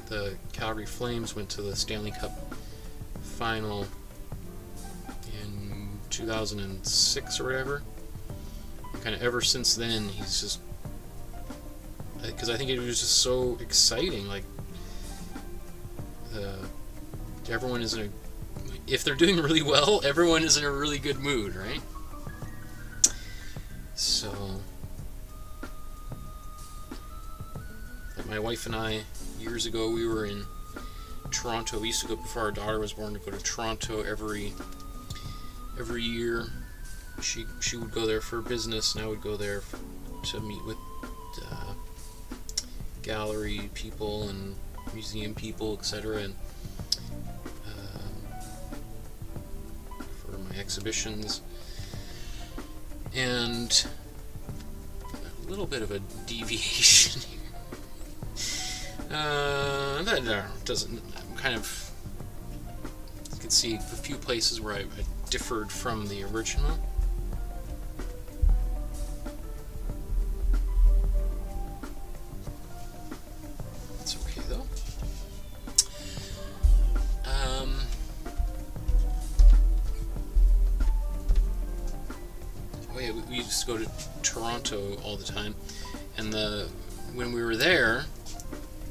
A: the Calgary Flames went to the Stanley Cup final in 2006 or whatever. Kind of ever since then, he's just because I think it was just so exciting. Like, everyone is in a, if they're doing really well, everyone is in a really good mood, right? So, like my wife and I, years ago, we were in Toronto. We used to go, before our daughter was born, to go to Toronto every year. She would go there for business, and I would go there to meet with gallery people and museum people, etc. And for my exhibitions. And a little bit of a deviation here. That doesn't. I'm kind of. You can see a few places where I differed from the original. It's okay though. Oh yeah, we used to go to Toronto all the time, and when we were there,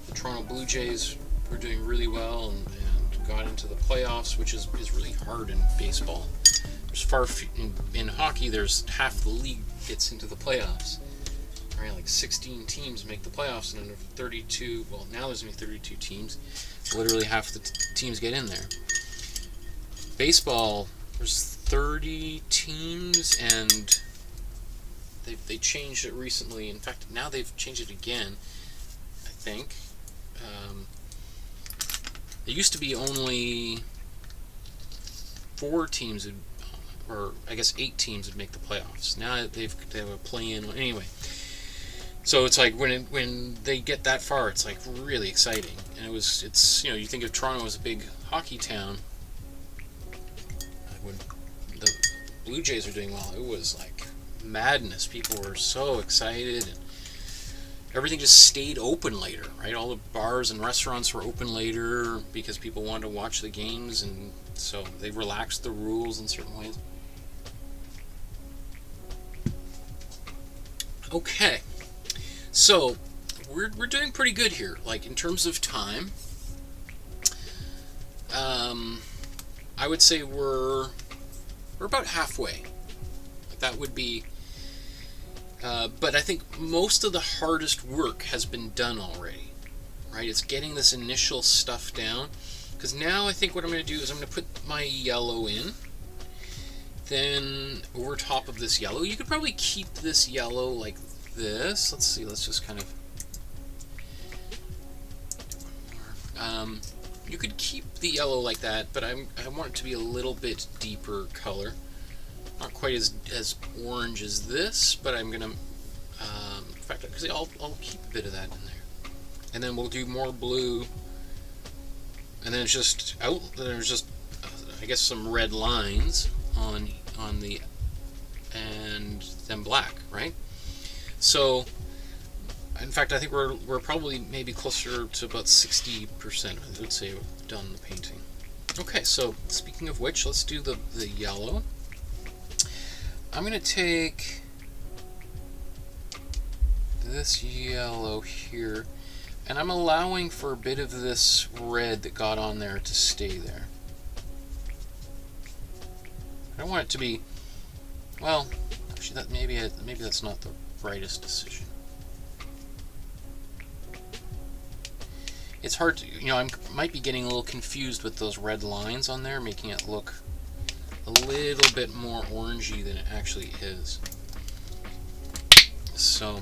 A: the Toronto Blue Jays were doing really well and got into the playoffs, which is really hard in baseball. There's in hockey, there's half the league gets into the playoffs. Right, like 16 teams make the playoffs, and then 32. Well, now there's only 32 teams. Literally half the teams get in there. Baseball, there's 30 teams, and they changed it recently. In fact, now they've changed it again, I think. There used to be only 4 teams, or I guess 8 teams would make the playoffs. Now they have a play-in. Anyway, so it's like when they get that far, it's like really exciting. And it's you think of Toronto as a big hockey town. When the Blue Jays are doing well, it was like madness. People were so excited, and everything just stayed open later, right? All the bars and restaurants were open later because people wanted to watch the games, and so they relaxed the rules in certain ways. Okay, so we're doing pretty good here, like in terms of time. I would say we're about halfway. That would be. But I think most of the hardest work has been done already, right? It's getting this initial stuff down. Because now I think what I'm going to do is I'm going to put my yellow in. Then over top of this yellow, you could probably keep this yellow like this. Let's see, let's just kind of do one more. You could keep the yellow like that, but I want it to be a little bit deeper color. Not quite as orange as this, but I'm gonna, in fact, because I'll keep a bit of that in there, and then we'll do more blue, and then it's just there's just I guess some red lines on the, and then black, right? So, in fact, I think we're probably maybe closer to about 60%. I would say we've done the painting. Okay, so speaking of which, let's do the yellow. I'm going to take this yellow here, and I'm allowing for a bit of this red that got on there to stay there. I don't want it to be, well, actually maybe that's not the brightest decision. It's hard to, I might be getting a little confused with those red lines on there, making it look a little bit more orangey than it actually is. So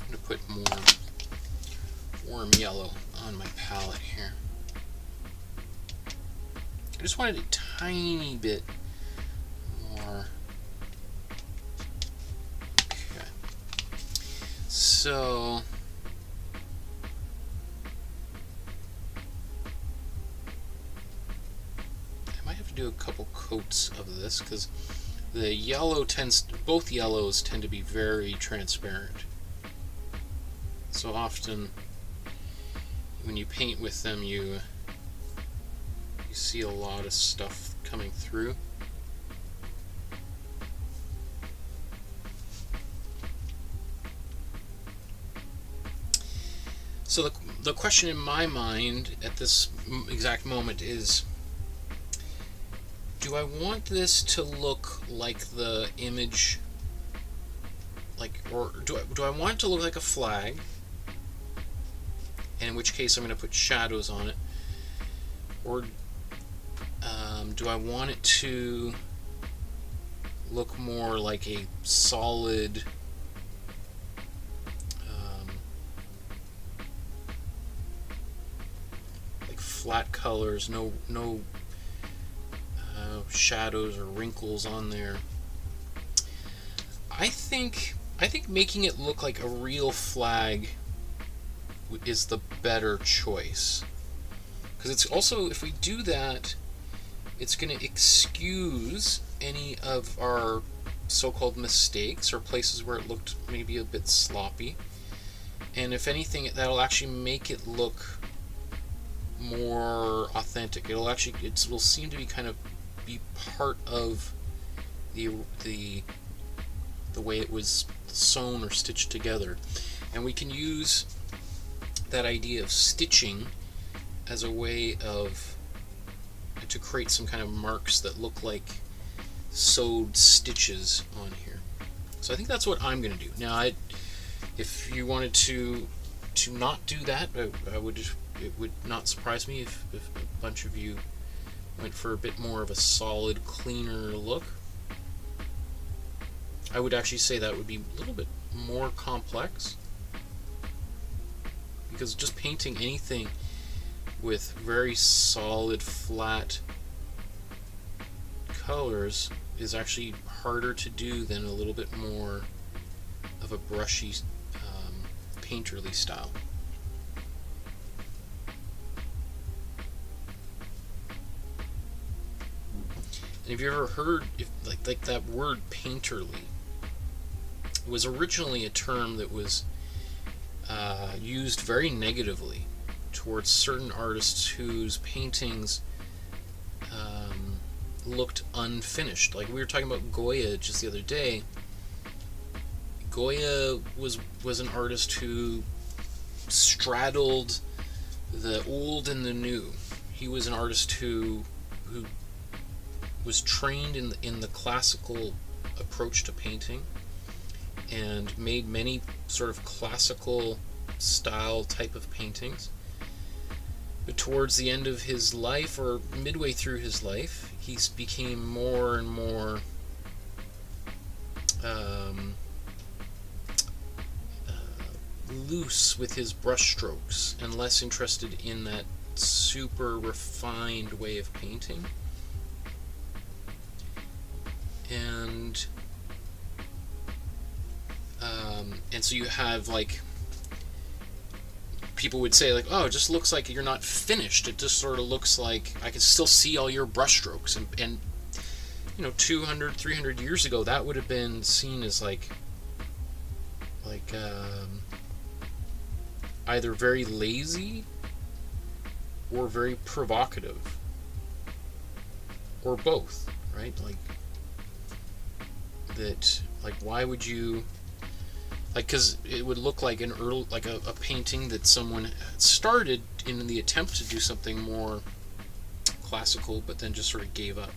A: I'm going to put more warm yellow on my palette here. I just wanted a tiny bit more. Okay. So do a couple coats of this because the yellow both yellows tend to be very transparent. So often when you paint with them, you see a lot of stuff coming through. So the question in my mind at this exact moment is, do I want this to look like the image, or do I want it to look like a flag, and in which case I'm going to put shadows on it, or do I want it to look more like a solid like flat colors, no shadows or wrinkles on there? I think making it look like a real flag is the better choice, because it's also, if we do that, it's going to excuse any of our so-called mistakes or places where it looked maybe a bit sloppy, and if anything, that'll actually make it look more authentic. It'll seem to be kind of be part of the way it was sewn or stitched together. And we can use that idea of stitching as a way to create some kind of marks that look like sewed stitches on here. So I think that's what I'm going to do. Now, if you wanted to not do that, it would not surprise me if a bunch of you went for a bit more of a solid, cleaner look. I would actually say that would be a little bit more complex, because just painting anything with very solid, flat colors is actually harder to do than a little bit more of a brushy, painterly style. And have you ever heard, like that word painterly? It was originally a term that was used very negatively towards certain artists whose paintings looked unfinished. Like we were talking about Goya just the other day. Goya was an artist who straddled the old and the new. He was an artist who was trained in the classical approach to painting and made many sort of classical style type of paintings. But towards the end of his life, or midway through his life, he became more and more loose with his brushstrokes and less interested in that super refined way of painting. And so you have, like, people would say, like, oh, it just looks like you're not finished. It just sort of looks like I can still see all your brushstrokes. And you know, 200, 300 years ago, that would have been seen as like either very lazy or very provocative, or both, right? Like that, like, why would you, like, because it would look like an early, like a painting that someone started in the attempt to do something more classical, but then just sort of gave up.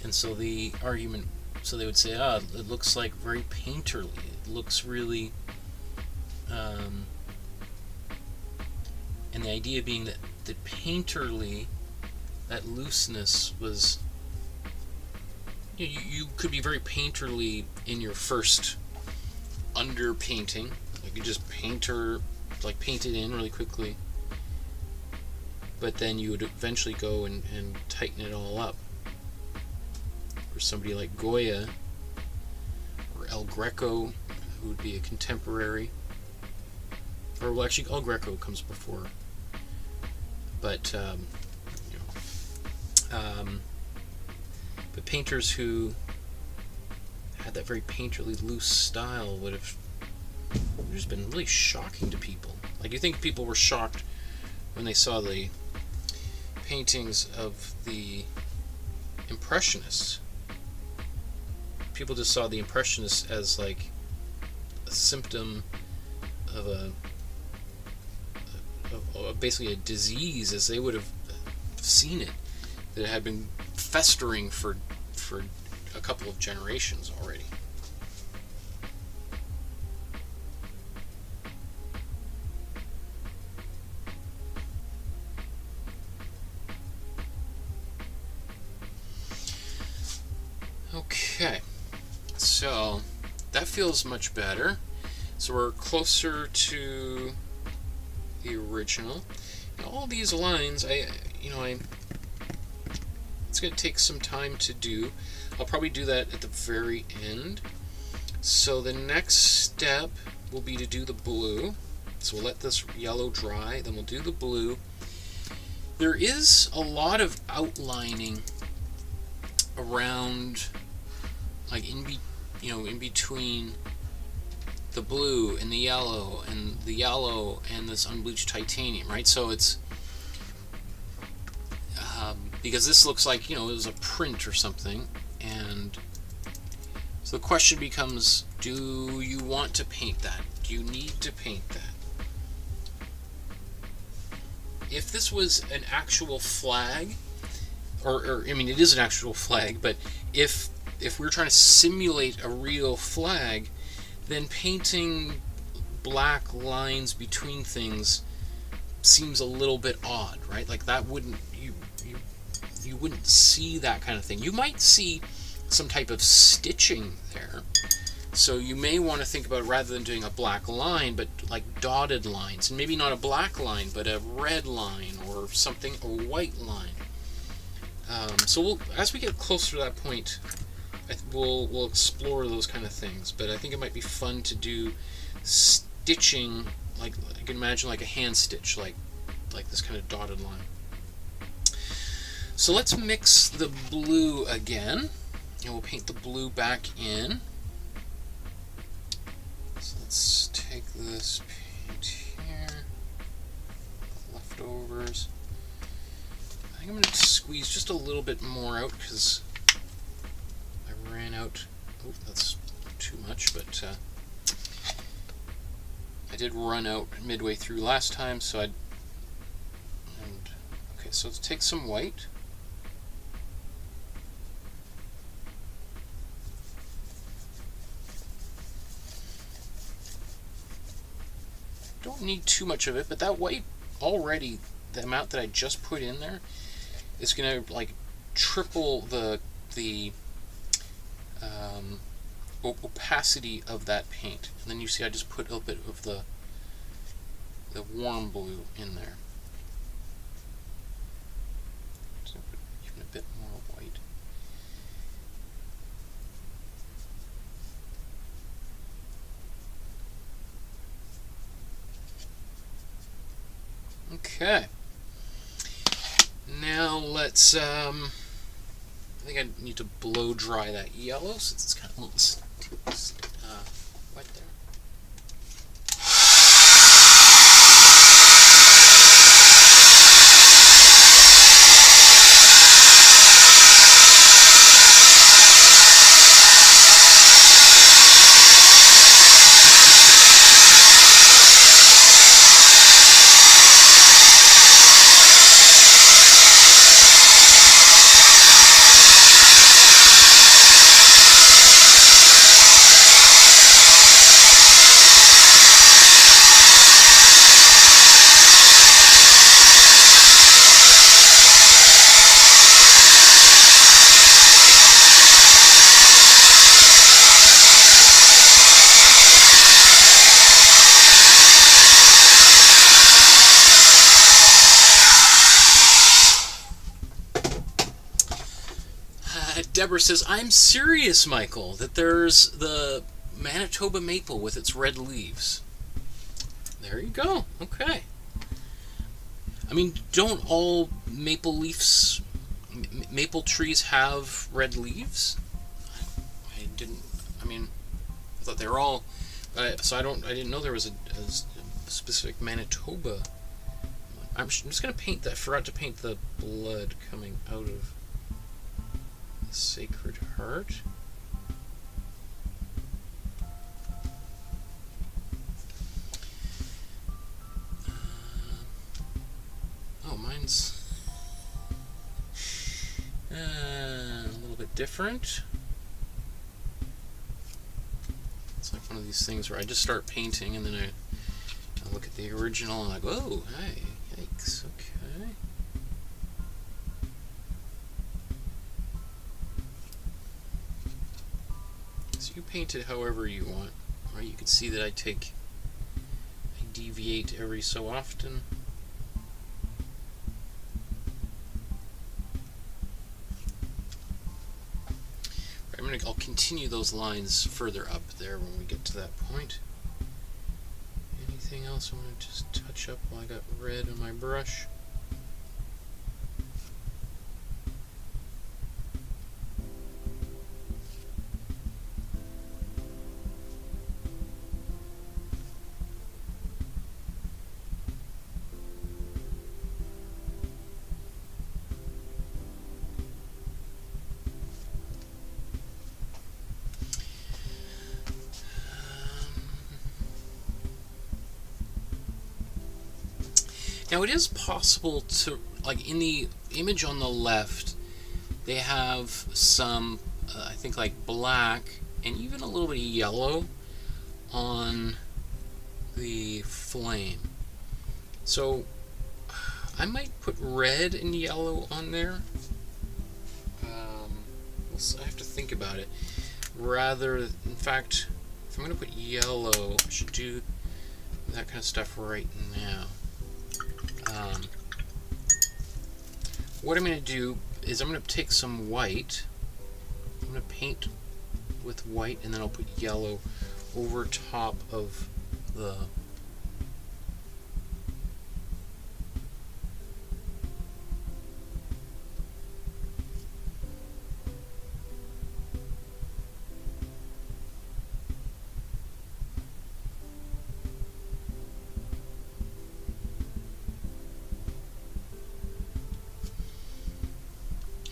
A: And so the argument, so they would say, it looks like very painterly. It looks really, and the idea being that painterly, that looseness was, you could be very painterly in your first underpainting. Like you just paint it in really quickly, but then you would eventually go and tighten it all up. For somebody like Goya or El Greco, who would be a contemporary, or well, actually El Greco comes before, but but painters who had that very painterly loose style would have just been really shocking to people. Like, you think people were shocked when they saw the paintings of the Impressionists. People just saw the Impressionists as like a symptom of basically a disease, as they would have seen it, that had been festering for a couple of generations already. Okay, so that feels much better. So we're closer to the original. And all these lines, it's going to take some time to do. I'll probably do that at the very end. So the next step will be to do the blue. So we'll let this yellow dry, then we'll do the blue. There is a lot of outlining around, like in between the blue and the yellow and this unbleached titanium, right? So it's because this looks like, it was a print or something, and so the question becomes, do you want to paint that? Do you need to paint that? If this was an actual flag, or I mean, it is an actual flag, but if we're trying to simulate a real flag, then painting black lines between things seems a little bit odd, right? Like that wouldn't, you wouldn't see that kind of thing. You might see some type of stitching there. So you may want to think about, rather than doing a black line, but like dotted lines, and maybe not a black line, but a red line or something, a white line. So as we get closer to that point, we'll explore those kind of things. But I think it might be fun to do stitching, like you can imagine like a hand stitch, like this kind of dotted line. So let's mix the blue again, and we'll paint the blue back in. So let's take this paint here, leftovers. I think I'm going to squeeze just a little bit more out because I ran out. Oh, that's too much, but I did run out midway through last time, so okay, so let's take some white. Don't need too much of it, but that white already, the amount that I just put in there, is going to like triple the opacity of that paint. And then you see I just put a little bit of the warm blue in there. So put even a bit more white. Okay. Now let's, I think I need to blow dry that yellow since it's kind of a little wet there. Deborah says, I'm serious, Michael, that there's the Manitoba maple with its red leaves. There you go. Okay. I mean, don't all maple leaves, maple trees have red leaves? I thought they were all, so I didn't know there was a specific Manitoba. I'm just going to paint that. I forgot to paint the blood coming out of the Sacred Heart. Oh, mine's a little bit different. It's like one of these things where I just start painting and then I look at the original and I go, oh, hey, yikes, okay. So you paint it however you want, right? You can see that I deviate every so often. I'll continue those lines further up there when we get to that point. Anything else I want to just touch up while I got red on my brush? Now it is possible to, like in the image on the left, they have some, I think like black and even a little bit of yellow on the flame. So I might put red and yellow on there. I have to think about it. Rather, in fact, if I'm going to put yellow, I should do that kind of stuff right now. What I'm going to do is I'm going to take some white, I'm going to paint with white, and then I'll put yellow over top of the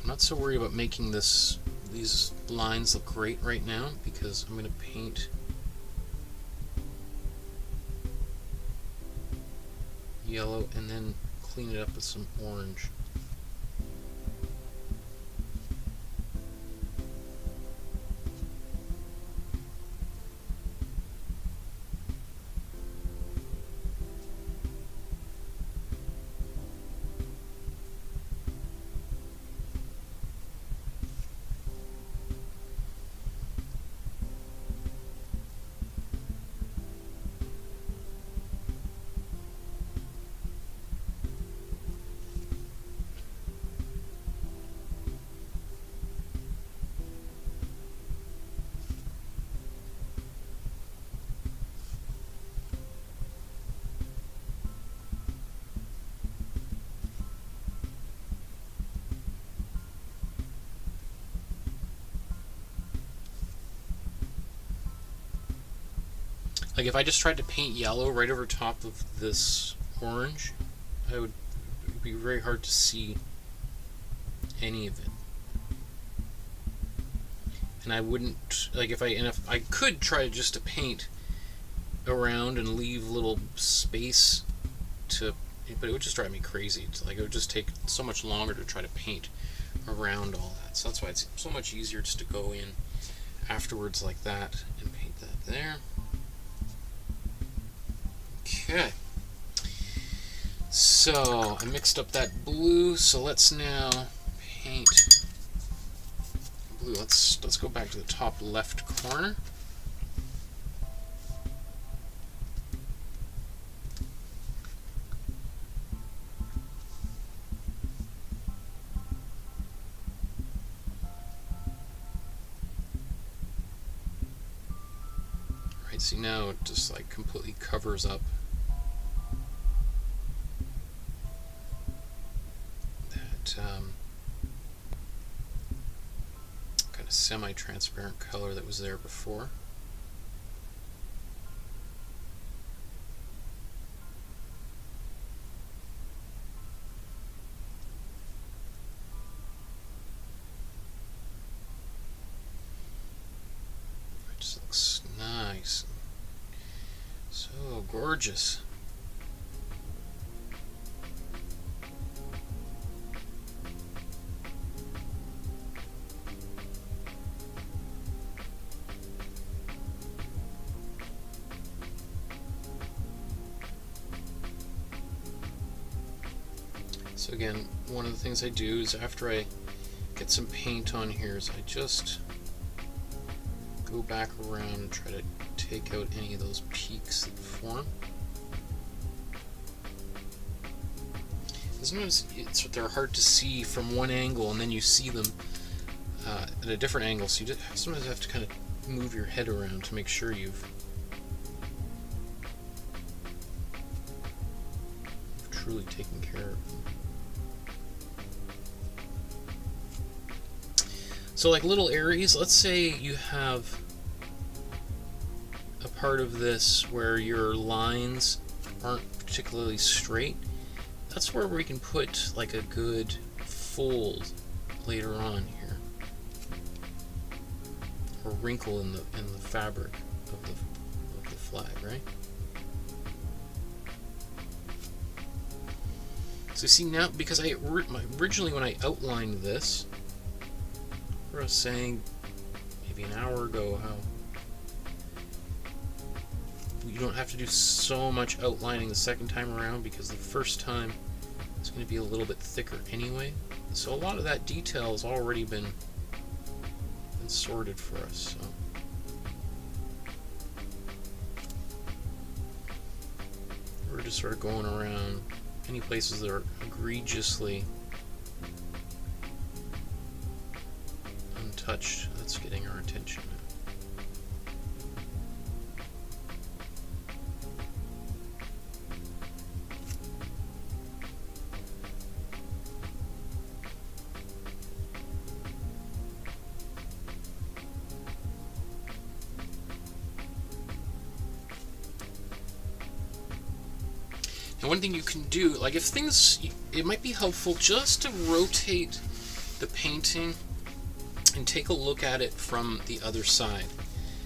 A: I'm not so worried about making these lines look great right now because I'm going to paint yellow and then clean it up with some orange. Like if I just tried to paint yellow right over top of this orange, it would be very hard to see any of it. And I wouldn't, like if I could try just to paint around and leave little space to, but it would just drive me crazy. It's like it would just take so much longer to try to paint around all that. So that's why it's so much easier just to go in afterwards like that and paint that there. Okay, so I mixed up that blue, so let's now paint blue. Let's go back to the top left corner. Right, see now it just like completely covers up kind of semi-transparent color that was there before. Just looks nice. So gorgeous. So again, one of the things I do is after I get some paint on here is I just go back around and try to take out any of those peaks that form. Sometimes they're hard to see from one angle, and then you see them at a different angle, so you just sometimes have to kind of move your head around to make sure you've truly taken care of them. So like little areas, let's say you have a part of this where your lines aren't particularly straight. That's where we can put like a good fold later on here, or wrinkle in the fabric of the flag, right? So see now, because originally when I outlined this, I was saying maybe an hour ago how you don't have to do so much outlining the second time around, because the first time it's going to be a little bit thicker anyway. So a lot of that detail has already been sorted for us. So we're just sort of going around any places that are egregiously untouched. That's getting our attention now. And one thing you can do, like if things, it might be helpful just to rotate the painting and take a look at it from the other side,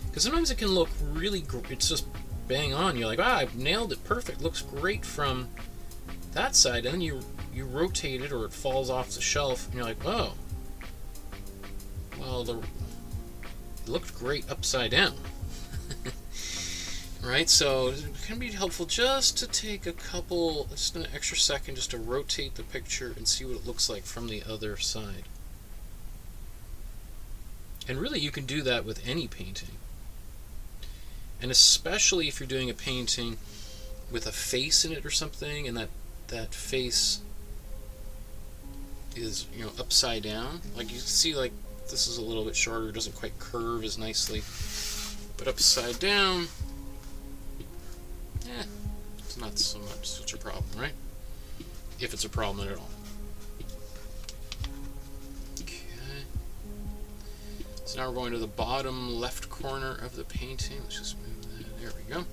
A: because sometimes it can look really, it's just bang on. You're like, ah, I've nailed it, perfect, looks great from that side, and then you rotate it or it falls off the shelf, and you're like, oh, well, it looked great upside down. Right, so it can be helpful just to take just an extra second just to rotate the picture and see what it looks like from the other side. And really you can do that with any painting. And especially if you're doing a painting with a face in it or something, and that face is, you know, upside down. Like you see, like this is a little bit shorter, it doesn't quite curve as nicely, but upside down, it's not so much such a problem, right? If it's a problem at all. Okay. So now we're going to the bottom left corner of the painting. Let's just move that. There we go.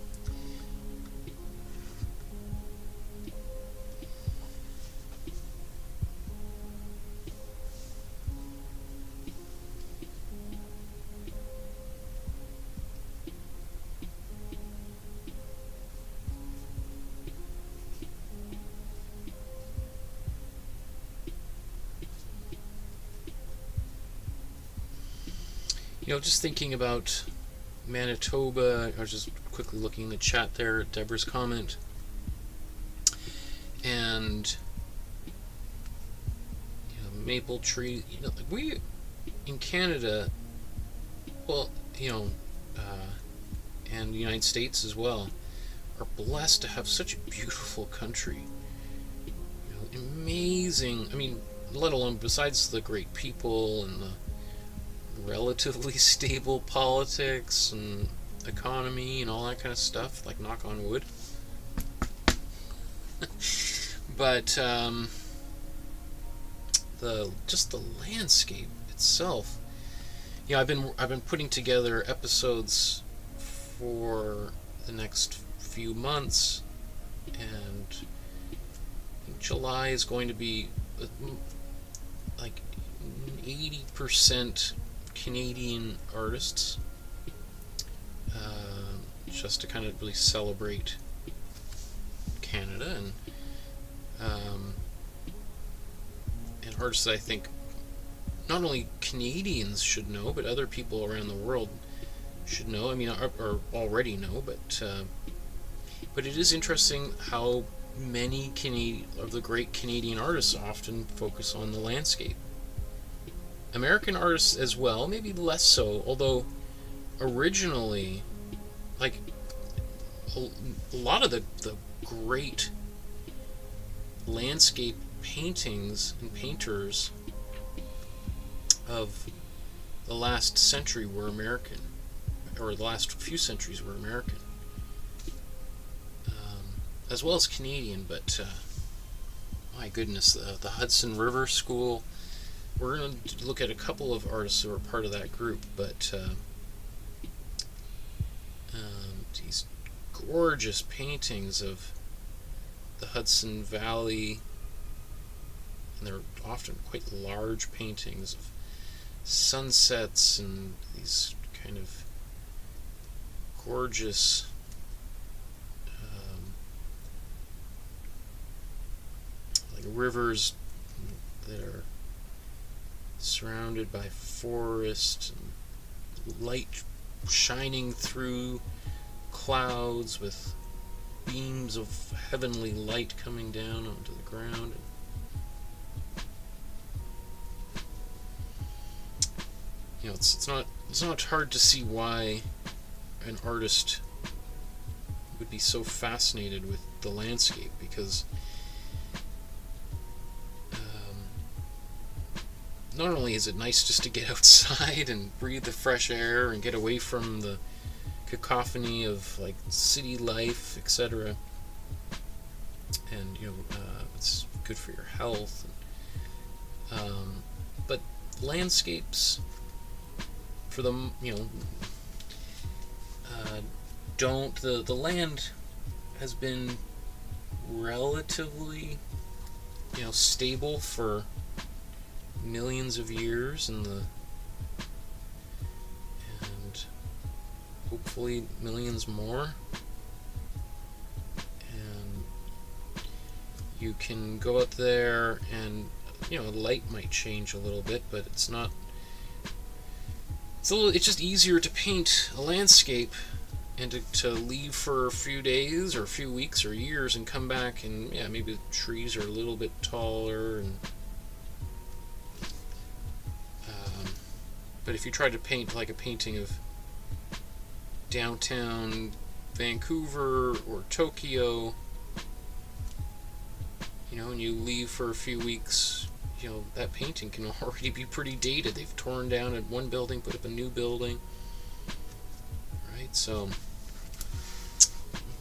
A: You know, just thinking about Manitoba, I was just quickly looking in the chat there at Deborah's comment, and you know, maple tree. You know, like we in Canada, well, you know, and the United States as well, are blessed to have such a beautiful country. You know, amazing. I mean, let alone besides the great people and the relatively stable politics and economy and all that kind of stuff, like knock on wood. But just the landscape itself. You know, I've been putting together episodes for the next few months, and I think July is going to be like 80% Canadian artists, just to kind of really celebrate Canada and artists that I think not only Canadians should know, but other people around the world should know. I mean, or already know, but it is interesting how many of the great Canadian artists often focus on the landscape. American artists as well, maybe less so, although originally, like, a lot of the great landscape paintings and painters of the last century were American, or the last few centuries were American, as well as Canadian. But my goodness, the Hudson River School. We're going to look at a couple of artists who are part of that group, but these gorgeous paintings of the Hudson Valley, and they're often quite large paintings of sunsets and these kind of gorgeous like rivers that are surrounded by forest and light shining through clouds with beams of heavenly light coming down onto the ground. You know, it's not hard to see why an artist would be so fascinated with the landscape, because not only is it nice just to get outside and breathe the fresh air and get away from the cacophony of like city life, etc., and it's good for your health, but landscapes for them, the land has been relatively stable for millions of years, and hopefully millions more. And you can go out there and light might change a little bit, but it's not. It's just easier to paint a landscape and to leave for a few days or a few weeks or years and come back, and maybe the trees are a little bit taller, and but if you try to paint like a painting of downtown Vancouver or Tokyo, and you leave for a few weeks, that painting can already be pretty dated. They've torn down one building, put up a new building. Right, so,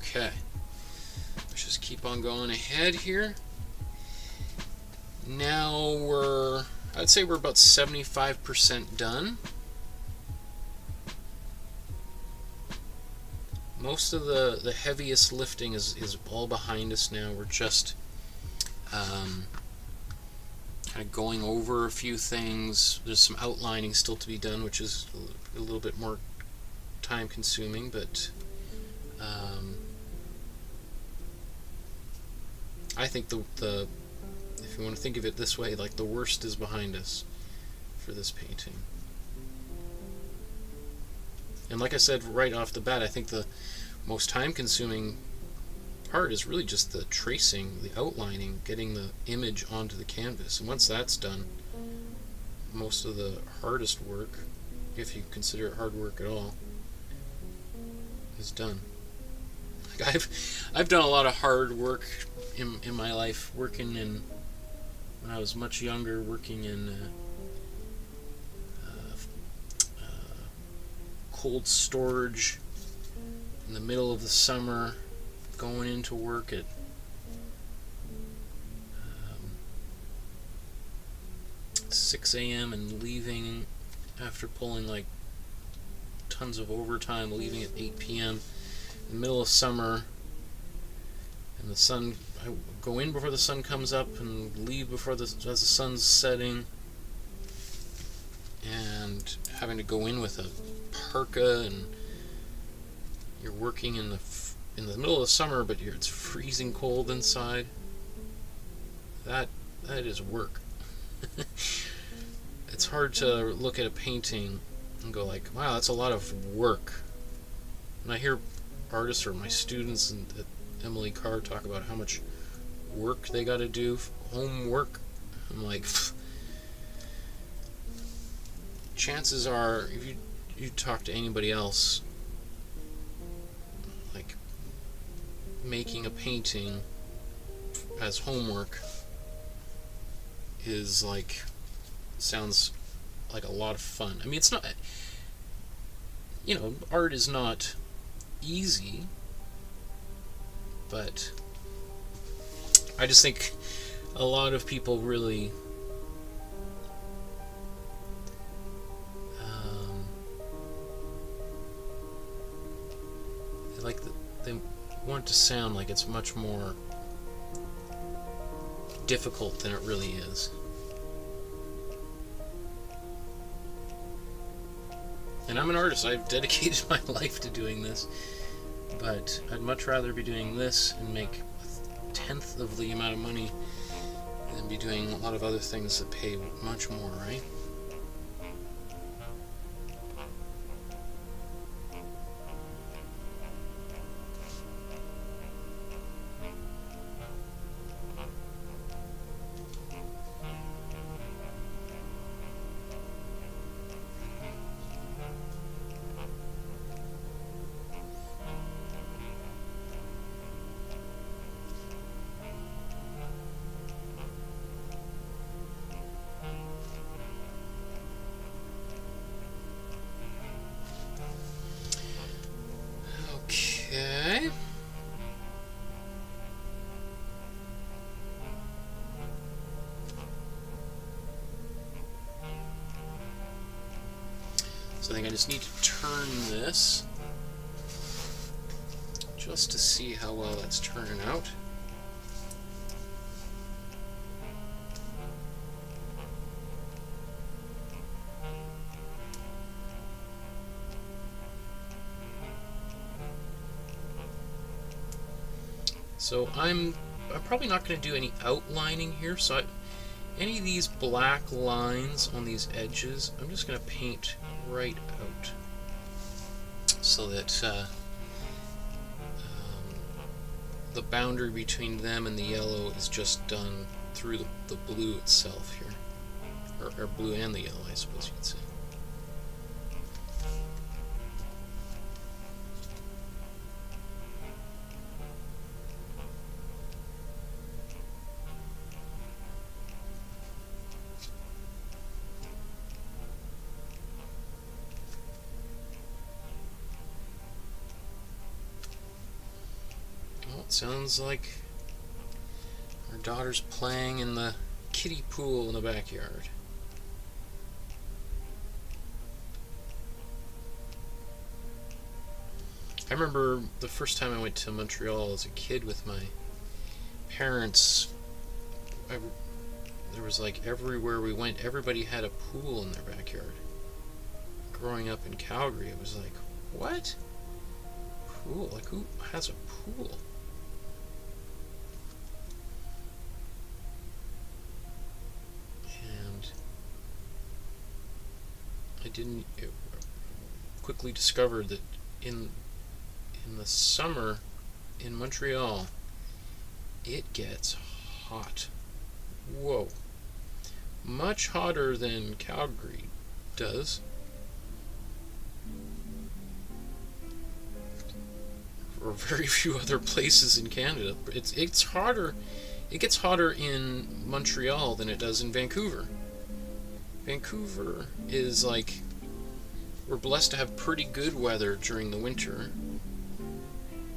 A: okay. Let's just keep on going ahead here. Now I'd say we're about 75% done. Most of the heaviest lifting is all behind us now. We're just kind of going over a few things. There's some outlining still to be done, which is a little bit more time consuming, but I think the if you want to think of it this way, like the worst is behind us for this painting. And like I said right off the bat, I think the most time-consuming part is really just the tracing, the outlining, getting the image onto the canvas. And once that's done, most of the hardest work, if you consider it hard work at all, is done. Like I've done a lot of hard work in my life, working in, when I was much younger, working in cold storage in the middle of the summer, going into work at 6 a.m. and leaving after pulling like tons of overtime, leaving at 8 p.m. in the middle of summer, and the sun, I go in before the sun comes up and leave as the sun's setting, and having to go in with a parka and you're working in the middle of summer, but it's freezing cold inside. That is work. It's hard to look at a painting and go like, wow, that's a lot of work. And I hear artists or my students and Emily Carr talk about how much work they got to do, homework. I'm like, pfft. Chances are, if you talk to anybody else, like making a painting as homework is like, sounds like a lot of fun. I mean, it's not, you know, art is not easy, but I just think a lot of people really they want it to sound like it's much more difficult than it really is. And I'm an artist. I've dedicated my life to doing this, but I'd much rather be doing this and make a tenth of the amount of money than be doing a lot of other things that pay much more, right? Okay. So I think I just need to turn this just to see how well that's turning out. So I'm probably not going to do any outlining here, so any of these black lines on these edges, I'm just going to paint right out so that the boundary between them and the yellow is just done through the blue itself here, or blue and the yellow, I suppose you could say. Sounds like our daughter's playing in the kiddie pool in the backyard. I remember the first time I went to Montreal as a kid with my parents. There was like everywhere we went, everybody had a pool in their backyard. Growing up in Calgary, it was like, what? Pool? Like, who has a pool? I quickly discovered that in the summer in Montreal, it gets hot. Whoa. Much hotter than Calgary does. Or very few other places in Canada. It's hotter. It gets hotter in Montreal than it does in Vancouver. Vancouver is like, we're blessed to have pretty good weather during the winter.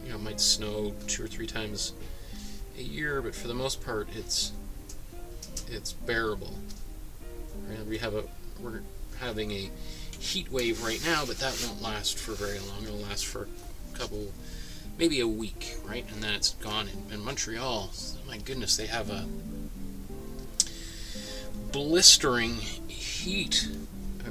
A: You know, it might snow 2 or 3 times a year, but for the most part, it's bearable. And we're having a heat wave right now, but that won't last for very long. It'll last for a couple, maybe a week, right? And then it's gone. In Montreal, my goodness, they have a blistering heat. I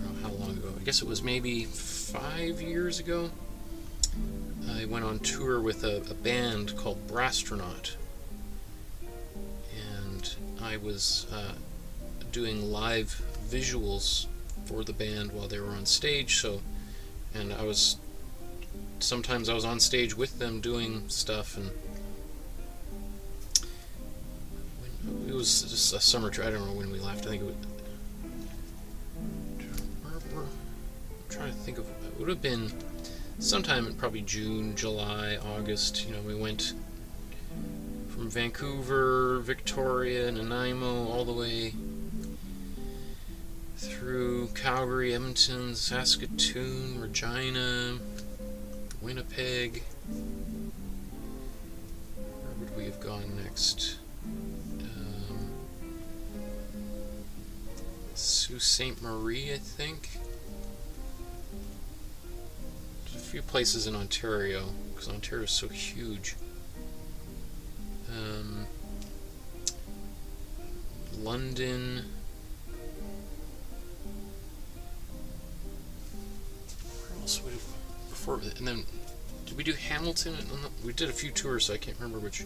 A: don't know how long ago, I guess it was maybe 5 years ago, I went on tour with a band called Brastronaut, and I was doing live visuals for the band while they were on stage. So, and sometimes I was on stage with them doing stuff, and it was just a summer tour. I don't know when we left. I think it was. I'm trying to think of. It would have been sometime in probably June, July, August. You know, we went from Vancouver, Victoria, Nanaimo, all the way through Calgary, Edmonton, Saskatoon, Regina, Winnipeg. Where would we have gone next? Sault Ste. Marie, I think. There's a few places in Ontario, because Ontario is so huge. London. Where else would it, before? And then did we do Hamilton? We did a few tours, so I can't remember which.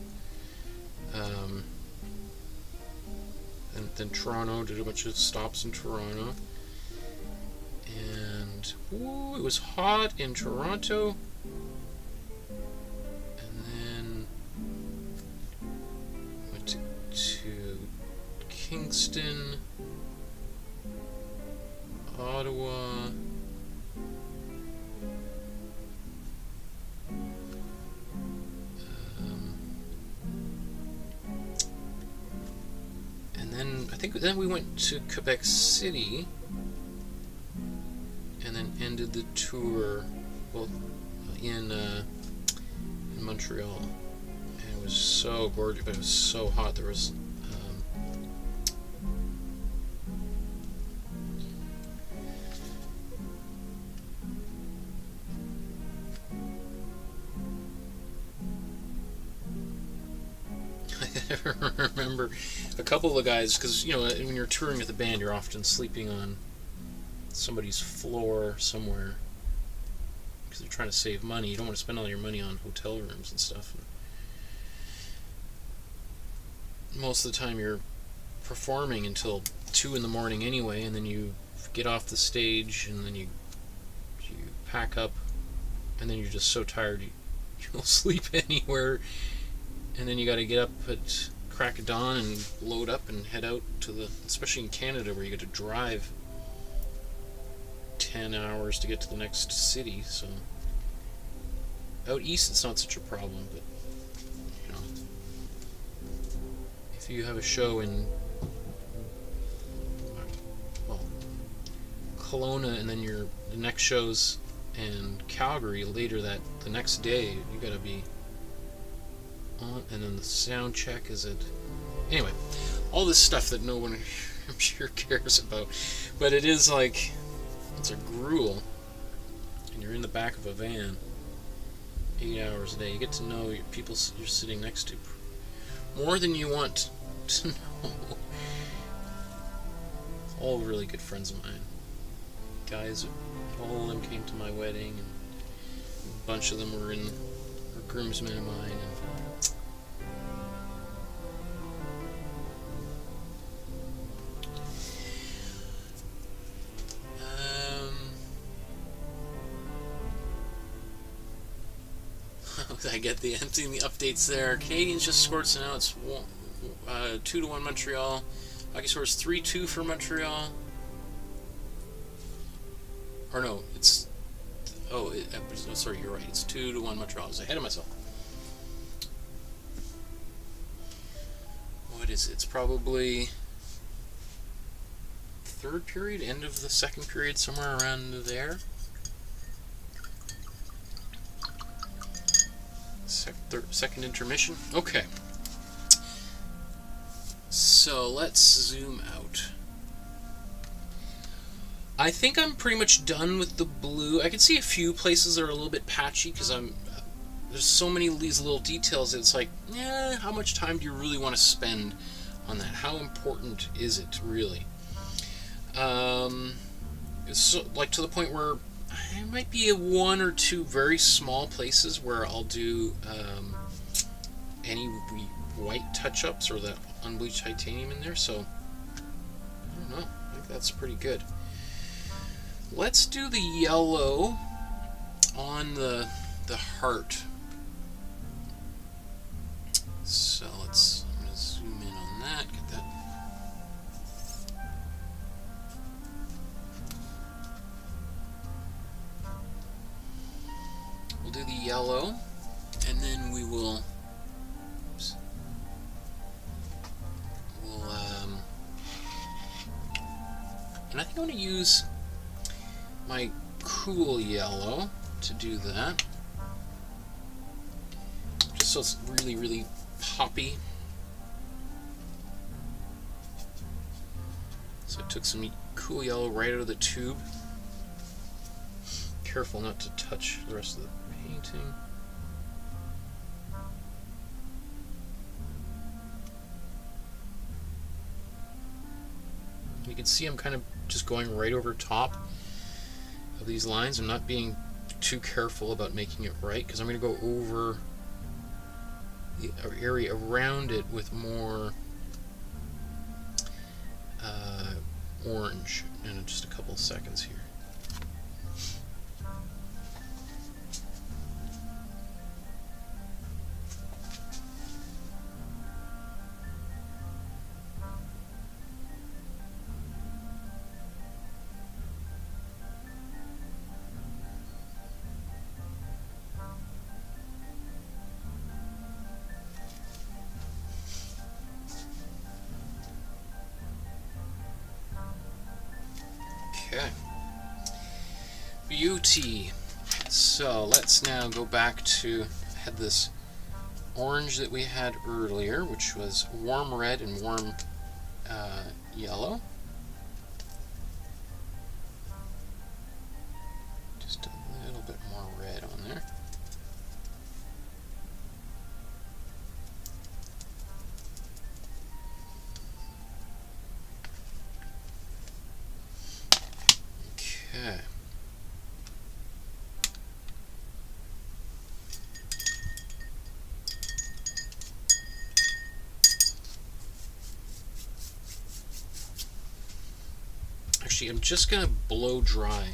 A: And then Toronto, did a bunch of stops in Toronto. And ooh, it was hot in Toronto. And then went to Kingston, Ottawa, I think then we went to Quebec City, and then ended the tour, well, in Montreal. And it was so gorgeous, but it was so hot. There was I remember a couple of the guys, because you know when you're touring with a band, you're often sleeping on somebody's floor somewhere because you're trying to save money. You don't want to spend all your money on hotel rooms and stuff. And most of the time you're performing until 2 in the morning anyway, and then you get off the stage, and then you pack up, and then you're just so tired you'll sleep anywhere. And then you got to get up at crack of dawn and load up and head out to the, especially in Canada where you get to drive 10 hours to get to the next city. So out east it's not such a problem, but you know, if you have a show in Kelowna and then the next show's in Calgary later the next day, you got to be on, and then the sound check is at, anyway, all this stuff that no one I'm sure cares about, but it is like, it's a gruel, and you're in the back of a van 8 hours a day. You get to know people you're sitting next to more than you want to know. All really good friends of mine, guys. All of them came to my wedding, and a bunch of them were groomsmen of mine. And I get the emptying the updates there. Canadians just scored, so now it's 2-1 Montreal. Hockey scores 3-2 for Montreal. Or no, it's sorry, you're right. It's 2-1 Montreal. I was ahead of myself. What is it? It's probably third period, end of the second period, somewhere around there. Second intermission. Okay. So let's zoom out. I think I'm pretty much done with the blue. I can see a few places that are a little bit patchy because there's so many of these little details that it's like, yeah, how much time do you really want to spend on that? How important is it really? so, like, to the point where there might be one or two very small places where I'll do any white touch-ups or that unbleached titanium in there, so I don't know. I think that's pretty good. Let's do the yellow on the heart. So I'm going to zoom in on that, get that. We'll do the yellow, and then we will, oops, and I think I'm going to use my cool yellow to do that, just so it's really, really poppy. So I took some cool yellow right out of the tube. Careful not to touch the rest of the painting. You can see I'm kind of just going right over top of these lines. I'm not being too careful about making it right, because I'm going to go over the area around it with more orange in just a couple of seconds here. Okay. Beauty. So let's now go back to, had this orange that we had earlier, which was warm red and warm yellow. Just a little bit more red on there. Okay. Actually, I'm just going to blow dry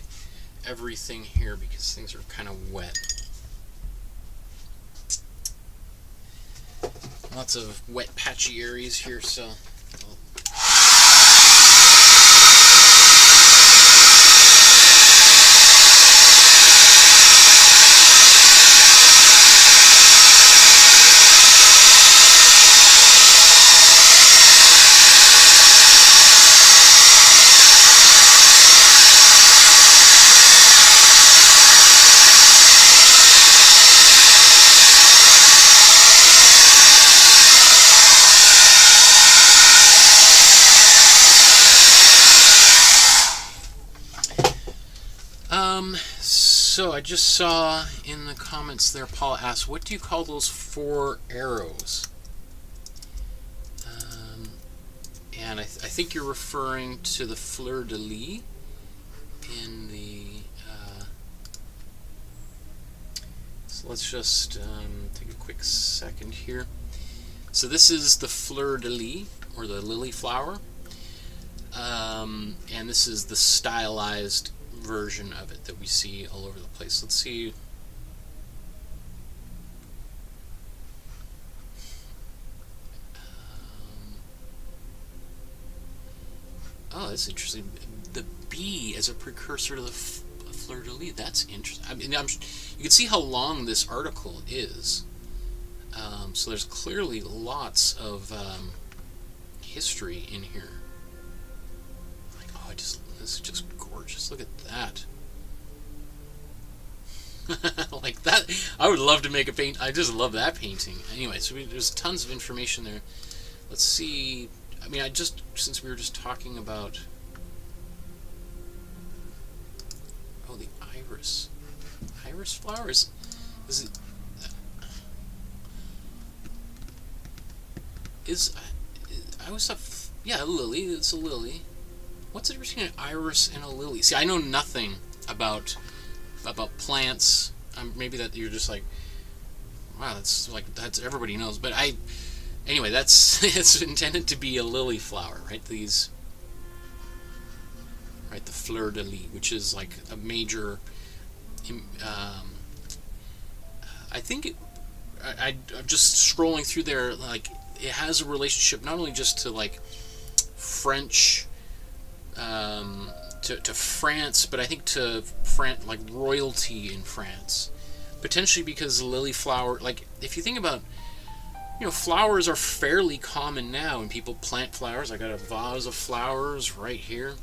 A: everything here because things are kind of wet. Lots of wet, patchy areas here, so So I just saw in the comments there, Paul asked, what do you call those 4 arrows? And I think you're referring to the fleur-de-lis in the... so let's just take a quick second here. So this is the fleur-de-lis, or the lily flower. And this is the stylized version of it that we see all over the place. Let's see. Oh, that's interesting. The bee as a precursor to the fleur-de-lis. That's interesting. I mean, you can see how long this article is. So there's clearly lots of history in here. Like, oh, this is just gorgeous. Look at that. Like that. I would love to make a paint. I just love that painting. Anyway, so there's tons of information there. Let's see. I mean, since we were just talking about, oh, the iris flowers. Is it? I always thought, yeah, a lily. It's a lily. what's the difference between an iris and a lily? See, I know nothing about plants. Maybe that you're just like, wow, that's everybody knows. But anyway, that's it's intended to be a lily flower, right? These, right, the fleur de lis, which is like a major. I think I'm just scrolling through there, like it has a relationship not only just to like French, to France, but I think to like royalty in France, potentially because the lily flower, like if you think about, you know, flowers are fairly common now, and people plant flowers. I got a vase of flowers right here.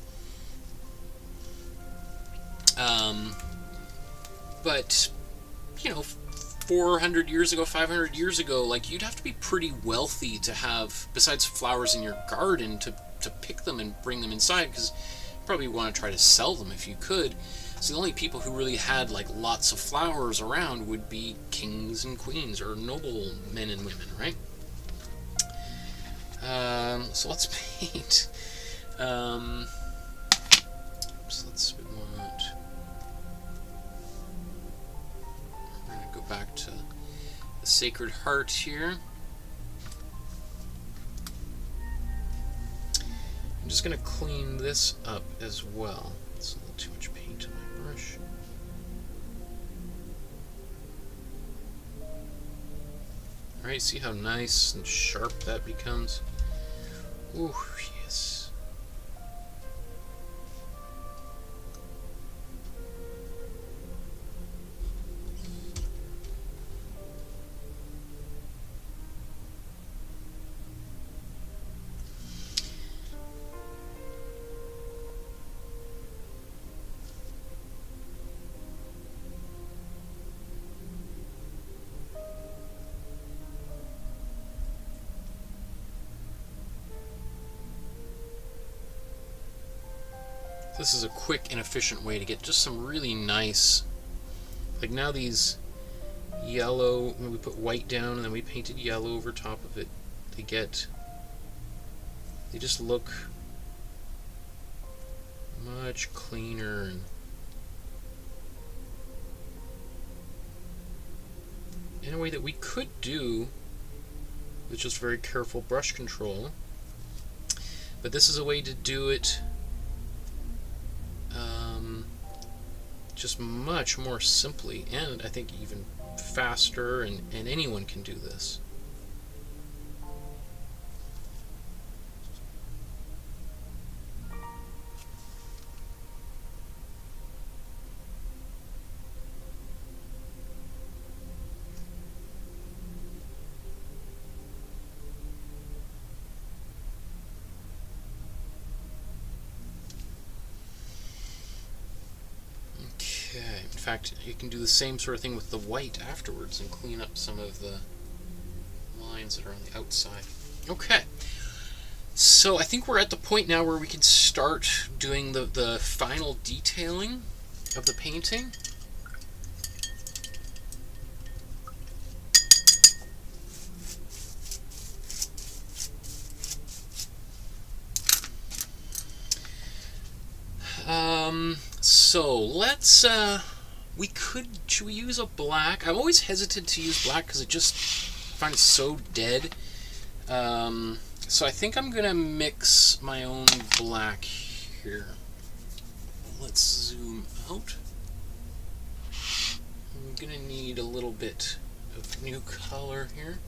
A: But you know, 400 years ago, 500 years ago, like you'd have to be pretty wealthy to have, besides flowers in your garden, to pick them and bring them inside, because you probably want to try to sell them if you could. So the only people who really had like lots of flowers around would be kings and queens, or noble men and women, right? So let's paint. So let's back to the Sacred Heart here. I'm just going to clean this up as well. It's a little too much paint on my brush. Alright, see how nice and sharp that becomes? Ooh, yes. This is a quick and efficient way to get just some really nice, like now these yellow, when we put white down and then we painted yellow over top of it, they just look much cleaner and in a way that we could do with just very careful brush control. But this is a way to do it just much more simply, and I think even faster, and anyone can do this. In fact, you can do the same sort of thing with the white afterwards and clean up some of the lines that are on the outside. Okay, so I think we're at the point now where we can start doing the final detailing of the painting. So let's, should we use a black? I'm always hesitant to use black because I just find it so dead. So I think I'm gonna mix my own black here. Let's zoom out. I'm gonna need a little bit of new color here.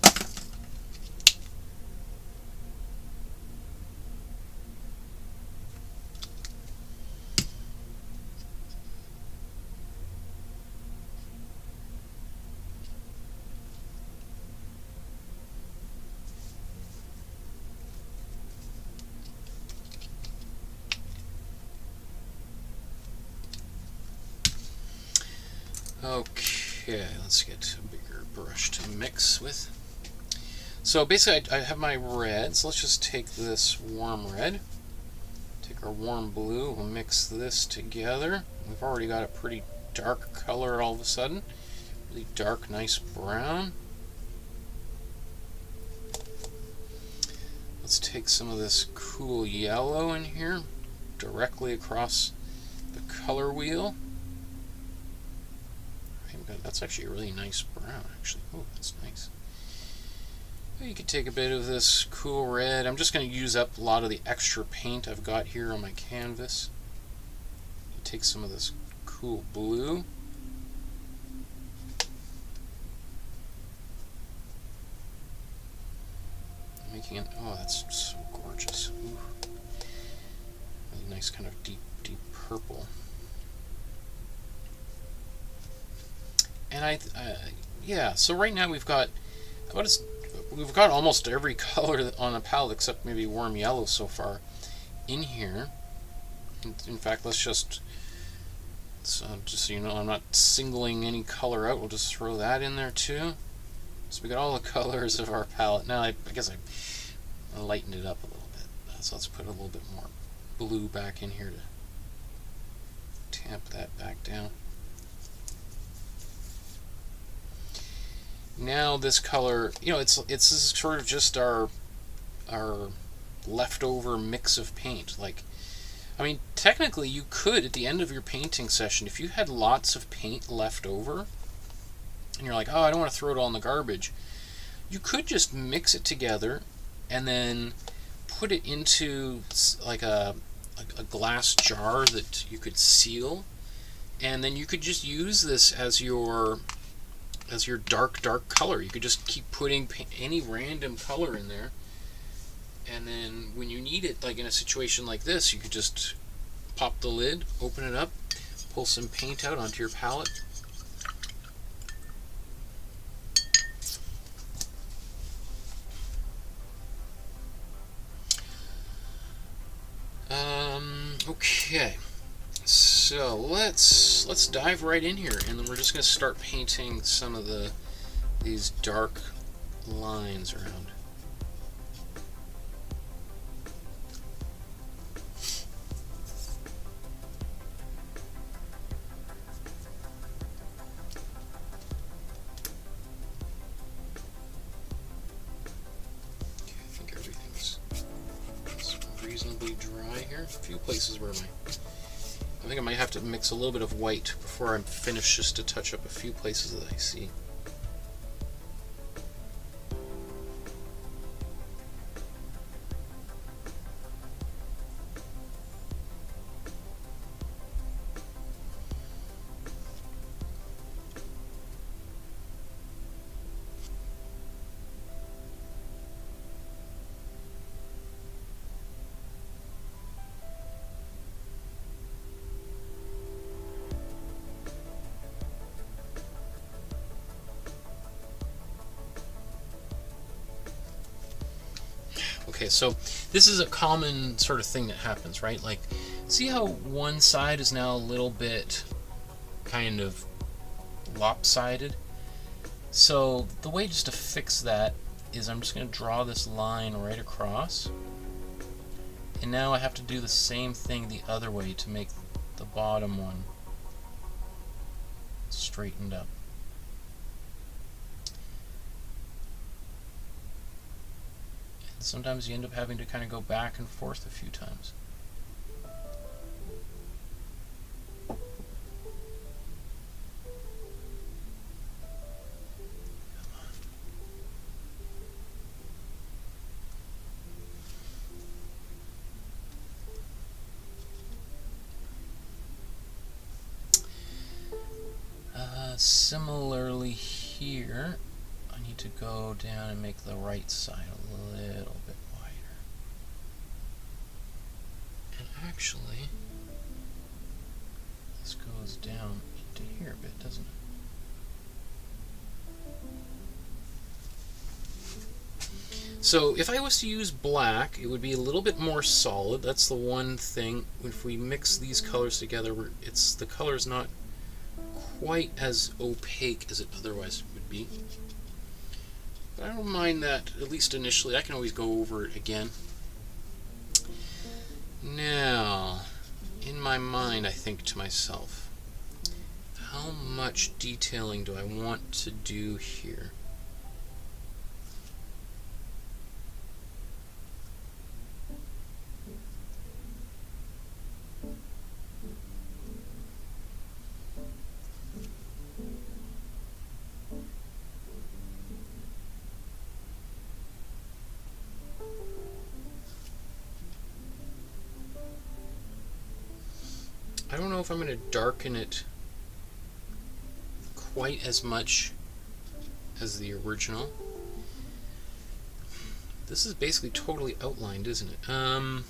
A: Okay, let's get a bigger brush to mix with. So basically I have my red, so let's just take this warm red, take our warm blue, we'll mix this together. We've already got a pretty dark color all of a sudden, really dark, nice brown. Let's take some of this cool yellow in here. directly across the color wheel. That's actually a really nice brown, actually. Oh, that's nice. You could take a bit of this cool red. I'm just going to use up a lot of the extra paint I've got here on my canvas. Take some of this cool blue. Making it, oh, that's so gorgeous. Ooh. Really nice kind of deep purple. And yeah, so right now we've got almost every color on a palette except maybe warm yellow so far in here. In fact, let's just so you know, I'm not singling any color out. We'll just throw that in there too. So we got all the colors of our palette. Now I guess I lightened it up a little bit. So let's put a little bit more blue back in here to tamp that back down. Now this color, you know, it's sort of just our leftover mix of paint. Like, I mean, technically you could, at the end of your painting session, if you had lots of paint left over, and you're like, oh, I don't want to throw it all in the garbage, you could just mix it together and then put it into like a glass jar that you could seal, and then you could just use this as your dark color. You could just keep putting any random color in there, and then when you need it, like in a situation like this, you could just pop the lid, open it up, pull some paint out onto your palette. Okay, so let's dive right in here, and then we're just going to start painting some of these dark lines around. Okay, I think everything's reasonably dry here. A few places where I think I might have to mix a little bit of white before I'm finished, just to touch up a few places that I see. Okay, so this is a common sort of thing that happens, right? Like, see how one side is now a little bit kind of lopsided? So the way just to fix that is I'm just going to draw this line right across, and now I have to do the same thing the other way to make the bottom one straightened up. Sometimes you end up having to kind of go back and forth a few times. Similarly here, I need to go down and make the right side a little bit wider. And actually, this goes down into here a bit, doesn't it? So if I was to use black, it would be a little bit more solid. That's the one thing. If we mix these colors together, the color is not quite as opaque as it otherwise would be. But I don't mind that, at least initially. I can always go over it again. Now, in my mind, I think to myself, how much detailing do I want to do here? know if I'm going to darken it quite as much as the original. This is basically totally outlined, isn't it?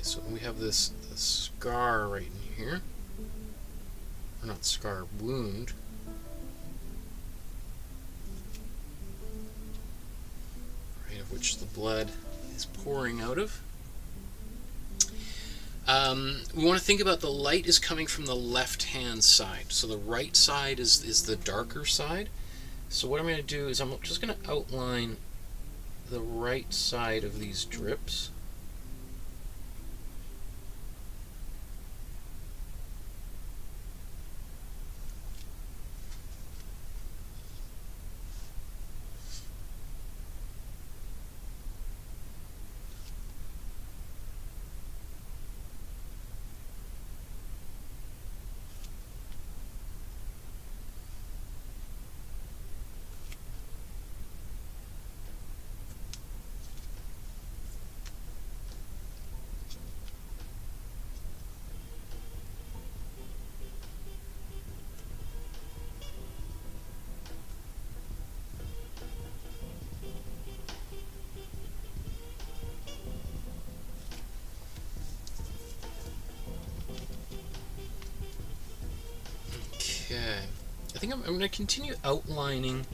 A: So we have this scar right in here, or not scar, wound. Right, of which the blood is pouring out of. We want to think about the light is coming from the left-hand side. So the right side is the darker side. So what I'm going to do is I'm just going to outline the right side of these drips. Okay, I think I'm going to continue outlining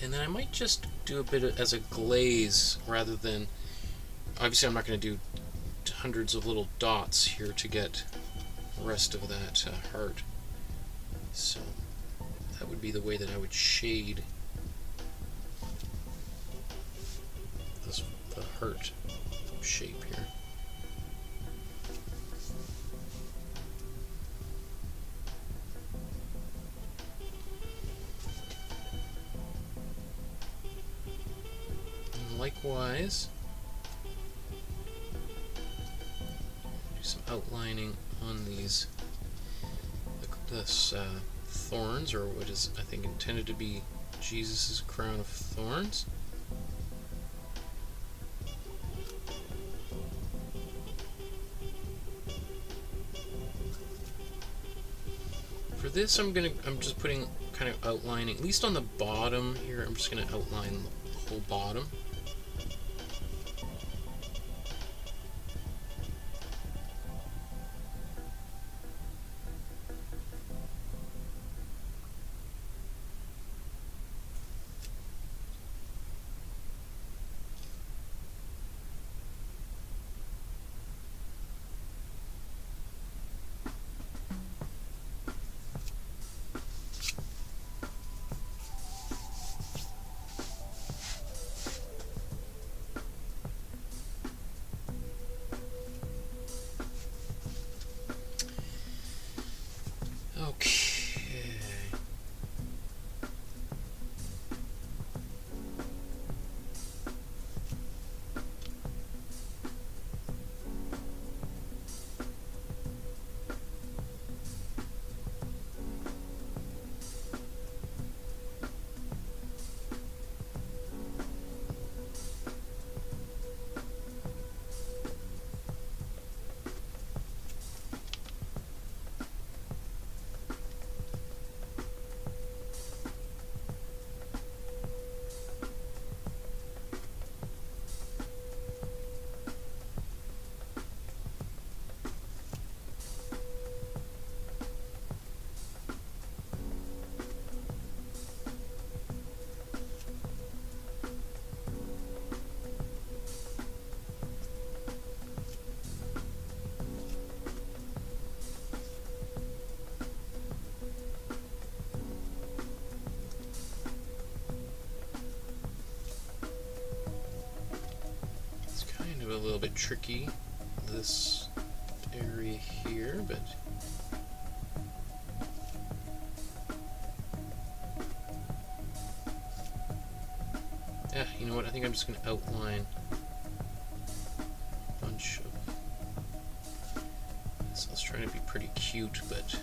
A: and then I might just do a bit as a glaze rather than, obviously I'm not going to do hundreds of little dots here to get the rest of that heart. So that would be the way that I would shade the heart shape here. Likewise, do some outlining on these thorns, or what is I think intended to be Jesus' crown of thorns. For this, I'm just putting kind of outlining, at least on the bottom here. I'm just going to outline the whole bottom. little bit tricky, this area here, but yeah, you know what, I think I'm just going to outline a bunch of this. I was trying to be pretty cute, but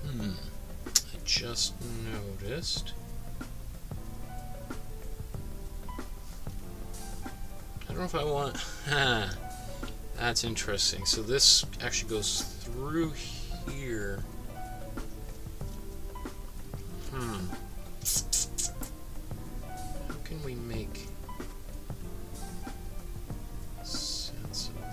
A: I just noticed I don't know if I want that's interesting. So this actually goes through here. How can we make sense of that?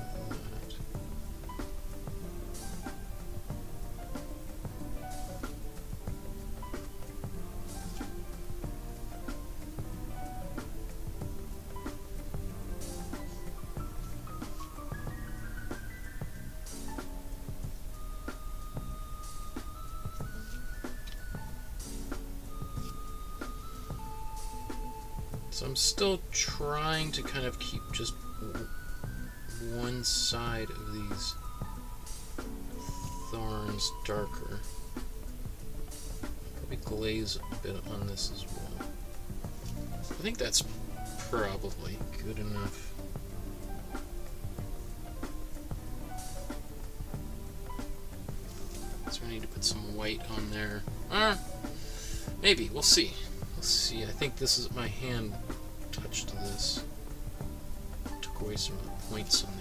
A: So I'm still trying to kind of keep just one side of these thorns darker. Probably glaze a bit on this as well. I think that's probably good enough. So I need to put some white on there. Maybe, we'll see. We'll see. I think this is my hand touched this. Took away some of the points on there.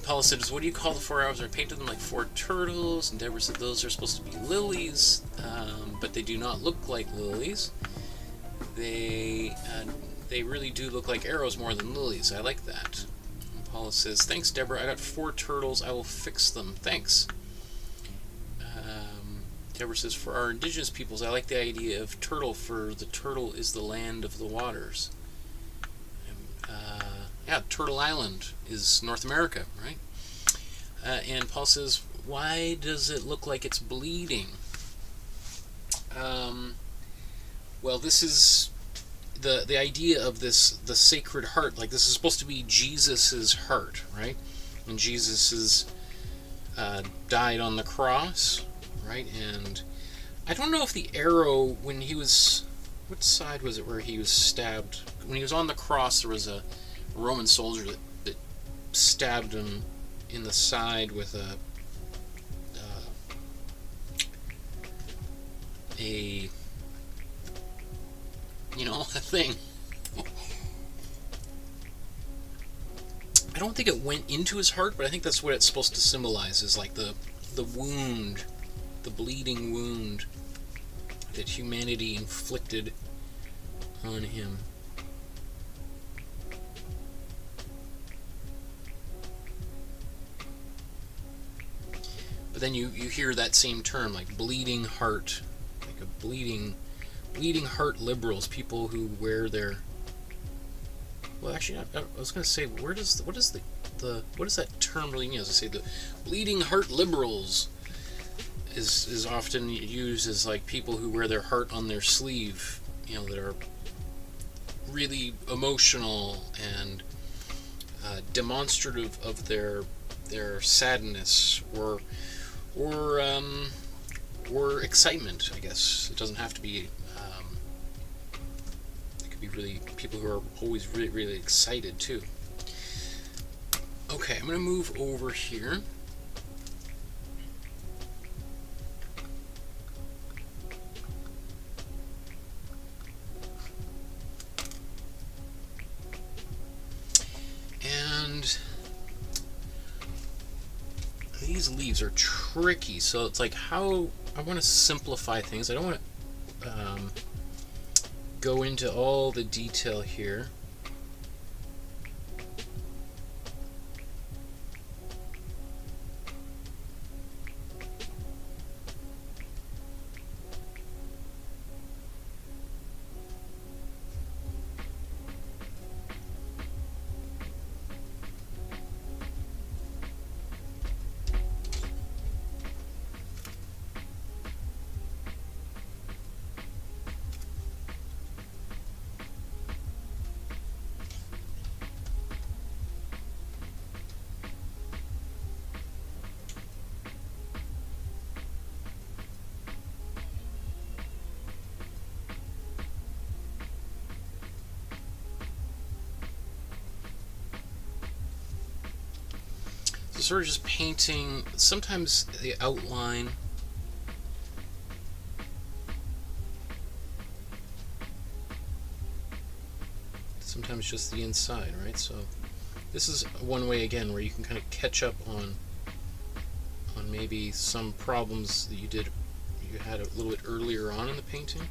A: Paula said, what do you call the 4 hours? I painted them like 4 turtles, and Deborah said those are supposed to be lilies, but they do not look like lilies. They really do look like arrows more than lilies. I like that. And Paula says, thanks, Deborah. I got 4 turtles. I will fix them. Thanks. Deborah says, for our indigenous peoples, I like the idea of turtle, for the turtle is the land of the waters. Yeah, Turtle Island is North America, right? And Paul says, why does it look like it's bleeding? Well, this is the idea of this, the Sacred Heart. Like, this is supposed to be Jesus's heart, right? And Jesus is died on the cross, right? And I don't know if the arrow, when he was, what side was it where he was stabbed? When he was on the cross, there was a Roman soldier that stabbed him in the side with a thing. I don't think it went into his heart, but I think that's what it's supposed to symbolize, is like the wound, the bleeding wound that humanity inflicted on him. But then you hear that same term, like bleeding heart, like a bleeding heart liberals, people who wear their, well, actually, I was going to say, what does that term really mean? As I say, the bleeding heart liberals is often used as like people who wear their heart on their sleeve, you know, that are really emotional and demonstrative of their sadness or excitement. I guess it doesn't have to be. It could be really people who are always really, really excited too. Okay, I'm going to move over here. And these leaves are tricky, so it's like how I want to simplify things. I don't want to go into all the detail here. sort of just painting, sometimes the outline, sometimes just the inside, right? So this is one way again where you can kind of catch up on maybe some problems that you had a little bit earlier on in the painting.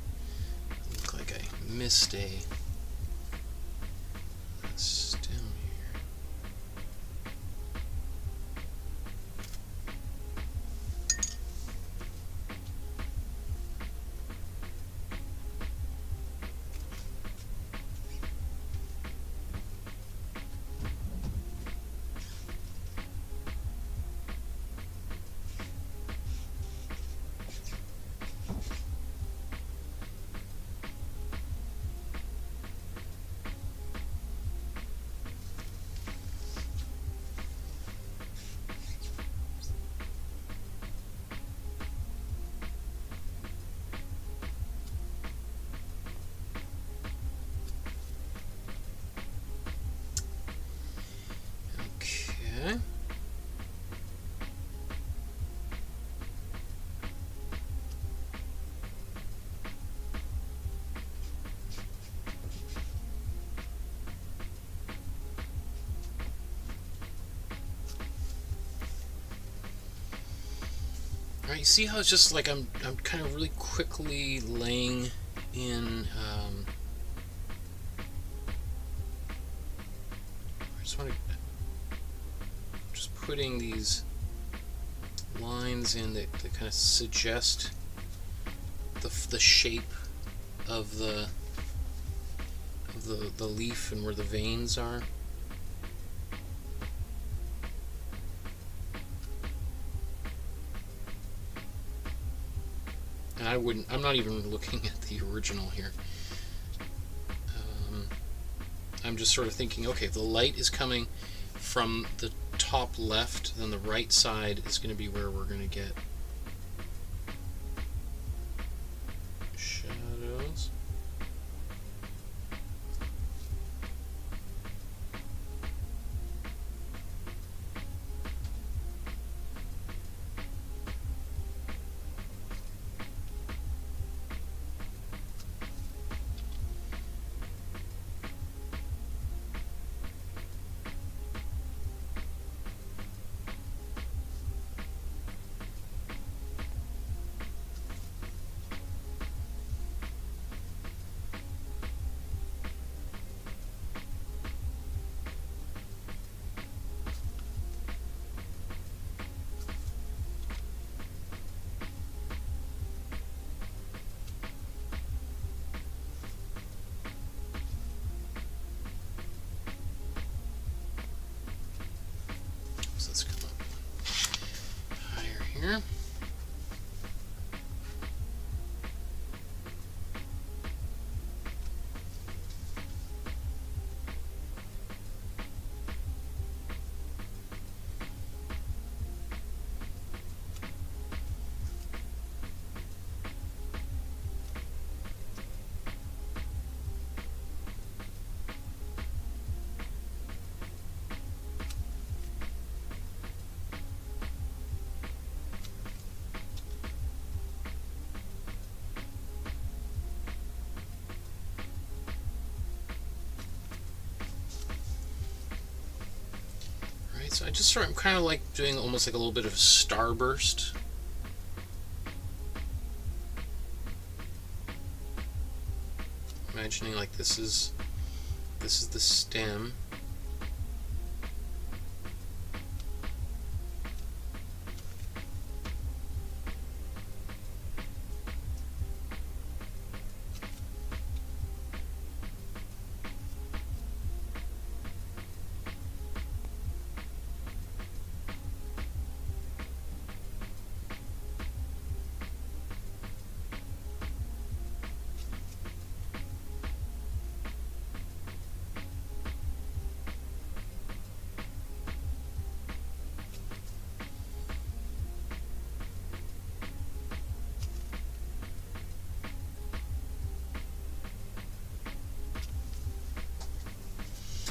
A: Look like I missed a stem here. Alright, you see how it's just like I'm kind of really quickly laying in. I just want to just putting these lines in that kind of suggest the shape of the leaf and where the veins are. And I'm not even looking at the original here. I'm just sort of thinking, okay, if the light is coming from the top left, then the right side is going to be where we're going to get shadows. So let's come up higher here. So I just I'm kind of like doing almost like a little bit of a starburst. Imagining like this is the stem.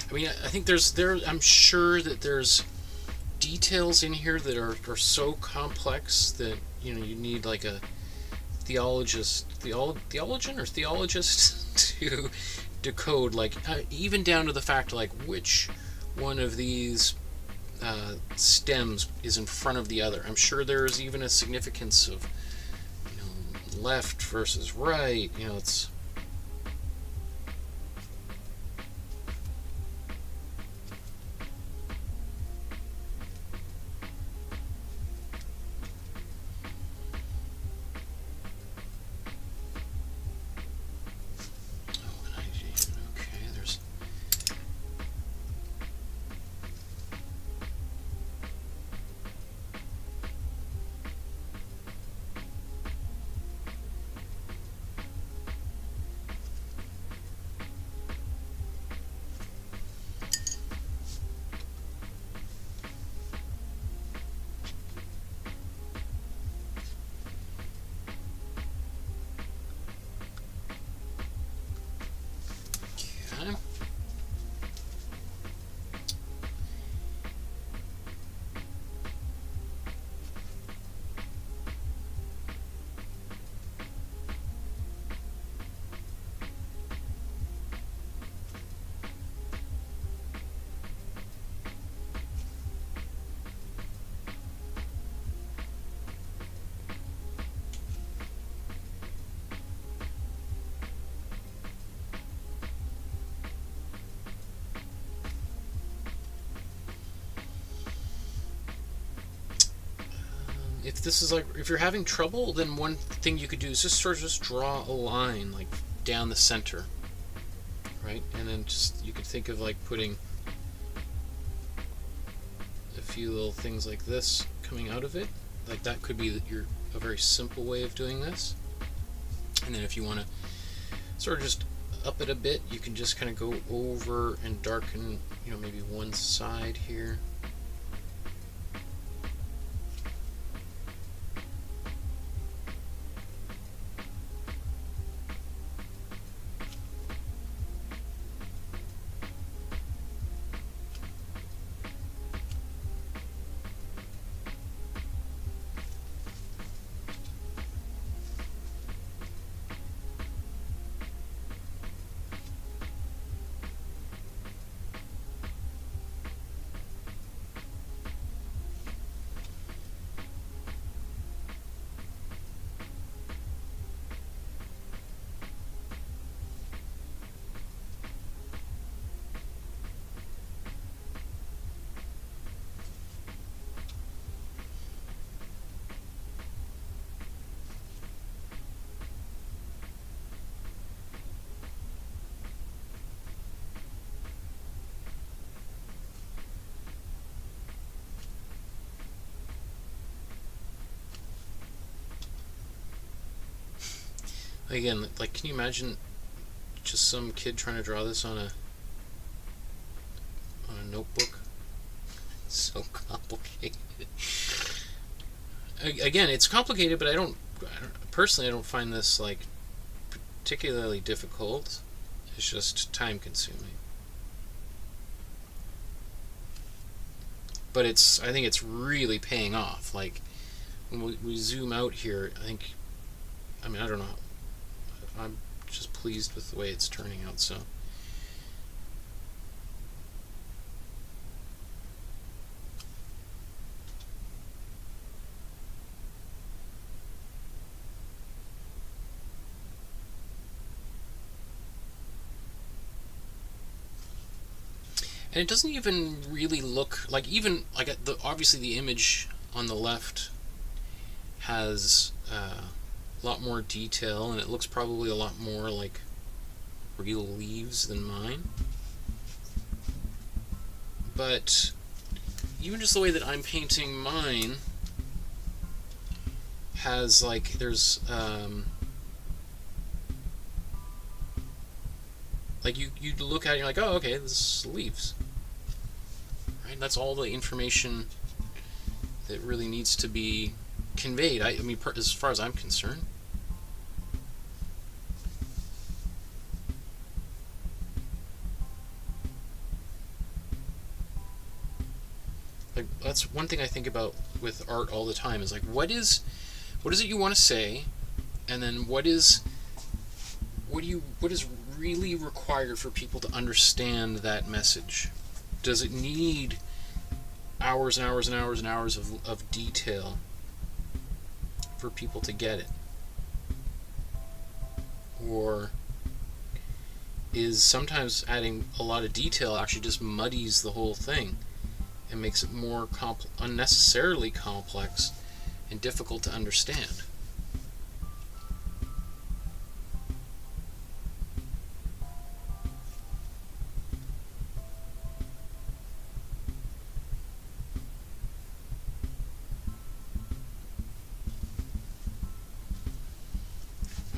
A: I mean, I think I'm sure that there's details in here that are so complex that, you know, you need like a theologian or theologist to decode, like even down to the fact like which one of these stems is in front of the other. I'm sure there's even a significance of, you know, left versus right. You know, it's if this is like, if you're having trouble, then one thing you could do is just sort of just draw a line like down the center, right? And then just, you could think of like putting a few little things like this coming out of it. Like that could be a very simple way of doing this. And then if you want to sort of just up it a bit, you can just kind of go over and darken, you know, maybe one side here. Again, like, can you imagine just some kid trying to draw this on a notebook? It's so complicated. Again, it's complicated, but I don't personally, I don't find this like particularly difficult. It's just time consuming. But I think it's really paying off. Like when we zoom out here, I mean, I don't know. I'm just pleased with the way it's turning out. So and it doesn't even really look like, even like obviously the image on the left has a lot more detail, and it looks probably a lot more like real leaves than mine. But even just the way that I'm painting mine has like, there's like you look at it and you're like, oh, okay, this is leaves, right? That's all the information that really needs to be conveyed. I mean, as far as I'm concerned. Like that's one thing I think about with art all the time, is like, what is it you want to say, and then what is really required for people to understand that message? Does it need hours and hours and hours and hours of detail for people to get it? Or is sometimes adding a lot of detail actually just muddies the whole thing and makes it more unnecessarily complex and difficult to understand?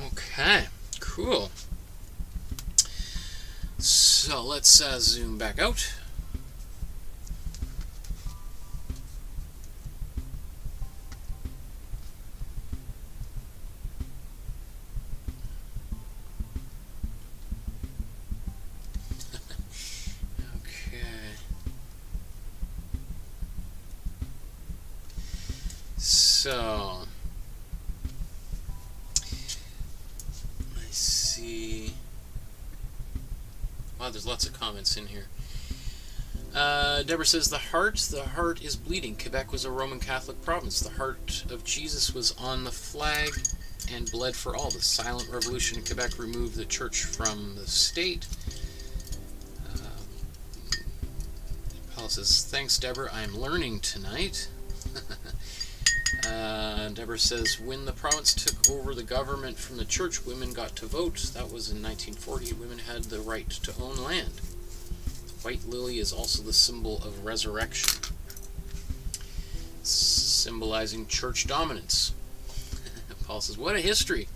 A: Okay, cool. So let's zoom back out. So, let's see. Wow, there's lots of comments in here. Deborah says, the heart is bleeding. Quebec was a Roman Catholic province. The heart of Jesus was on the flag and bled for all. The silent revolution in Quebec removed the church from the state. Paul says, thanks, Deborah. I'm learning tonight. Deborah says, when the province took over the government from the church, women got to vote. That was in 1940. Women had the right to own land. The white lily is also the symbol of resurrection, symbolizing church dominance. Paul says, what a history.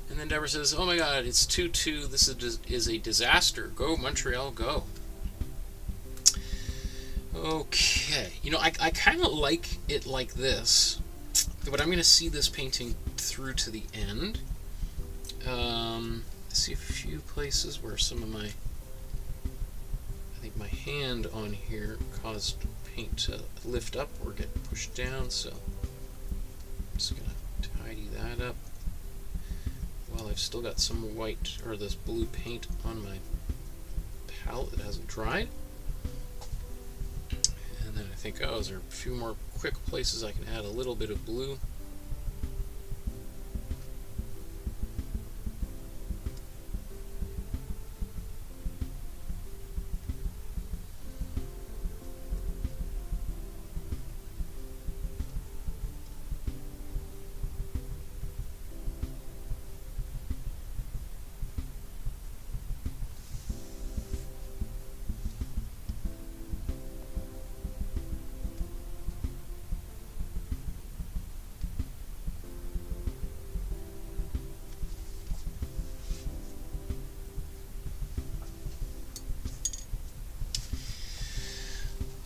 A: And then Deborah says, oh my god, it's 2-2. This is a disaster. Go, Montreal, go. Okay. You know, I kind of like it like this, but I'm going to see this painting through to the end. See a few places where some of my, I think my hand on here caused paint to lift up or get pushed down, so I'm just going to tidy that up. Well, I've still got some white, or this blue paint on my palette that hasn't dried. And then I think, oh, is there a few more quick places I can add a little bit of blue?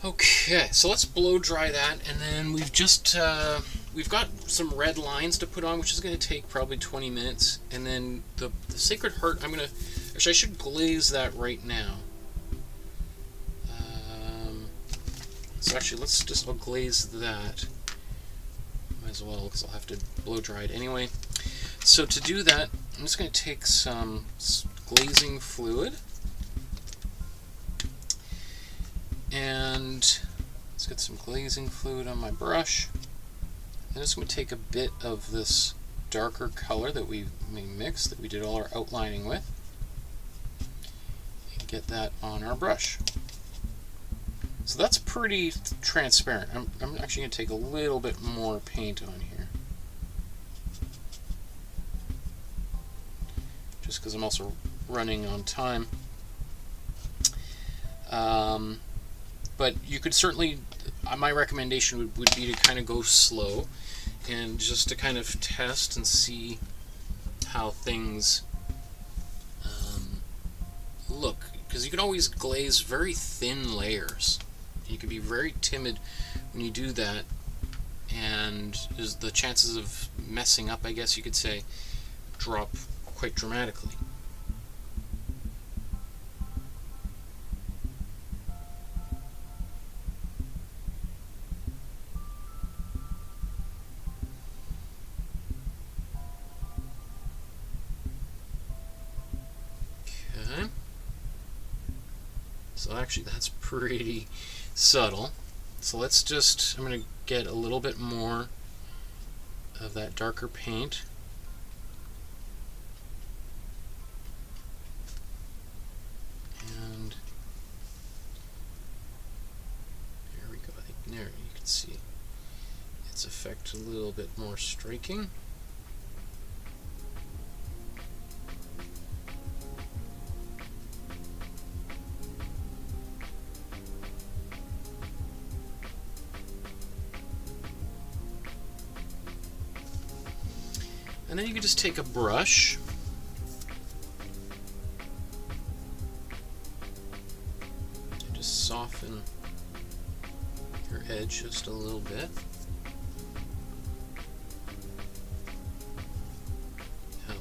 A: Okay, so let's blow dry that, and then we've just we've got some red lines to put on, which is going to take probably 20 minutes, and then the Sacred Heart, I'm going to, actually I should glaze that right now. So actually I'll glaze that. Might as well, because I'll have to blow dry it anyway. So to do that, I'm just going to take some glazing fluid. And let's get some glazing fluid on my brush. I'm just going to take a bit of this darker color that we mixed, that we did all our outlining with, and get that on our brush. So that's pretty transparent. I'm actually going to take a little bit more paint on here, just because I'm also running on time. But you could certainly, my recommendation would be to kind of go slow and just to kind of test and see how things look. Because you can always glaze very thin layers. You can be very timid when you do that, and the chances of messing up, I guess you could say, drop quite dramatically. So actually that's pretty subtle. So let's just, I'm going to get a little bit more of that darker paint. And there we go. I think there you can see its effect a little bit more striking. And then you can just take a brush and just soften your edge just a little bit. Now,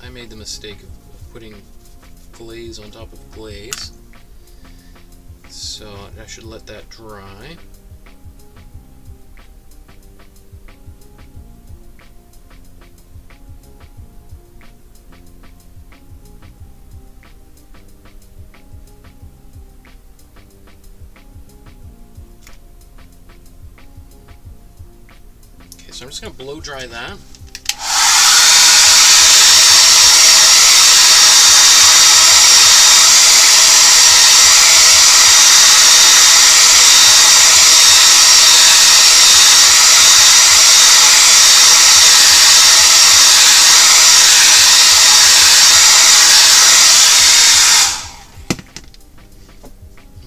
A: I made the mistake of putting glaze on top of glaze, so I should let that dry. So I'm just going to blow dry that.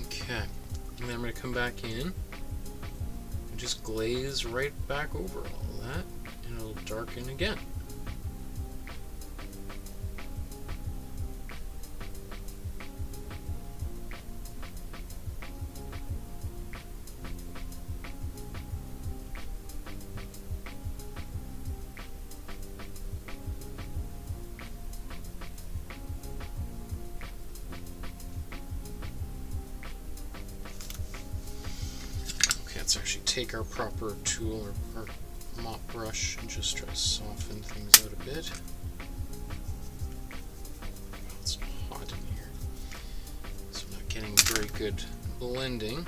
A: Okay, and then I'm going to come back in. Just glaze right back over all that, and it'll darken again. Let's actually take our proper tool or our mop brush and just try to soften things out a bit. It's hot in here, so I'm not getting very good blending.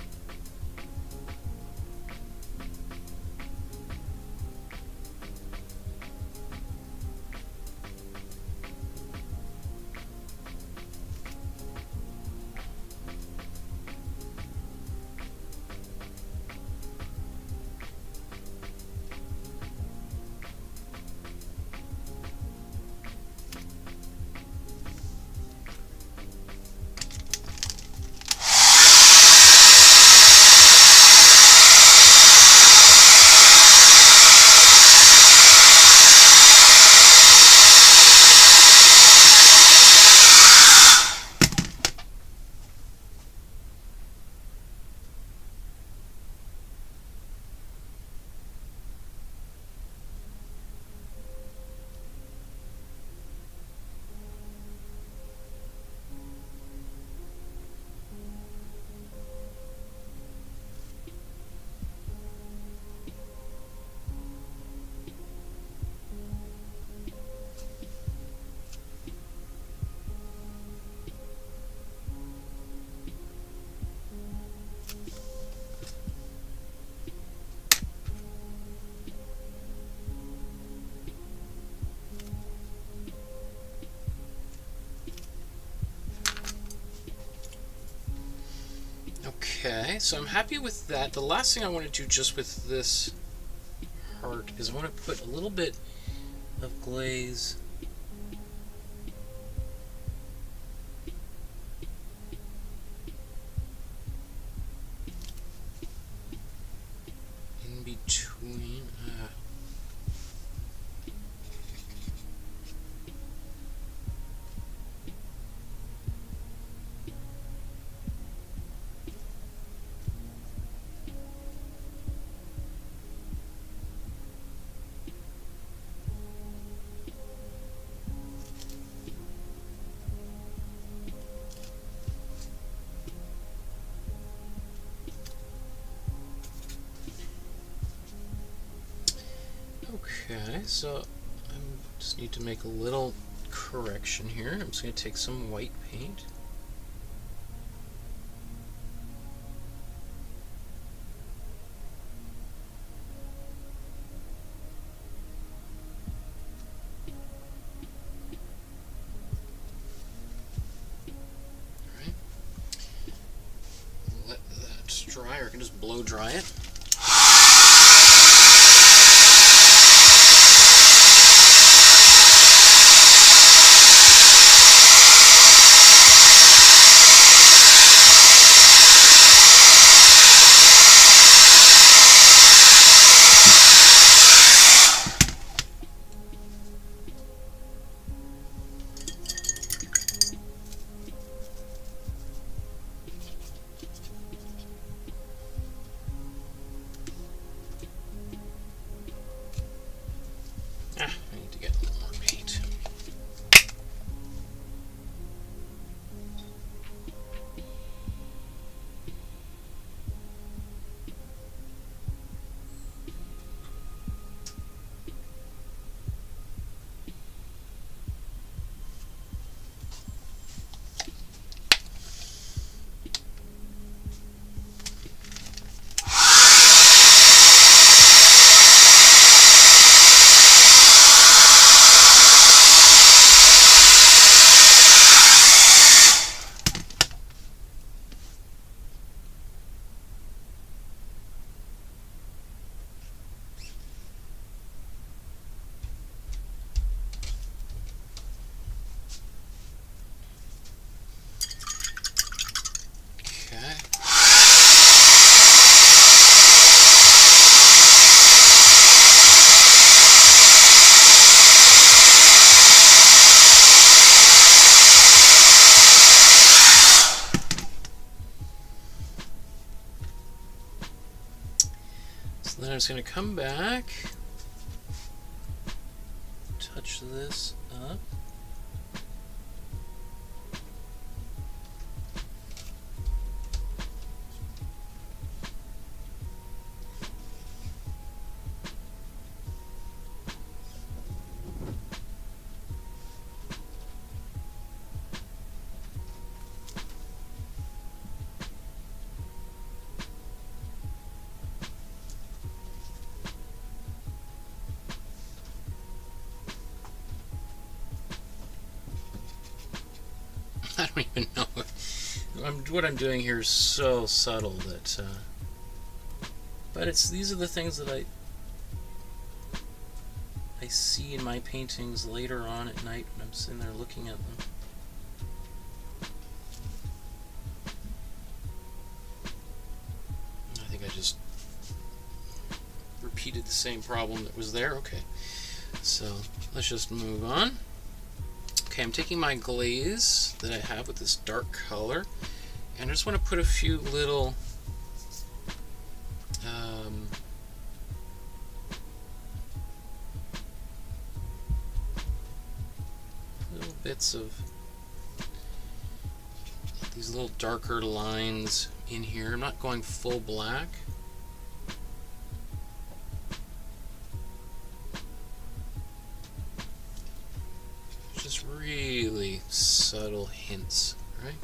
A: Okay, so I'm happy with that. The last thing I want to do just with this heart is I want to put a little bit of glaze in between. Okay, so I just need to make a little correction here. I'm just going to take some white paint can just blow dry it. Then I'm just going to come back, touch this up. I don't even know. What I'm doing here is so subtle that, but these are the things that I see in my paintings later on at night when I'm sitting there looking at them. I think I just repeated the same problem that was there. Okay, so let's just move on. Okay, I'm taking my glaze that I have with this dark color, and I just want to put a few little bits of these little darker lines in here. I'm not going full black. Just really subtle hints, right?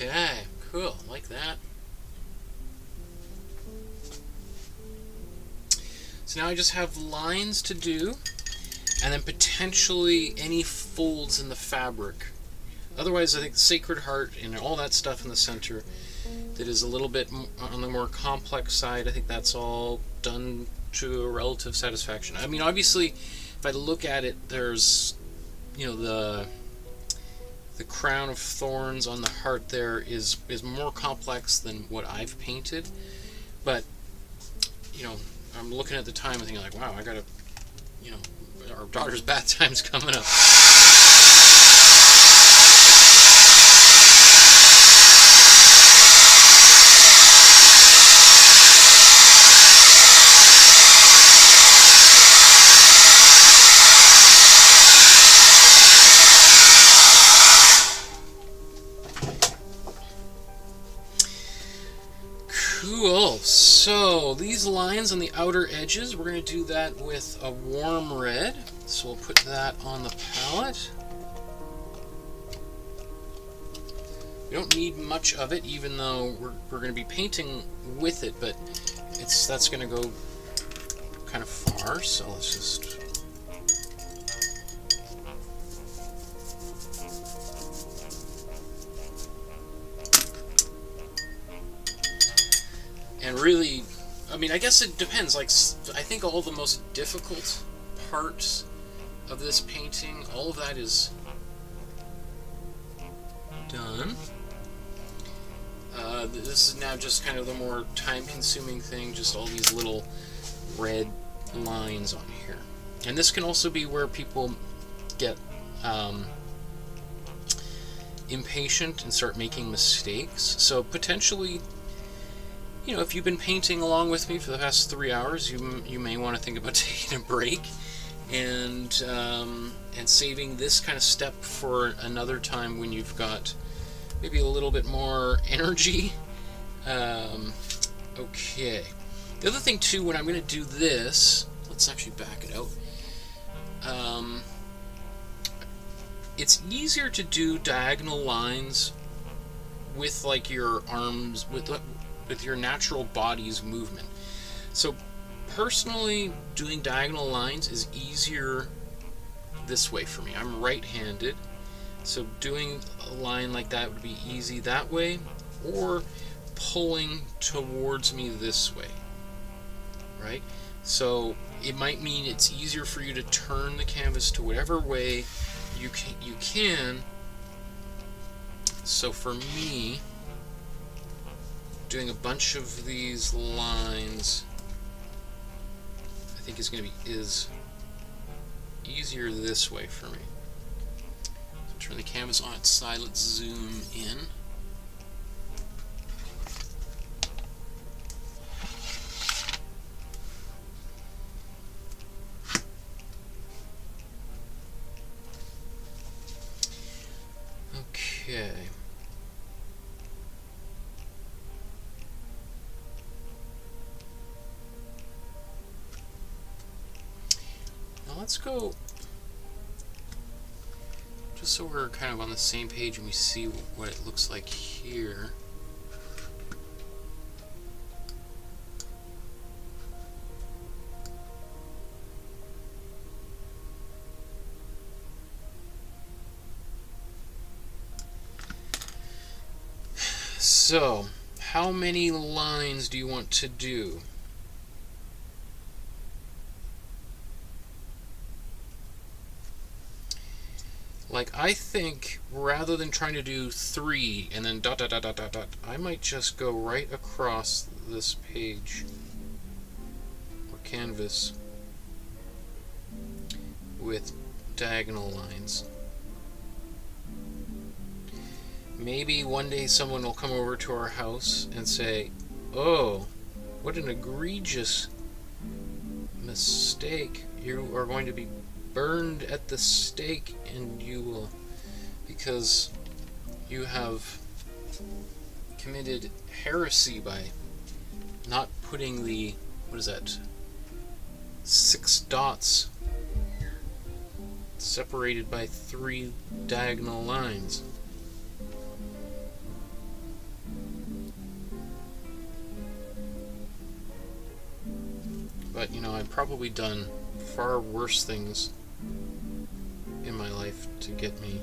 A: Okay, cool, like that. So now I just have lines to do, and then potentially any folds in the fabric. Otherwise, I think the Sacred Heart and all that stuff in the center that is a little bit on the more complex side, I think that's all done to a relative satisfaction. I mean, obviously, if I look at it, there's, you know, the crown of thorns on the heart there is more complex than what I've painted. But, you know, I'm looking at the time and thinking like, wow, I gotta, you know, our daughter's bath time's coming up. Cool. So these lines on the outer edges, we're going to do that with a warm red. So we'll put that on the palette. We don't need much of it, even though we're going to be painting with it, but that's going to go kind of far. So let's just... And really, I mean, I guess it depends. Like, I think all the most difficult parts of this painting, all of that is done. This is now just kind of the more time-consuming thing, just all these little red lines on here. And this can also be where people get impatient and start making mistakes. So potentially, you know, if you've been painting along with me for the past 3 hours, you may want to think about taking a break and saving this kind of step for another time when you've got maybe a little bit more energy. Okay. The other thing too, when I'm going to do this, let's actually back it out. It's easier to do diagonal lines with like your arms, with your natural body's movement. So personally, doing diagonal lines is easier this way for me. I'm right-handed, so doing a line like that would be easy that way, or pulling towards me this way, right? So it might mean it's easier for you to turn the canvas to whatever way you can. So for me, doing a bunch of these lines, I think is easier this way for me. So turn the canvas on its side. Let's zoom in. Okay. Let's go, just so we're kind of on the same page and we see what it looks like here. So, how many lines do you want to do? Like, I think rather than trying to do 3 and then dot dot dot dot dot dot, I might just go right across this page or canvas with diagonal lines. Maybe one day someone will come over to our house and say, "Oh, what an egregious mistake. You are going to be burned at the stake, and you will, because you have committed heresy by not putting the, what is that, 6 dots separated by 3 diagonal lines." But, you know, I've probably done far worse things in my life to get me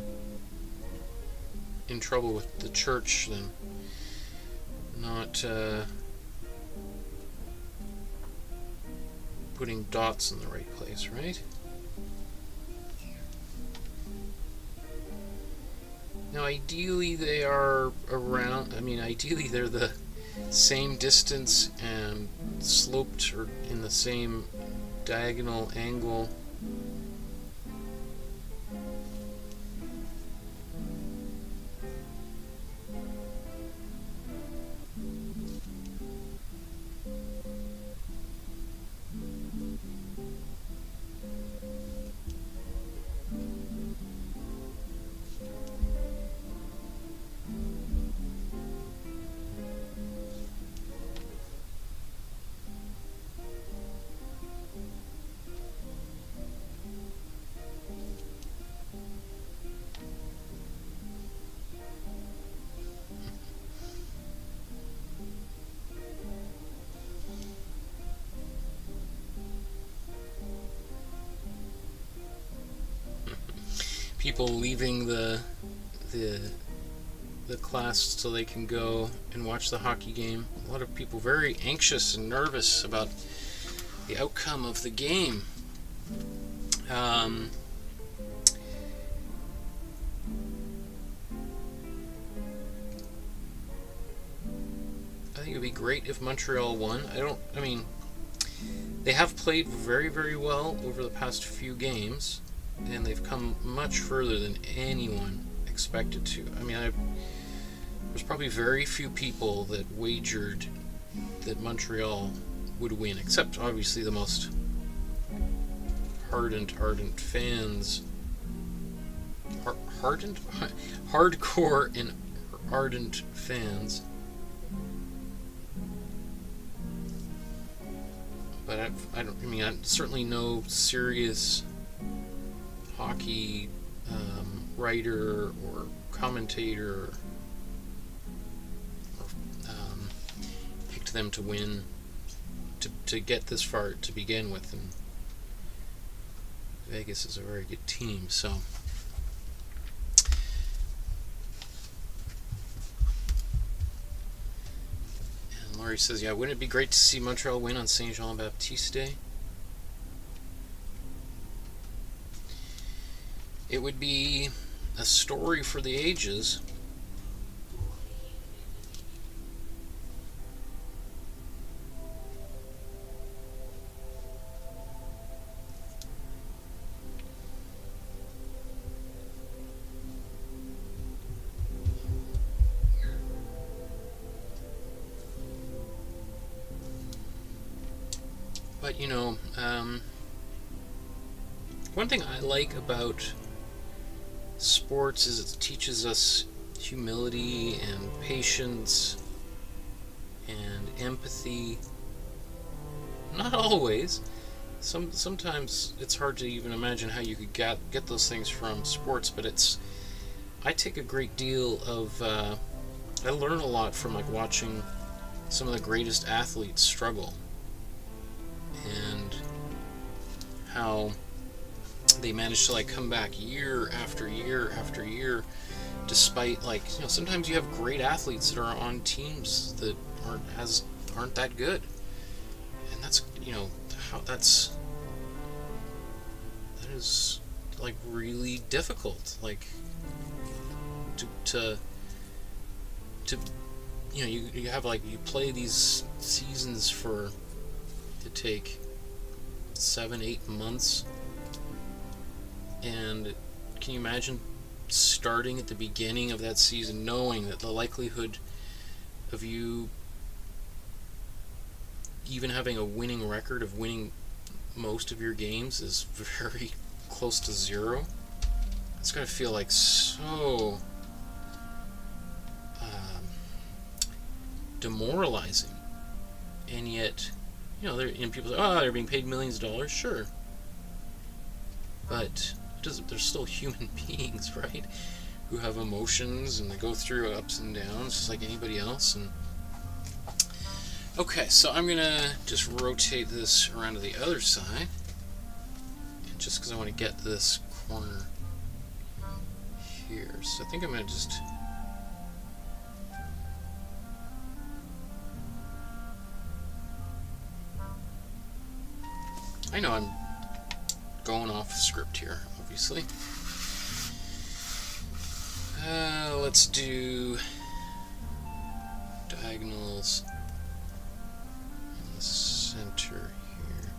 A: in trouble with the church than not putting dots in the right place, right? Now, ideally they are around, I mean, ideally they're the same distance and sloped or in the same diagonal angle. People leaving the class so they can go and watch the hockey game. A lot of people very anxious and nervous about the outcome of the game. I think it would be great if Montreal won. I mean, they have played very, very well over the past few games, and they've come much further than anyone expected to. I mean, there's probably very few people that wagered that Montreal would win, except obviously the most ardent fans. Hardcore and ardent fans. But I certainly no serious hockey writer or commentator picked them to win, to get this far to begin with, and Vegas is a very good team, so. And Laurie says, yeah, wouldn't it be great to see Montreal win on Saint-Jean-Baptiste Day? It would be a story for the ages. But, you know, one thing I like about sports is it teaches us humility and patience and empathy. Not always. Sometimes it's hard to even imagine how you could get those things from sports, but I take a great deal of I learn a lot from like watching some of the greatest athletes struggle and how they manage to like come back year after year after year, despite, like, you know, sometimes you have great athletes that are on teams that aren't that good, and that's, you know, that is like really difficult, like to you know, you have like, you play these seasons to take 7-8 months. And can you imagine starting at the beginning of that season knowing that the likelihood of you even having a winning record, of winning most of your games, is very close to zero? It's got to feel like so demoralizing. And yet, you know, people say, oh, they're being paid millions of dollars. Sure. But they're still human beings, right? Who have emotions and they go through ups and downs just like anybody else. And Okay, so I'm gonna just rotate this around to the other side, and just because I want to get this corner here. So I think I'm gonna just I know I'm going off script here, obviously. Let's do diagonals in the center here.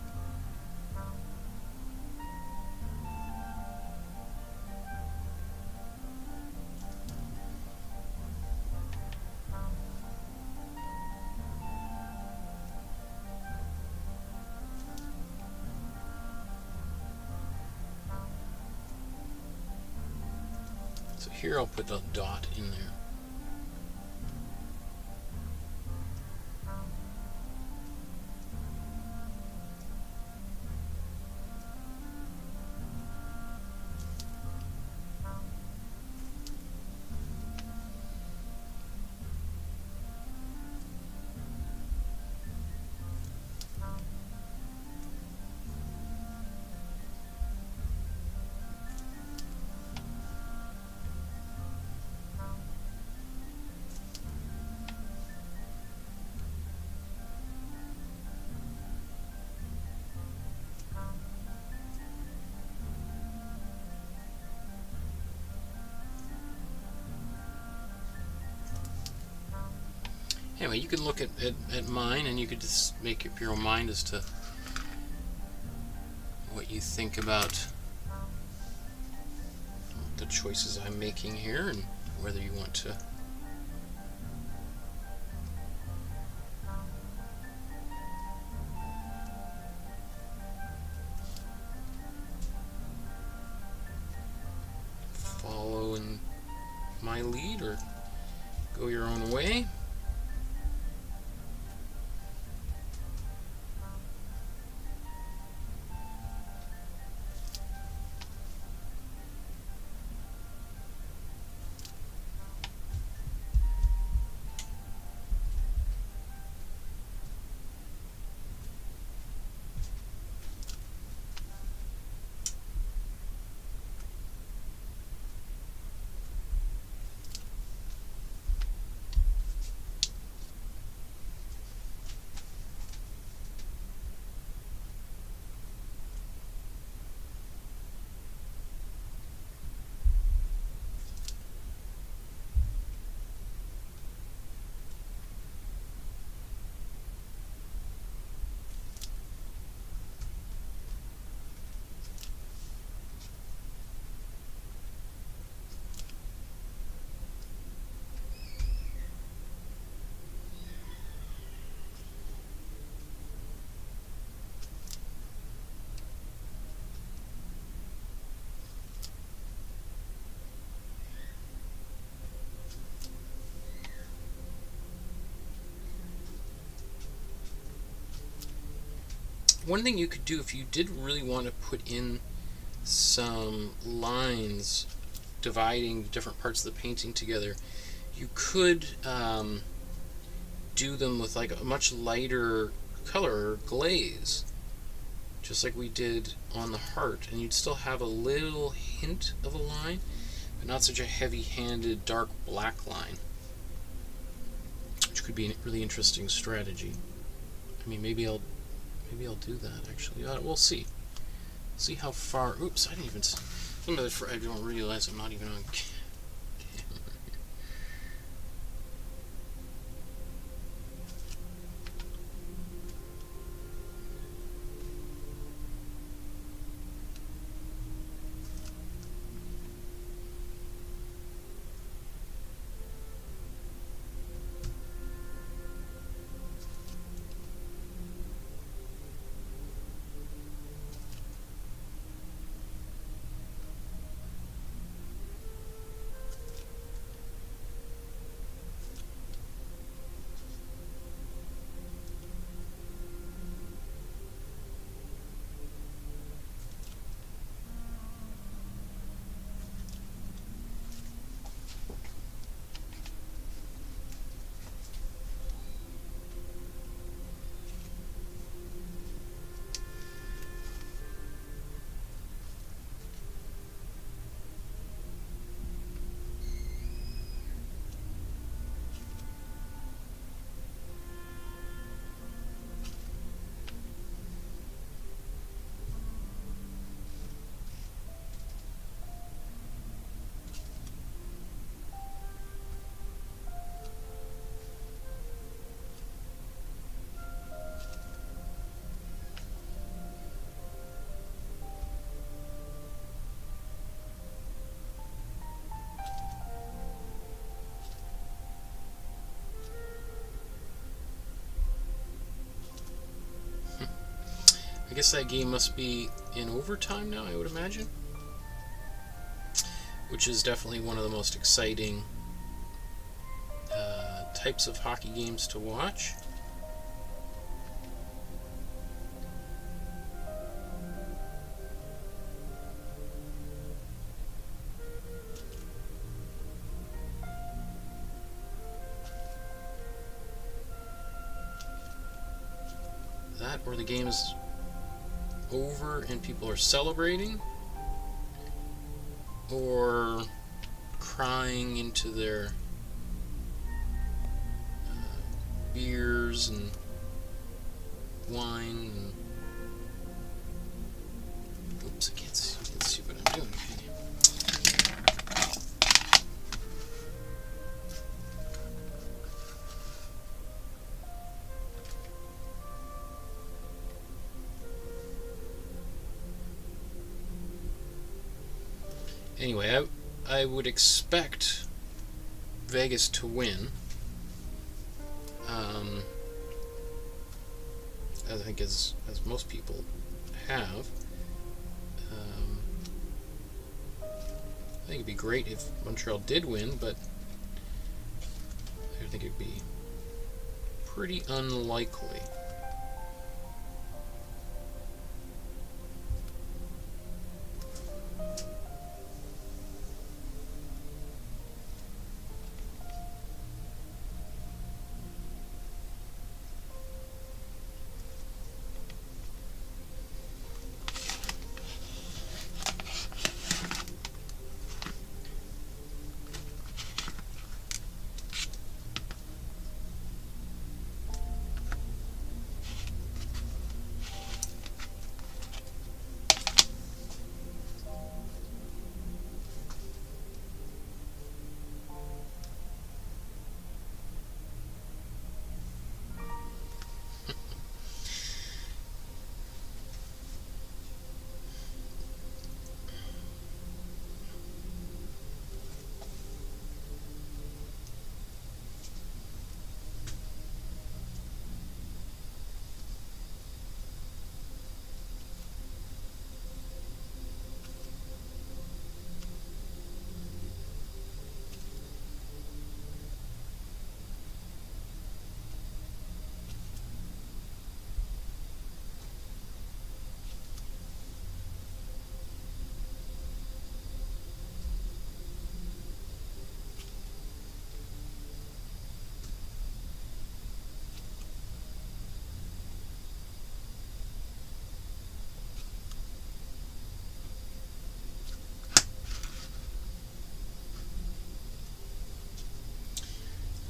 A: So here I'll put a dot in there. Anyway, you can look at mine, and you could just make up your own mind as to what you think about the choices I'm making here, and whether you want to follow in my lead or go your own way. One thing you could do if you did really want to put in some lines dividing different parts of the painting together, you could do them with like a much lighter color or glaze, just like we did on the heart, and you'd still have a little hint of a line, but not such a heavy-handed dark black line, which could be a really interesting strategy. I mean, maybe I'll do that actually. We'll see. See how far. Oops, I didn't even. I don't realize I'm not even on camera. I guess that game must be in overtime now, I would imagine. Which is definitely one of the most exciting types of hockey games to watch. That, or the game is over and people are celebrating, or crying into their beers and wine and... Oops, I can't see what I'm doing. Anyway, I would expect Vegas to win. I think as most people have. I think it'd be great if Montreal did win, but I think it'd be pretty unlikely.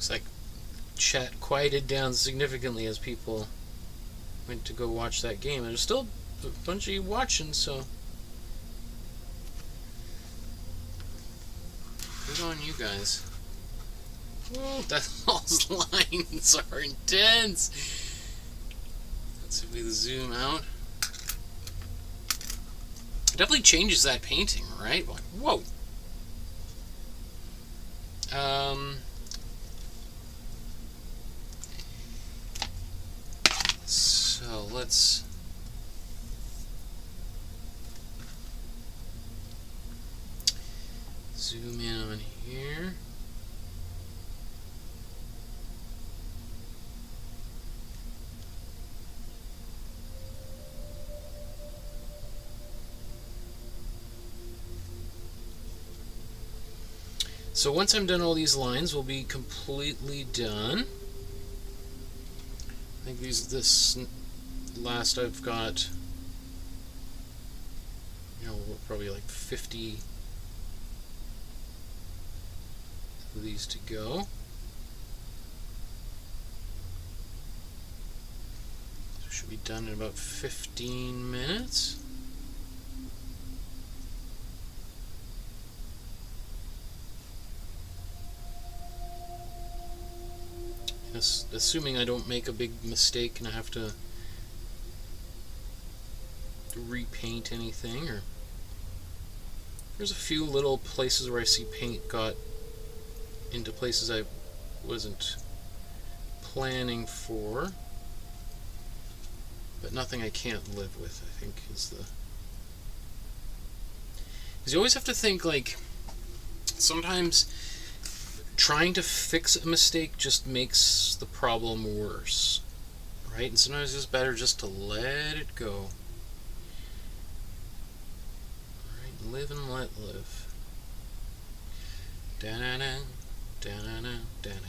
A: Looks like chat quieted down significantly as people went to go watch that game. There's still a bunch of you watching, so good on you guys. Whoa, those lines are intense. Let's see if we zoom out. It definitely changes that painting, right? Like, whoa. So let's zoom in on here. So once I'm done all these lines, we'll be completely done. I think this last I've got, probably like 50 of these to go. So should be done in about 15 minutes. Assuming I don't make a big mistake and I have to repaint anything, or there's a few little places where I see paint got into places I wasn't planning for. but nothing I can't live with, I think, is the... Because you always have to think, like, sometimes trying to fix a mistake just makes the problem worse, right? And sometimes it's better just to let it go. Alright, live and let live. Da-na-na, da-na-na, da-na.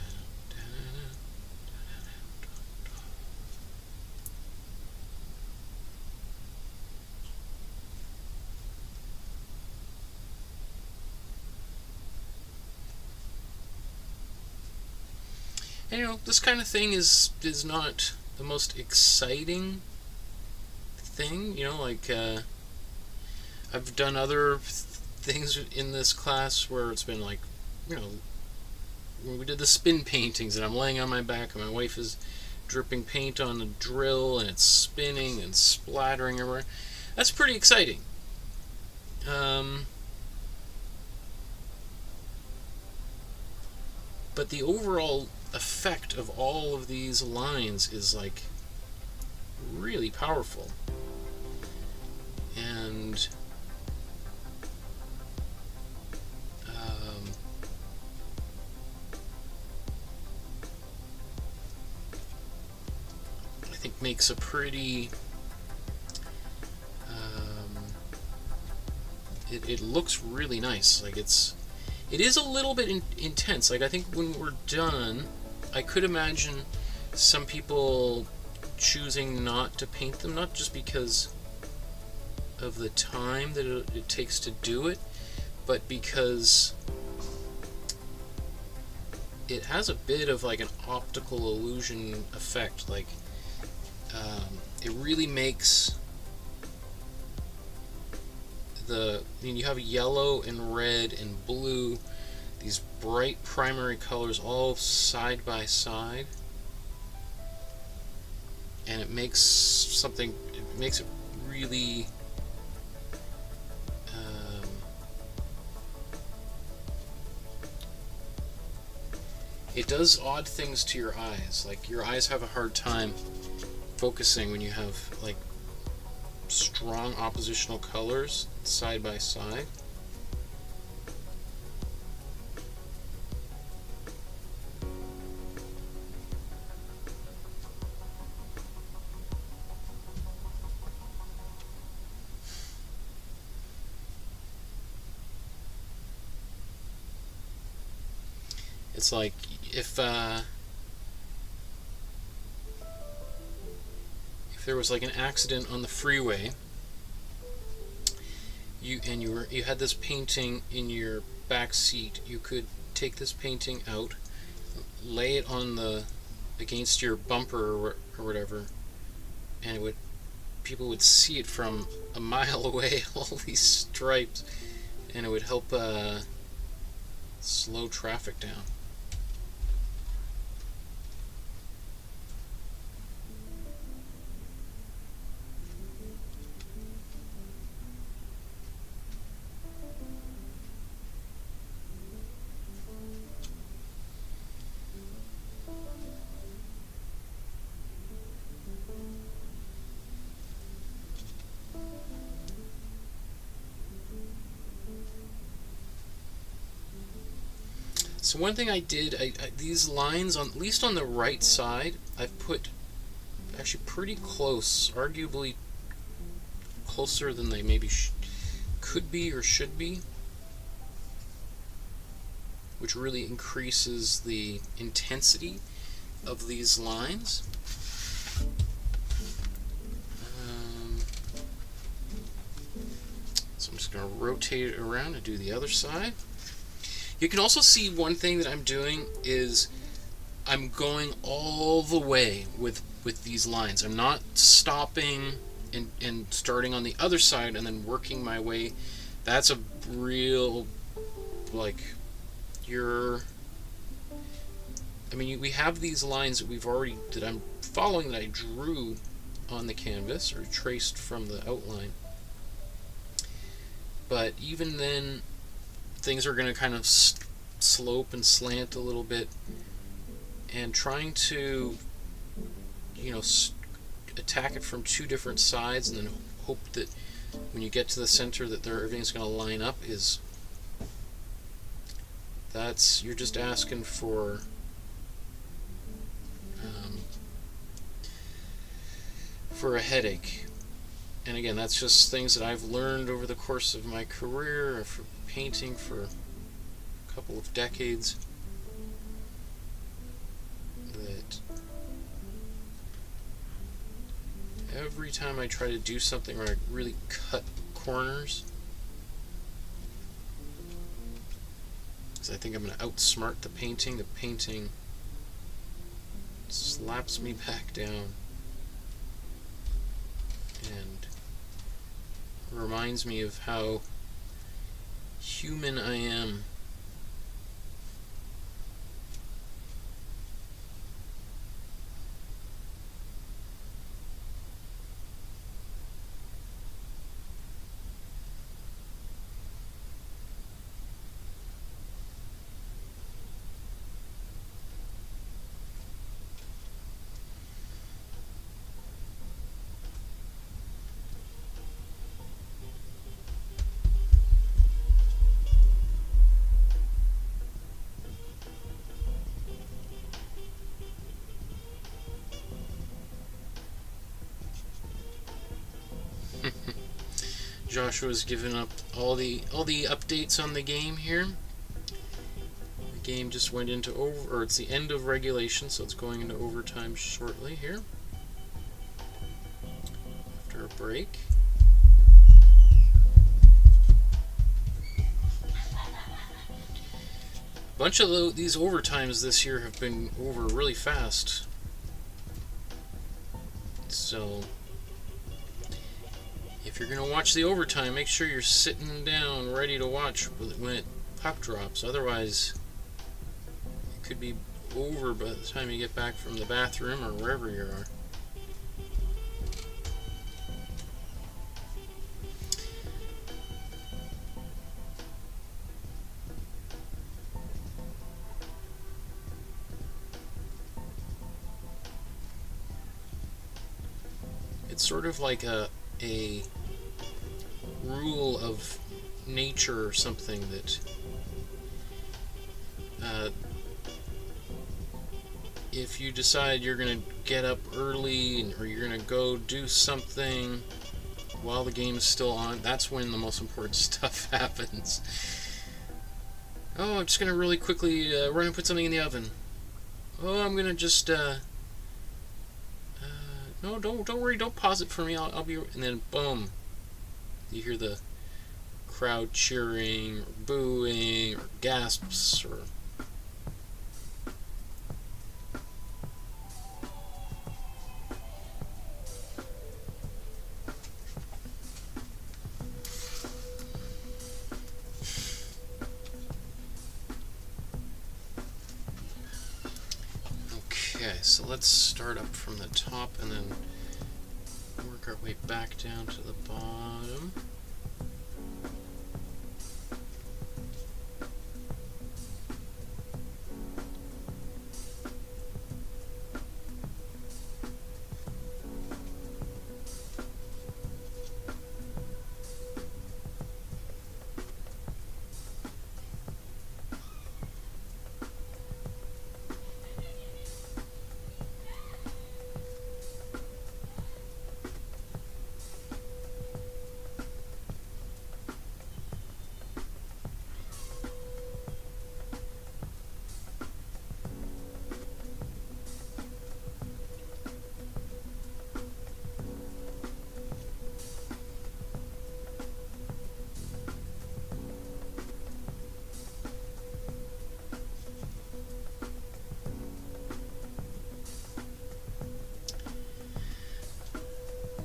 A: And, you know, this kind of thing is not the most exciting thing, you know, like, I've done other things in this class where it's been like, you know, when we did the spin paintings and I'm laying on my back and my wife is dripping paint on the drill and it's spinning and splattering everywhere. That's pretty exciting. But the overall effect of all of these lines is like really powerful, and I think makes a pretty it looks really nice. Like it is a little bit intense. Like I think when we're done, I could imagine some people choosing not to paint them, not just because of the time that it takes to do it, but because it has a bit of like an optical illusion effect. Like it really makes you have yellow and red and blue, these bright primary colors all side by side, and it makes it really it does odd things to your eyes. Like your eyes have a hard time focusing when you have like strong oppositional colors side by side. It's like if there was like an accident on the freeway, you had this painting in your back seat, you could take this painting out, lay it on against your bumper or whatever, and people would see it from a mile away, all these stripes, and it would help slow traffic down. So one thing I did, these lines, at least on the right side, I've put actually pretty close, arguably closer than they maybe could be or should be, which really increases the intensity of these lines. So I'm just going to rotate it around and do the other side. You can also see one thing that I'm doing is I'm going all the way with these lines. I'm not stopping and starting on the other side and then working my way. That's a real, like, I mean, we have these lines that I'm following, that I drew on the canvas or traced from the outline. But even then, things are going to kind of slope and slant a little bit, and trying to, you know, attack it from two different sides and then hope that when you get to the center that everything's going to line up you're just asking for a headache. And again, that's just things that I've learned over the course of my career, for painting for a couple of decades, that every time I try to do something where I really cut corners, because I think I'm going to outsmart the painting slaps me back down and reminds me of how human I am. Joshua's given up all the updates on the game here. The game just went into it's the end of regulation, so it's going into overtime shortly here. After a break. A bunch of these overtimes this year have been over really fast. So if you're going to watch the overtime, make sure you're sitting down ready to watch when it puck drops. Otherwise, it could be over by the time you get back from the bathroom or wherever you are. It's sort of like a rule of nature or something that if you decide you're going to get up early or you're going to go do something while the game is still on, that's when the most important stuff happens. Oh, I'm just going to really quickly run and put something in the oven. Oh, I'm going to just no, don't worry, don't pause it for me, I'll be, and then boom, you hear the crowd cheering, or booing, or gasps, or okay, so let's start up from the top and then work our way back down to the bottom.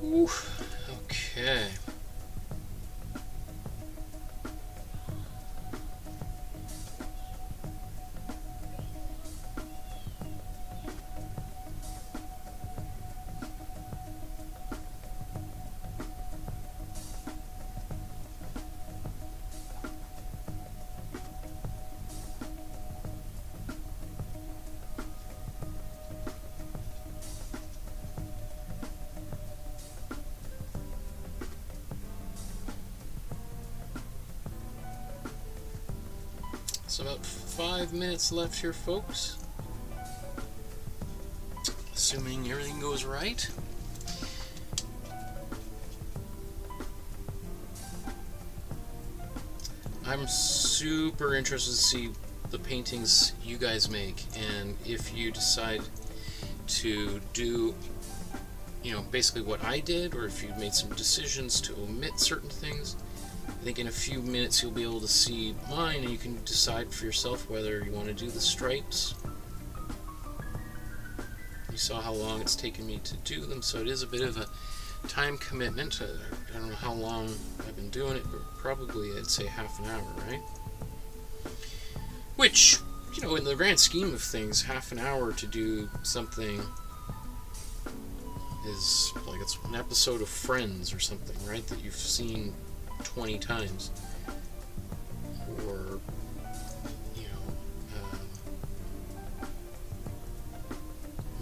A: Ooh, okay. So about 5 minutes left here, folks. Assuming everything goes right. I'm super interested to see the paintings you guys make, and if you decide to do, you know, basically what I did, or if you made some decisions to omit certain things. I think in a few minutes you'll be able to see mine, and you can decide for yourself whether you want to do the stripes. You saw how long it's taken me to do them, so it is a bit of a time commitment. I don't know how long I've been doing it, but probably I'd say half an hour, right? Which, you know, in the grand scheme of things, half an hour to do something is like it's an episode of Friends or something, right? That you've seen 20 times. Or, you know,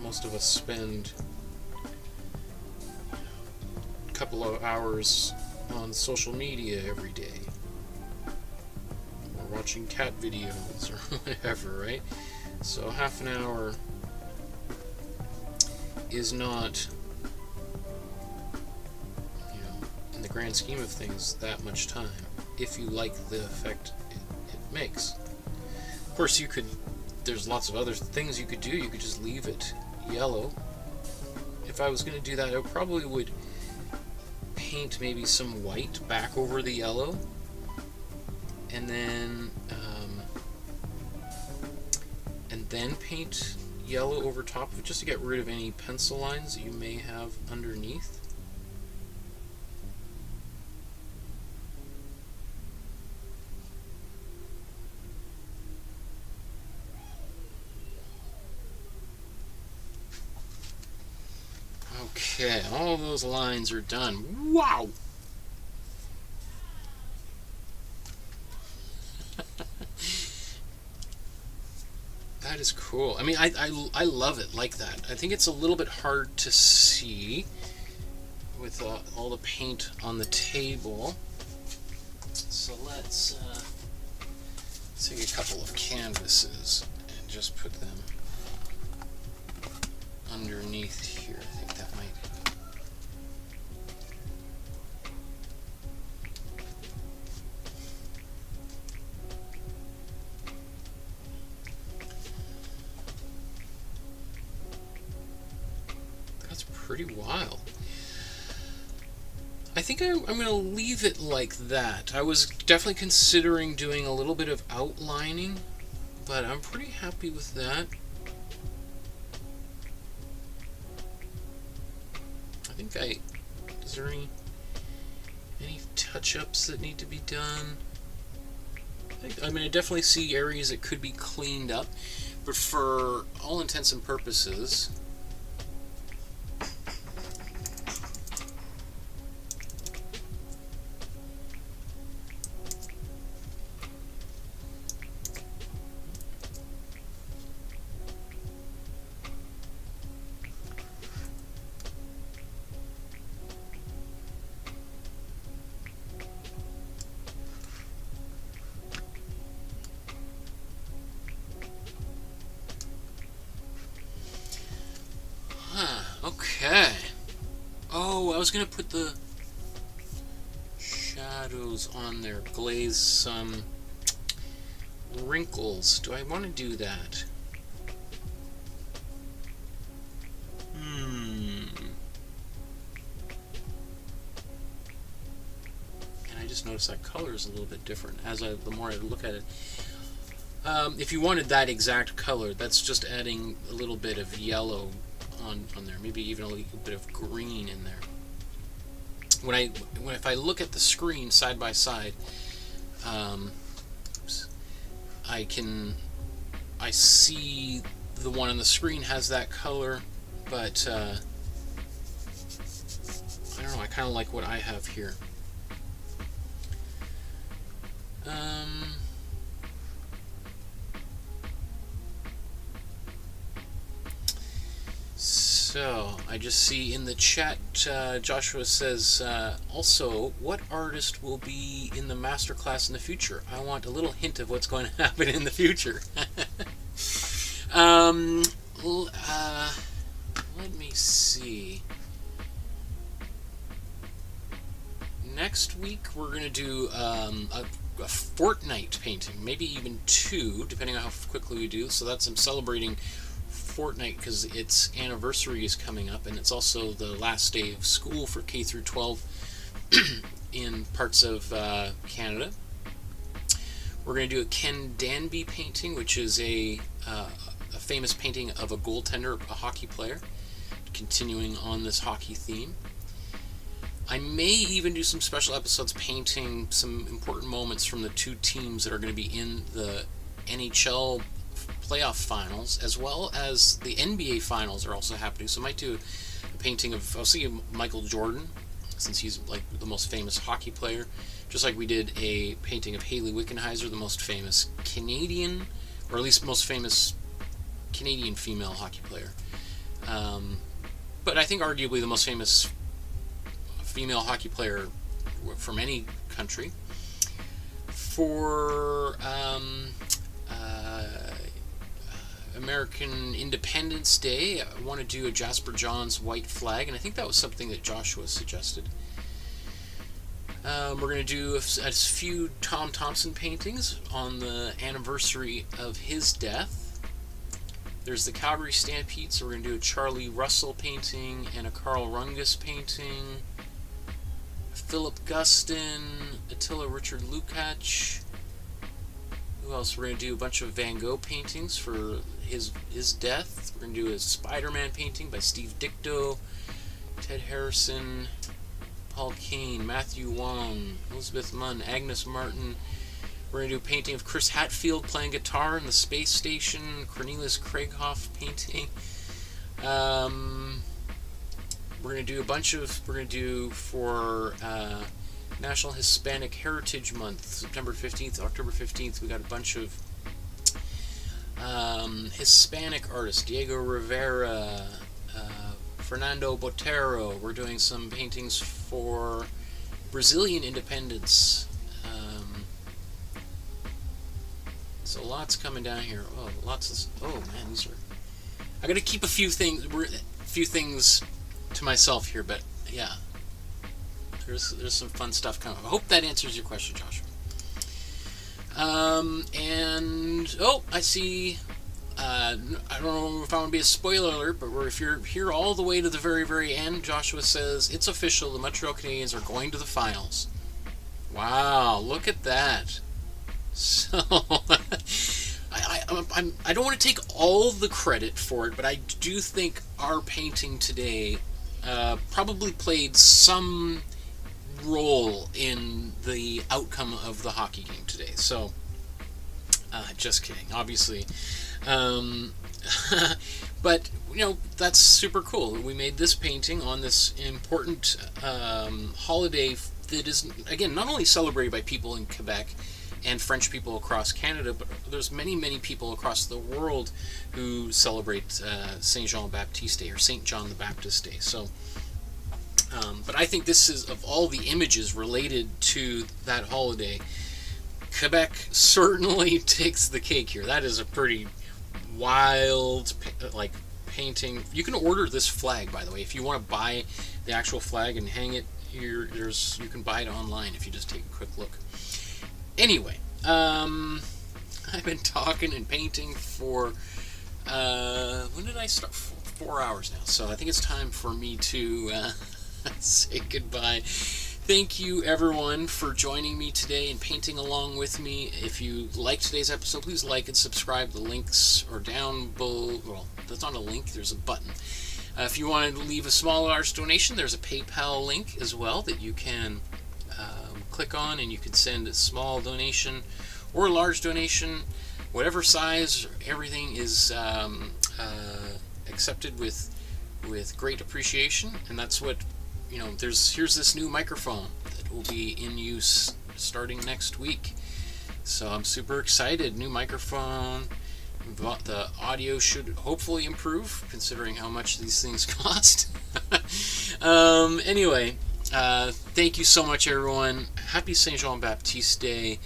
A: most of us spend a couple of hours on social media every day, or watching cat videos or whatever, right? So half an hour is not, you know, in the grand scheme of things, that much time, if you like the effect it makes. Of course, you could, there's lots of other things you could do. You could just leave it yellow. If I was going to do that, I probably would paint maybe some white back over the yellow, and then paint yellow over top of it, just to get rid of any pencil lines that you may have underneath. Okay, all those lines are done. Wow! That is cool. I mean, I love it like that. I think it's a little bit hard to see with all the paint on the table. So let's take a couple of canvases and just put them underneath here. I think that might... That's pretty wild. I think I'm going to leave it like that. I was definitely considering doing a little bit of outlining, but I'm pretty happy with that. Is there any touch-ups that need to be done? I mean, I definitely see areas that could be cleaned up, but for all intents and purposes, okay. Oh, I was going to put the shadows on there, glaze some wrinkles. Do I want to do that? And I just noticed that color is a little bit different the more I look at it. If you wanted that exact color, that's just adding a little bit of yellow on there, maybe even a little bit of green in there. If I look at the screen side by side, I see the one on the screen has that color, but I don't know, I kind of like what I have here. So, I just see in the chat, Joshua says, also, what artist will be in the masterclass in the future? I want a little hint of what's going to happen in the future. Let me see. Next week, we're going to do a fortnight painting, maybe even 2, depending on how quickly we do. So I'm celebrating fortnight because its anniversary is coming up, and it's also the last day of school for K through 12 in parts of Canada. We're going to do a Ken Danby painting, which is a famous painting of a goaltender, a hockey player, continuing on this hockey theme. I may even do some special episodes painting some important moments from the 2 teams that are going to be in the NHL playoff finals, as well as the NBA finals are also happening. So I might do a painting of, I was thinking Michael Jordan, since he's like the most famous hockey player, just like we did a painting of Hayley Wickenheiser, the most famous Canadian, or at least most famous Canadian female hockey player. But I think arguably the most famous female hockey player from any country. For American Independence Day, I want to do a Jasper Johns white flag, and I think that was something that Joshua suggested. We're going to do a few Tom Thompson paintings on the anniversary of his death. There's the Calgary Stampede, so we're going to do a Charlie Russell painting and a Carl Rungus painting. Philip Guston, Attila Richard Lukács. Who else? We're going to do a bunch of Van Gogh paintings for his death. We're going to do a Spider-Man painting by Steve Dicto, Ted Harrison, Paul Kane, Matthew Wong, Elizabeth Munn, Agnes Martin. We're going to do a painting of Chris Hadfield playing guitar in the space station, Cornelius Krieghoff painting. We're going to do for National Hispanic Heritage Month, September 15th, October 15th, we got a bunch of Hispanic artists, Diego Rivera, Fernando Botero. We're doing some paintings for Brazilian independence. So lots coming down here. Oh, man, these are... I got to keep a few things to myself here, but yeah. There's some fun stuff coming up. I hope that answers your question, Joshua. And I see. I don't know if I want to be a spoiler alert, but if you're here all the way to the very, very end, Joshua says it's official. The Montreal Canadiens are going to the finals. Wow, look at that. So I don't want to take all the credit for it, but I do think our painting today probably played some role in the outcome of the hockey game today. So, just kidding, obviously. But, that's super cool. We made this painting on this important holiday that is, again, not only celebrated by people in Quebec and French people across Canada, but there's many, many people across the world who celebrate Saint-Jean-Baptiste Day, or Saint John the Baptist Day. So, but I think this is, of all the images related to that holiday, Quebec certainly takes the cake here. That is a pretty wild, painting. You can order this flag, by the way, if you want to buy the actual flag and hang it. You can buy it online if you just take a quick look. Anyway, I've been talking and painting for when did I start? 4 hours now. So I think it's time for me to say goodbye. Thank you, everyone, for joining me today and painting along with me. If you liked today's episode, please like and subscribe. The links are down below. Well, that's not a link. There's a button. If you want to leave a small or large donation, there's a PayPal link as well that you can click on, and you can send a small donation or a large donation, whatever size. Everything is accepted with great appreciation, and that's what here's this new microphone that will be in use starting next week. So I'm super excited. New microphone, The audio should hopefully improve, considering how much these things cost. Anyway, thank you so much, everyone. Happy Saint-Jean-Baptiste Day.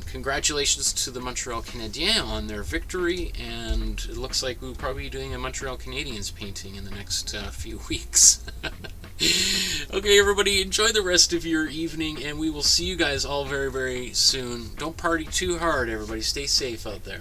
A: Congratulations to the Montreal Canadiens on their victory, and it looks like we'll probably be doing a Montreal Canadiens painting in the next few weeks. Okay, everybody, enjoy the rest of your evening, and we will see you guys all very, very soon. Don't party too hard, everybody. Stay safe out there.